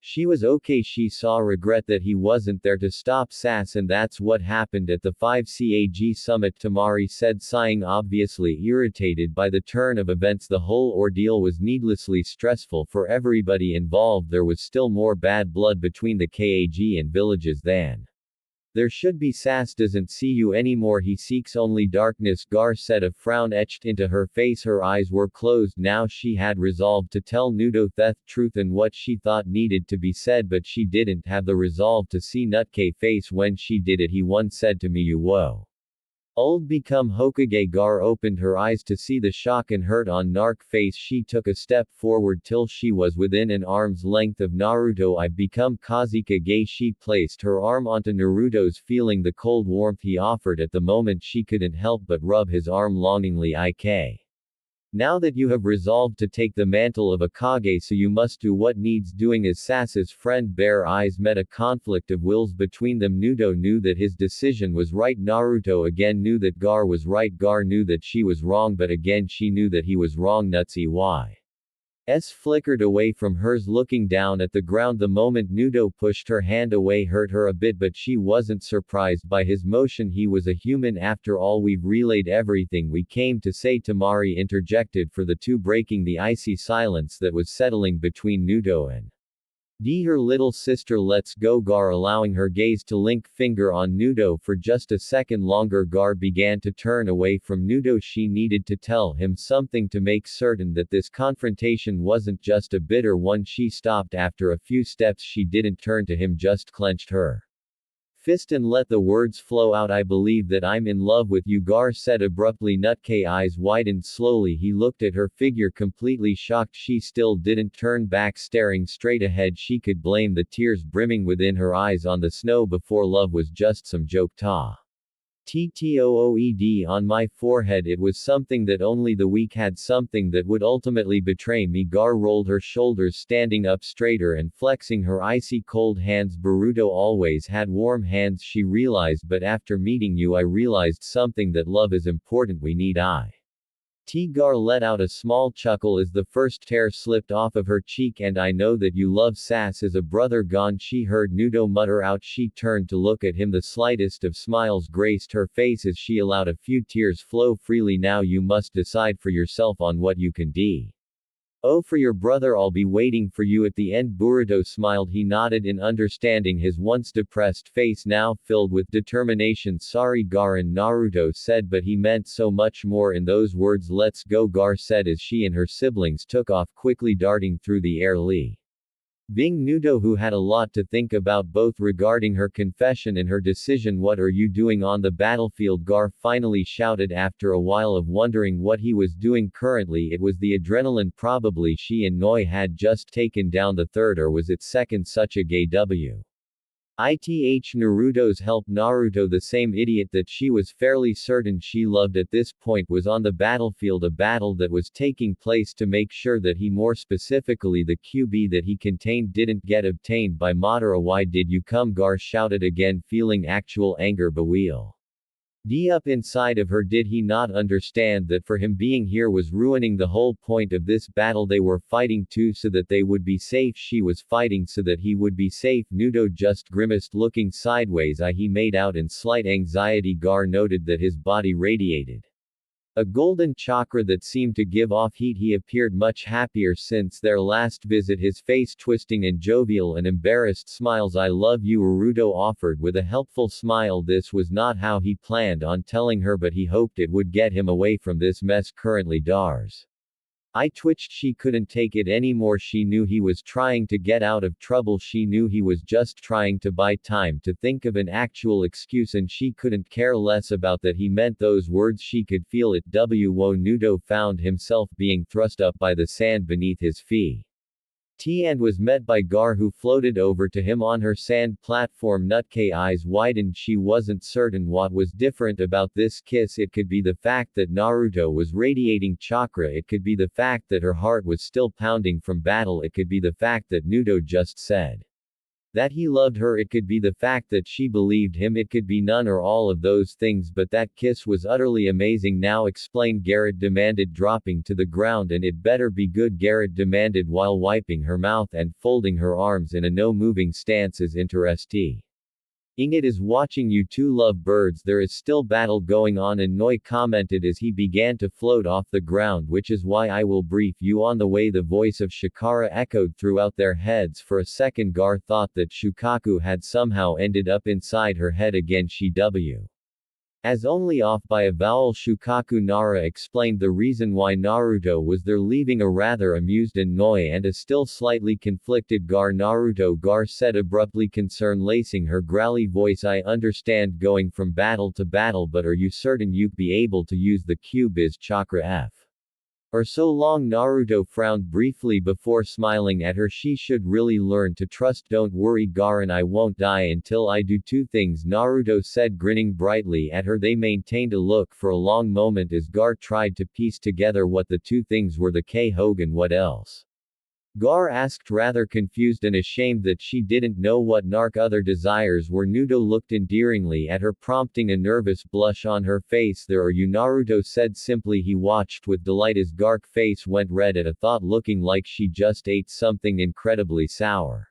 she was okay. She saw regret that he wasn't there to stop Sas, and that's what happened at the 5CAG summit, Tamari said, sighing, obviously irritated by the turn of events. The whole ordeal was needlessly stressful for everybody involved. There was still more bad blood between the KAG and villages than there should be. Sas doesn't see you anymore. He seeks only darkness, Gar said, a frown etched into her face. Her eyes were closed now. She had resolved to tell Nudo the truth and what she thought needed to be said, but she didn't have the resolve to see Nutke face when she did it. He once said to me, you woe Old become Hokage. Gar opened her eyes to see the shock and hurt on Narc face. She took a step forward till she was within an arm's length of Naruto. I've become Kazekage. She placed her arm onto Naruto's, feeling the cold warmth he offered. At the moment she couldn't help but rub his arm longingly. Now that you have resolved to take the mantle of a Kage, so you must do what needs doing. As Sasuke's friend Bare Eyes met a conflict of wills between them. Naruto knew that his decision was right. Naruto again knew that Gar was right. Gar knew that she was wrong, but again she knew that he was wrong. Nutsy flickered away from hers, looking down at the ground. The moment Naruto pushed her hand away hurt her a bit, but she wasn't surprised by his motion. He was a human after all. We've relayed everything we came to say. Tamari interjected for the two, breaking the icy silence that was settling between Naruto and her little sister. Let's go. Gar, allowing her gaze to link finger on Naruto for just a second longer. Gar began to turn away from Naruto. She needed to tell him something to make certain that this confrontation wasn't just a bitter one. She stopped after a few steps. She didn't turn to him, just clenched her fist and let the words flow out. I believe that I'm in love with you, Gar said abruptly. Nutke eyes widened slowly. He looked at her figure, completely shocked. She still didn't turn back, staring straight ahead. She could blame the tears brimming within her eyes on the snow before. Love was just some joke. Ttooed on my forehead. It was something that only the weak had, something that would ultimately betray me. Gar rolled her shoulders, standing up straighter and flexing her icy cold hands. Boruto always had warm hands, she realized, but after meeting you I realized something, that love is important. We need Gar let out a small chuckle as the first tear slipped off of her cheek. And I know that you love Sas as a brother. Gone, she heard Naruto mutter out. She turned to look at him. The slightest of smiles graced her face as she allowed a few tears flow freely. Now you must decide for yourself on what you can do. Oh, for your brother, I'll be waiting for you at the end. Boruto smiled. He nodded in understanding, his once depressed face now filled with determination. Sorry, Gar, and Naruto said, but he meant so much more in those words. Let's go, Gar said as she and her siblings took off quickly, darting through the air. Being Naruto, who had a lot to think about both regarding her confession and her decision. What are you doing on the battlefield? Gar finally shouted after a while of wondering what he was doing currently. It was the adrenaline. Probably she and Noi had just taken down the third, or was it second, such a gay Naruto's help. Naruto, the same idiot that she was fairly certain she loved at this point, was on the battlefield, a battle that was taking place to make sure that he, more specifically the QB that he contained, didn't get obtained by Madara. Why did you come? Gar shouted again, feeling actual anger boil up inside of her. Did he not understand that for him being here was ruining the whole point of this battle? They were fighting too so that they would be safe. She was fighting so that he would be safe. Naruto just grimaced, looking sideways. He made out in slight anxiety. Gar noted that his body radiated a golden chakra that seemed to give off heat. He appeared much happier since their last visit, his face twisting in jovial and embarrassed smiles. I love you, Naruto offered with a helpful smile. This was not how he planned on telling her, but he hoped it would get him away from this mess currently. Dar's I twitched. She couldn't take it anymore. She knew he was trying to get out of trouble. She knew he was just trying to buy time to think of an actual excuse, and she couldn't care less about that. He meant those words. She could feel it. Naruto found himself being thrust up by the sand beneath his feet. And was met by Gar, who floated over to him on her sand platform. Nutke eyes widened. She wasn't certain what was different about this kiss. It could be the fact that Naruto was radiating chakra. It could be the fact that her heart was still pounding from battle. It could be the fact that Naruto just said that he loved her. It could be the fact that she believed him. It could be none or all of those things, but that kiss was utterly amazing. Now explain, Garrett demanded, dropping to the ground. And it better be good, Garrett demanded while wiping her mouth and folding her arms in a no-moving stance. Is interesting. It is watching you two love birds. There is still battle going on, and Noi commented as he began to float off the ground, which is why I will brief you on the way. The voice of Shikara echoed throughout their heads. For a second Gar thought that Shukaku had somehow ended up inside her head again. As only off by a vowel. Shukaku Nara explained the reason why Naruto was there, leaving a rather amused Noi and a still slightly conflicted Gar. Naruto Gar said abruptly, concern lacing her growly voice. I understand going from battle to battle, but are you certain you'd be able to use the Q-Biz chakra F? Or so long? Naruto frowned briefly before smiling at her. She should really learn to trust. Don't worry Garen, I won't die until I do two things, Naruto said, grinning brightly at her. They maintained a look for a long moment as Gar tried to piece together what the two things were. The K Hogan, what else? Gar asked, rather confused and ashamed that she didn't know what narc other desires were. Nudo looked endearingly at her, prompting a nervous blush on her face. There are you, Naruto said simply. He watched with delight as Gar's face went red at a thought, looking like she just ate something incredibly sour.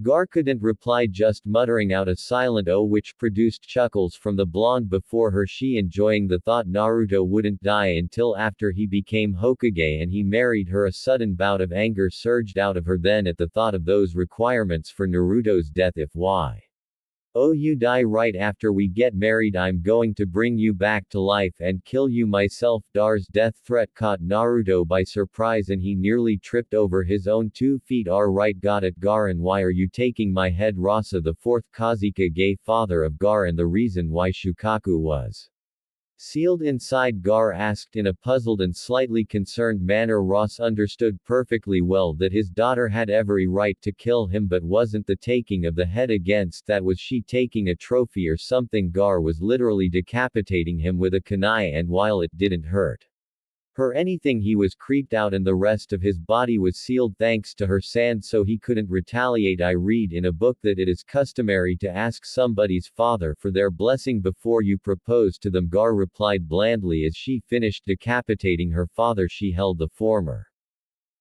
Gar couldn't reply, just muttering out a silent "oh," which produced chuckles from the blonde before her. She enjoying the thought Naruto wouldn't die until after he became Hokage and he married her. A sudden bout of anger surged out of her then at the thought of those requirements for Naruto's death. If you die right after we get married, I'm going to bring you back to life and kill you myself. Dar's death threat caught Naruto by surprise and he nearly tripped over his own 2 feet. Right, got it Garen, why are you taking my head? Rasa the fourth Kazekage, father of Gar, and the reason why Shukaku was sealed inside, Gar asked in a puzzled and slightly concerned manner. Ross understood perfectly well that his daughter had every right to kill him, but wasn't the taking of the head against that. Was she taking a trophy or something? Gar was literally decapitating him with a kunai, and while it didn't hurt her anything, he was creeped out and the rest of his body was sealed thanks to her sand, so he couldn't retaliate. I read in a book that it is customary to ask somebody's father for their blessing before you propose to them, Gar replied blandly as she finished decapitating her father. She held the former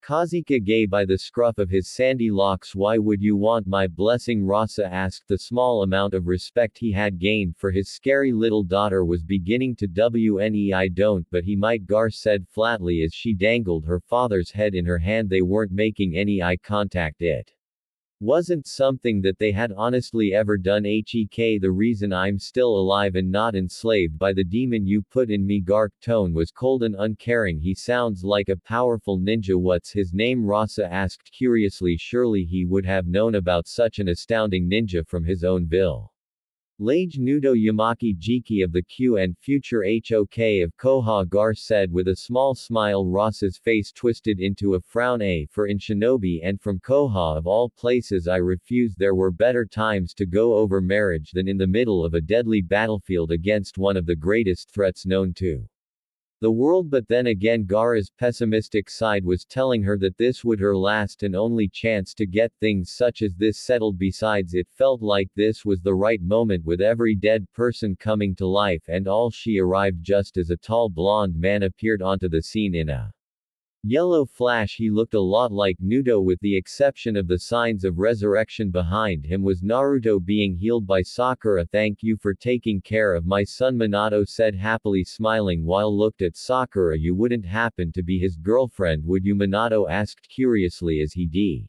Kazekage by the scruff of his sandy locks. Why would you want my blessing? Rasa asked. The small amount of respect he had gained for his scary little daughter was beginning to wane. I don't, but he might, Gar said flatly as she dangled her father's head in her hand. They weren't making any eye contact. It wasn't something that they had honestly ever done. Hek, the reason I'm still alive and not enslaved by the demon you put in me. Gar's tone was cold and uncaring. He sounds like a powerful ninja. What's his name? Rasa asked curiously. Surely he would have known about such an astounding ninja from his own village. Nudo Yamaki Jiki of the Q and future Hok of Koha, Gar said with a small smile. Rasa's face twisted into a frown. For in Shinobi and from Koha of all places I refuse. There were better times to go over marriage than in the middle of a deadly battlefield against one of the greatest threats known to the world. But then again, Gaara's pessimistic side was telling her that this would her last and only chance to get things such as this settled. Besides, it felt like this was the right moment, with every dead person coming to life and all. She arrived just as a tall blonde man appeared onto the scene in a yellow flash. He looked a lot like Nudo with the exception of the signs of resurrection behind him. Was Naruto being healed by Sakura? Thank you for taking care of my son, Minato said happily, smiling while looked at Sakura. You wouldn't happen to be his girlfriend, would you? Minato asked curiously as he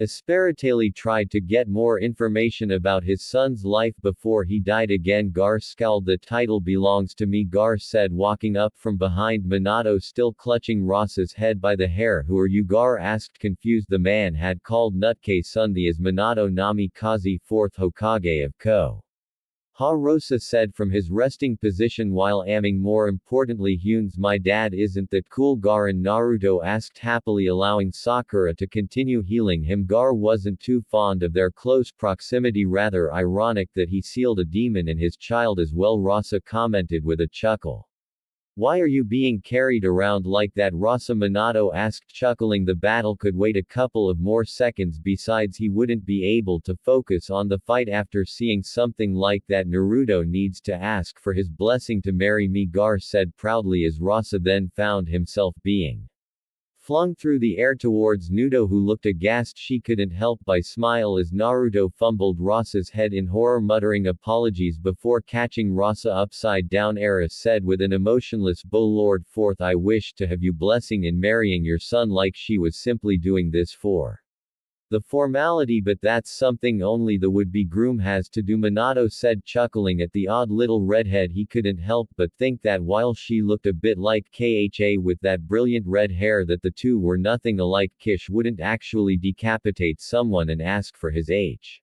desperately tried to get more information about his son's life before he died. Again, Gar scowled. The title belongs to me, Gar said, walking up from behind Minato, still clutching Rasa's head by the hair. Who are you? Gar asked confused. The man had called Nutke Sundi as Minato Nami Kazi, 4th Hokage of Ko. Rosa said from his resting position while aiming. More importantly, Hyun's my dad, isn't that cool? Garen, Naruto asked happily, allowing Sakura to continue healing him. Gar wasn't too fond of their close proximity. Rather ironic that he sealed a demon and his child as well, Rasa commented with a chuckle. Why are you being carried around like that? Rasa, Minato asked, chuckling. The battle could wait a couple of more seconds. Besides, he wouldn't be able to focus on the fight after seeing something like that. Naruto needs to ask for his blessing to marry me, Gar said proudly as Rasa then found himself being flung through the air towards Nudo, who looked aghast. She couldn't help but smile as Naruto fumbled Rasa's head in horror, muttering apologies before catching Rasa upside down. Era said with an emotionless bow, Lord Fourth, I wish to have you blessing in marrying your son, like she was simply doing this for The formality, but that's something only the would-be groom has to do, Minato said, chuckling at the odd little redhead. He couldn't help but think that while she looked a bit like Kha with that brilliant red hair, that the two were nothing alike. Kish wouldn't actually decapitate someone and ask for his age.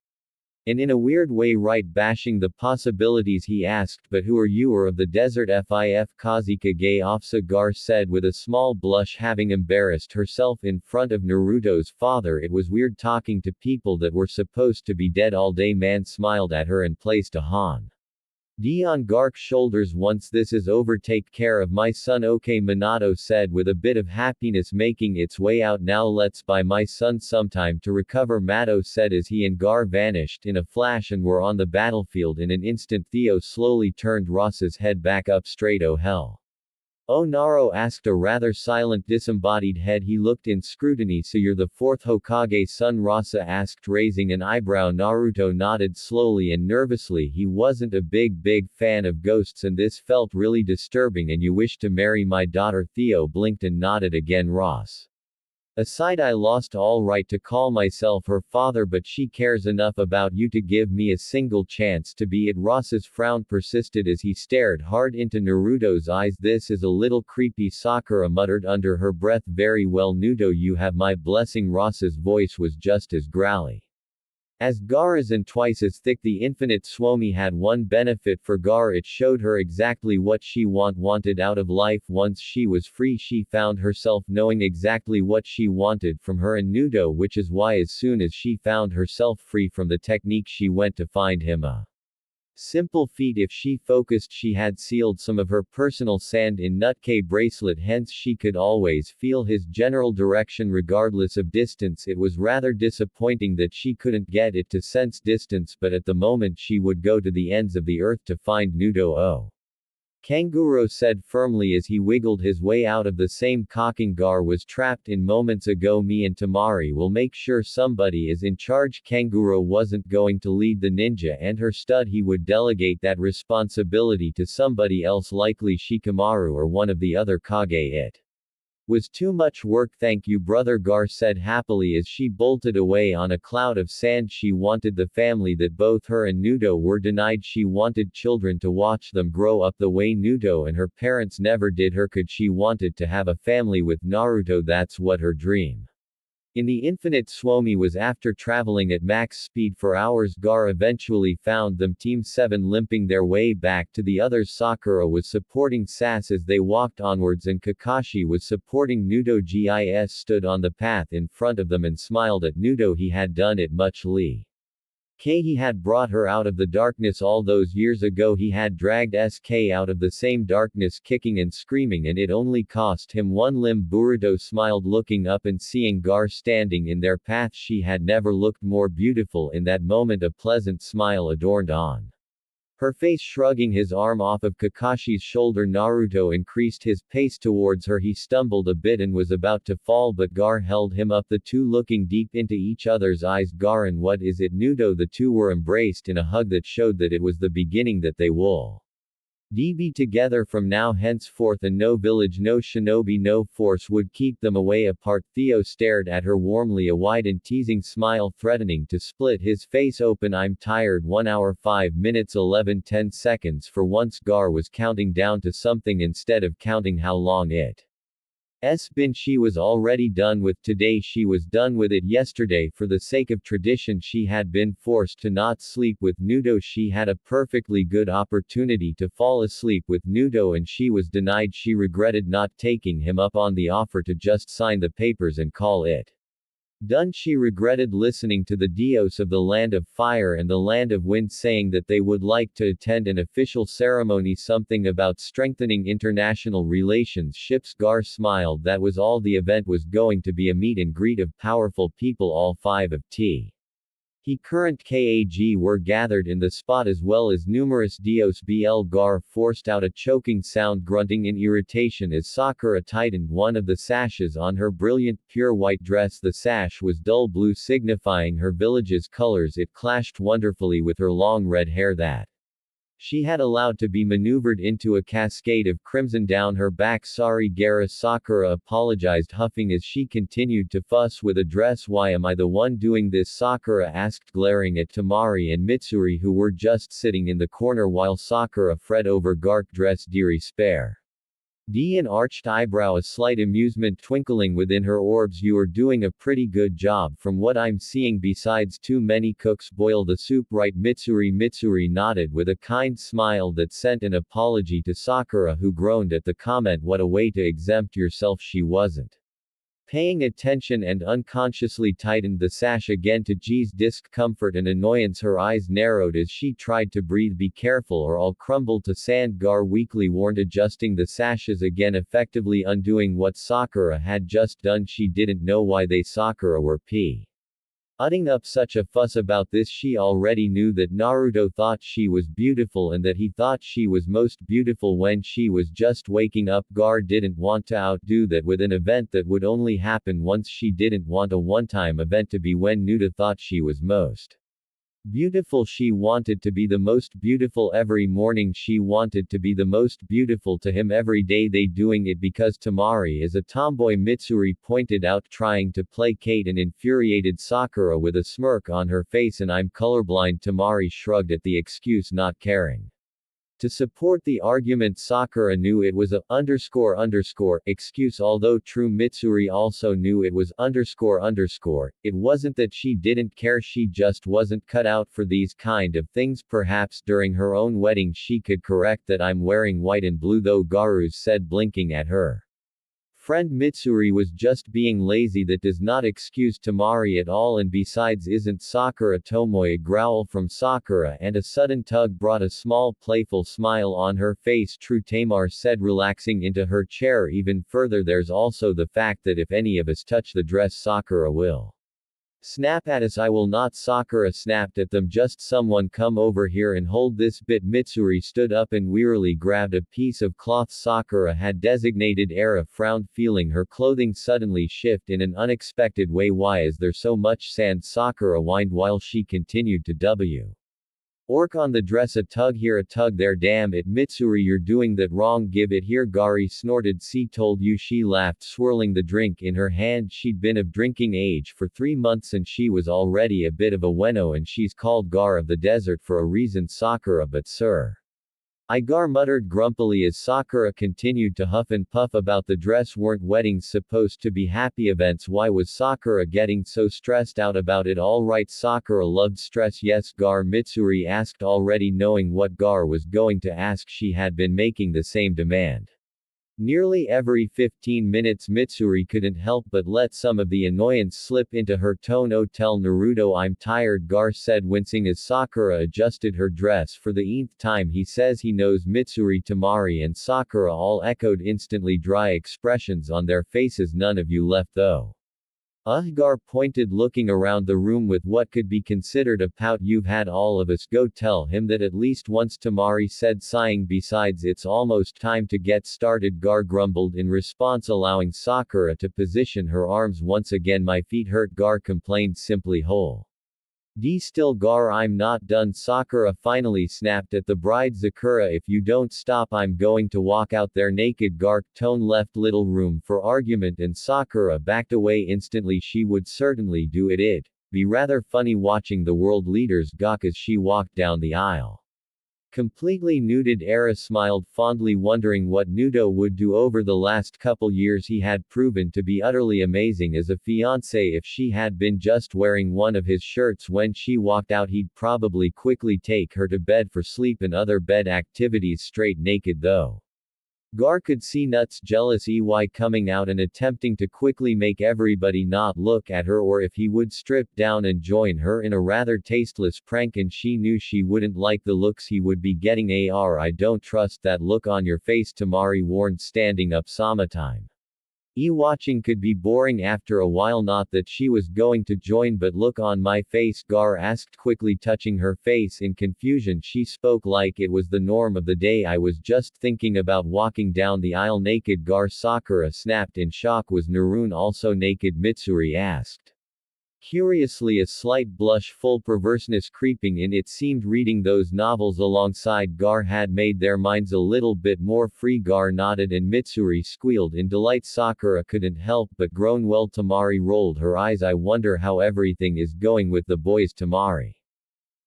And in a weird way, right, bashing the possibilities, he asked, but who are you, or of the desert? Fif Kazika Gay Ofsa, Gar said with a small blush, having embarrassed herself in front of Naruto's father. It was weird talking to people that were supposed to be dead all day. Man smiled at her and placed a hand on Gark's shoulders. Once this is over, take care of my son, okay, Minato said with a bit of happiness making its way out. Now let's buy my son some time to recover, Mato said as he and Gar vanished in a flash and were on the battlefield in an instant. Theo slowly turned Ross's head back up straight. Oh hell. Oh, Naro asked, a rather silent disembodied head. He looked in scrutiny. So you're the fourth Hokage's son? Rasa asked, raising an eyebrow. Naruto nodded slowly and nervously. He wasn't a big fan of ghosts, and this felt really disturbing. And you wish to marry my daughter? Theo blinked and nodded again. Ross aside, I lost all right to call myself her father, but she cares enough about you to give me a single chance to be it. Ross's frown persisted as he stared hard into Naruto's eyes. This is a little creepy, Sakura muttered under her breath. Very well, Naruto, you have my blessing. Ross's voice was just as growly as Gaara's and twice as thick. The infinite Swami had one benefit for Gaara: it showed her exactly what she wanted out of life. Once she was free, she found herself knowing exactly what she wanted from her and Naruto, which is why as soon as she found herself free from the technique, she went to find him. A simple feat. If she focused, she had sealed some of her personal sand in Nutke bracelet, hence she could always feel his general direction regardless of distance. It was rather disappointing that she couldn't get it to sense distance, but at the moment she would go to the ends of the earth to find Naruto. Oh, Kanguro said firmly as he wiggled his way out of the same cocking Gar was trapped in moments ago. Me and Tamari will make sure somebody is in charge. Kanguro wasn't going to lead the ninja and her stud. He would delegate that responsibility to somebody else, likely Shikamaru or one of the other Kage. It was too much work. Thank you, brother, Gar said happily as she bolted away on a cloud of sand. She wanted the family that both her and Naruto were denied. She wanted children to watch them grow up the way Naruto and her parents never did. Her could she wanted to have a family with Naruto. That's what her dream in the infinite Swami was. After traveling at max speed for hours, Gar eventually found them. Team 7 limping their way back to the others. Sakura was supporting Sass as they walked onwards, and Kakashi was supporting Naruto. Gis stood on the path in front of them and smiled at Naruto. He had done it much. He had brought her out of the darkness all those years ago. He had dragged SK out of the same darkness kicking and screaming, and it only cost him one limb. Boruto smiled looking up and seeing Gar standing in their path. She had never looked more beautiful in that moment. A pleasant smile adorned on her face. Shrugging his arm off of Kakashi's shoulder, Naruto increased his pace towards her. He stumbled a bit and was about to fall, but Gar held him up, the two looking deep into each other's eyes. Garan, what is it, Naruto? The two were embraced in a hug that showed that it was the beginning, that they will be together from now henceforth, and no village, no shinobi, no force would keep them away apart. Theo stared at her warmly, a wide and teasing smile threatening to split his face open. I'm tired. 1 hour 5 minutes 11 seconds. For once Gar was counting down to something instead of counting how long it's been. She was already done with today. She was done with it yesterday. For the sake of tradition, she had been forced to not sleep with Naruto. She had a perfectly good opportunity to fall asleep with Naruto and she was denied. She regretted not taking him up on the offer to just sign the papers and call it done. She regretted listening to the Dios of the Land of Fire and the Land of Wind saying that they would like to attend an official ceremony, something about strengthening international relationships. Gar smiled. That was all. The event was going to be a meet and greet of powerful people. All 5 of T. He current KAG were gathered in the spot, as well as numerous Dios. BL Gar forced out a choking sound, grunting in irritation as Sakura tightened one of the sashes on her brilliant, pure white dress. The sash was dull blue, signifying her village's colors. It clashed wonderfully with her long red hair that She had allowed to be maneuvered into a cascade of crimson down her back. Sorry Gaara, Sakura apologized, huffing as she continued to fuss with a dress. Why am I the one doing this? Sakura asked, glaring at Temari and Mitsuri, who were just sitting in the corner while Sakura fretted over Gark dress. Dearie, spare. An arched eyebrow, a slight amusement twinkling within her orbs. You are doing a pretty good job from what I'm seeing. Besides, too many cooks boil the soup, right? Mitsuri nodded with a kind smile that sent an apology to Sakura, who groaned at the comment. What a way to exempt yourself. She wasn't paying attention and unconsciously tightened the sash again to G's discomfort and annoyance. Her eyes narrowed as she tried to breathe. Be careful or I'll crumble to sand, Gar weakly warned, adjusting the sashes again, effectively undoing what Sakura had just done. She didn't know why Sakura were putting up such a fuss about this. She already knew that Naruto thought she was beautiful and that he thought she was most beautiful when she was just waking up. Gar didn't want to outdo that with an event that would only happen once. She didn't want a one-time event to be when Nuta thought she was most beautiful. She wanted to be the most beautiful every morning. She wanted to be the most beautiful to him every day. They doing it because Temari is a tomboy, Mitsuri pointed out, trying to placate an infuriated Sakura with a smirk on her face. And I'm colorblind. Temari shrugged at the excuse, not caring to support the argument. Sakura knew it was a excuse, although true, Mitsuri also knew it was It wasn't that she didn't care, she just wasn't cut out for these kind of things. Perhaps during her own wedding she could correct that. I'm wearing white and blue though, Garu said, blinking at her friend. Mitsuri was just being lazy. That does not excuse Temari at all, and besides, isn't Sakura Tomoe? A growl from Sakura and a sudden tug brought a small playful smile on her face. True, Tamar said, relaxing into her chair even further. There's also the fact that if any of us touch the dress, Sakura will snap at us. I will not. Sakura snapped at them. Just someone come over here and hold this bit. Mitsuri stood up and wearily grabbed a piece of cloth Sakura had designated. Era frowned, feeling her clothing suddenly shift in an unexpected way. Why is there so much sand? Sakura whined while she continued to work on the dress. A tug here, a tug there. Damn it, Mitsuri, you're doing that wrong. Give it here. Gari snorted. See, told you. She laughed, swirling the drink in her hand. She'd been of drinking age for 3 months and she was already a bit of a weno, and she's called Gar of the desert for a reason. Sakura, but sir, Gar muttered grumpily as Sakura continued to huff and puff about the dress. Weren't weddings supposed to be happy events? Why was Sakura getting so stressed out about it? All right, Sakura loved stress. Yes, Gar, Mitsuri asked, already knowing what Gar was going to ask. She had been making the same demand nearly every 15 minutes. Mitsuri couldn't help but let some of the annoyance slip into her tone. Oh, tell Naruto I'm tired, Gar said, wincing as Sakura adjusted her dress for the nth time. He says he knows. Mitsuri, Temari and Sakura all echoed instantly, dry expressions on their faces. None of you left though. Gar pointed, looking around the room with what could be considered a pout. You've had all of us. Go tell him that at least once, Temari said, sighing. Besides, it's almost time to get started, Gar grumbled in response, allowing Sakura to position her arms once again. My feet hurt, Gar complained simply. Hold still, Gar, I'm not done. Sakura finally snapped at the bride. Sakura, if you don't stop, I'm going to walk out there naked. Gar's tone left little room for argument and Sakura backed away instantly. She would certainly do it. It'd be rather funny watching the world leaders gawk as she walked down the aisle. Completely nuded. Era smiled fondly, wondering what Nudo would do. Over the last couple years he had proven to be utterly amazing as a fiancé. If she had been just wearing one of his shirts when she walked out, he'd probably quickly take her to bed for sleep and other bed activities straight naked though. Gar could see Nuts jealous EY coming out and attempting to quickly make everybody not look at her, or if he would strip down and join her in a rather tasteless prank, and she knew she wouldn't like the looks he would be getting. I don't trust that look on your face, Temari warned, standing up. Summertime watching could be boring after a while. Not that she was going to join, but look on my face, Gar asked, quickly touching her face in confusion. She spoke like it was the norm of the day. I was just thinking about walking down the aisle naked, Gar. Sakura snapped in shock. Was Narun also naked? Mitsuri asked. Curiously, a slight blush-full perverseness creeping in. It seemed reading those novels alongside Gar had made their minds a little bit more free. Gar nodded and Mitsuri squealed in delight. Sakura couldn't help but groan. Well, Tamari rolled her eyes. I wonder how everything is going with the boys. Tamari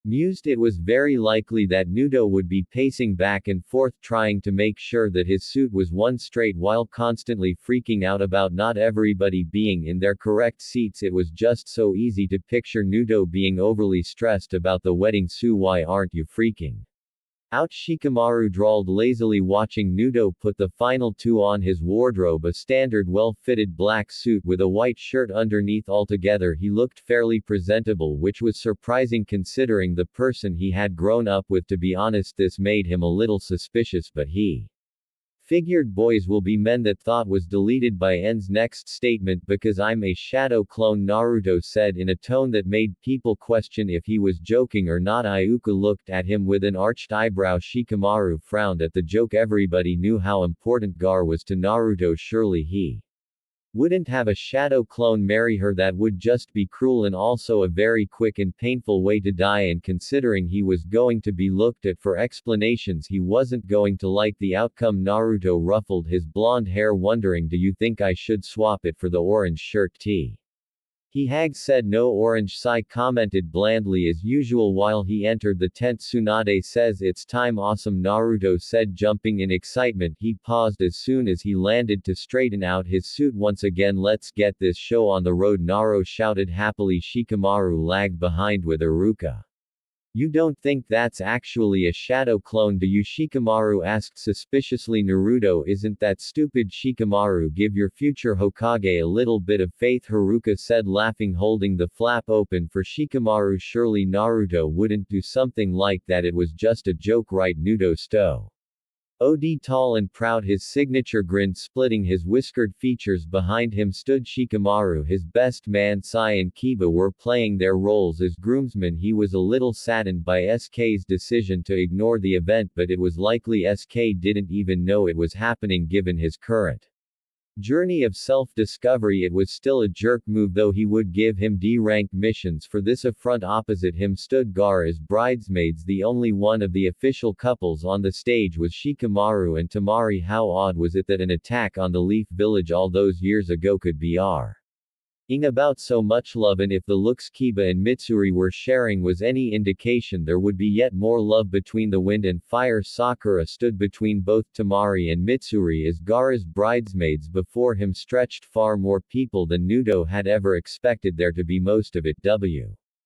mused. It was very likely that Nudo would be pacing back and forth trying to make sure that his suit was one straight while constantly freaking out about not everybody being in their correct seats. It was just so easy to picture Nudo being overly stressed about the wedding. Sue, why aren't you freaking out? Shikamaru drawled lazily, watching Nudo put the final two on his wardrobe, a standard well-fitted black suit with a white shirt underneath. Altogether he looked fairly presentable, which was surprising considering the person he had grown up with. To be honest, this made him a little suspicious, but he figured boys will be men. That thought was deleted by En's next statement. Because I'm a shadow clone, Naruto said in a tone that made people question if he was joking or not. Iuka looked at him with an arched eyebrow. Shikamaru frowned at the joke. Everybody knew how important Gar was to Naruto. Surely he wouldn't have a shadow clone marry her. That would just be cruel and also a very quick and painful way to die, and considering he was going to be looked at for explanations, he wasn't going to like the outcome. Naruto ruffled his blonde hair, wondering, do you think I should swap it for the orange shirt? He Hag said no. Orange. Sai commented blandly as usual while he entered the tent. Tsunade says it's time. Awesome, Naruto said, jumping in excitement. He paused as soon as he landed to straighten out his suit once again. Let's get this show on the road, Naro shouted happily. Shikamaru lagged behind with Iruka. You don't think that's actually a shadow clone, do you? Shikamaru asked suspiciously. Naruto isn't that stupid. Shikamaru, give your future Hokage a little bit of faith, Haruka said, laughing, holding the flap open for Shikamaru. Surely Naruto wouldn't do something like that. It was just a joke, right? Nudo Sto. Od tall and proud, his signature grin splitting his whiskered features. Behind him stood Shikamaru. His best man Sai and Kiba were playing their roles as groomsmen. He was a little saddened by SK's decision to ignore the event, but it was likely SK didn't even know it was happening given his current journey of self-discovery. It was still a jerk move, though he would give him D-rank missions for this affront. Opposite him stood Gar as bridesmaids. The only one of the official couples on the stage was Shikamaru and Tamari. How odd was it that an attack on the Leaf Village all those years ago could be ing about so much love, and if the looks Kiba and Mitsuri were sharing was any indication, there would be yet more love between the wind and fire. Sakura stood between both Tamari and Mitsuri as Gaara's bridesmaids. Before him stretched far more people than Nudo had ever expected there to be, most of it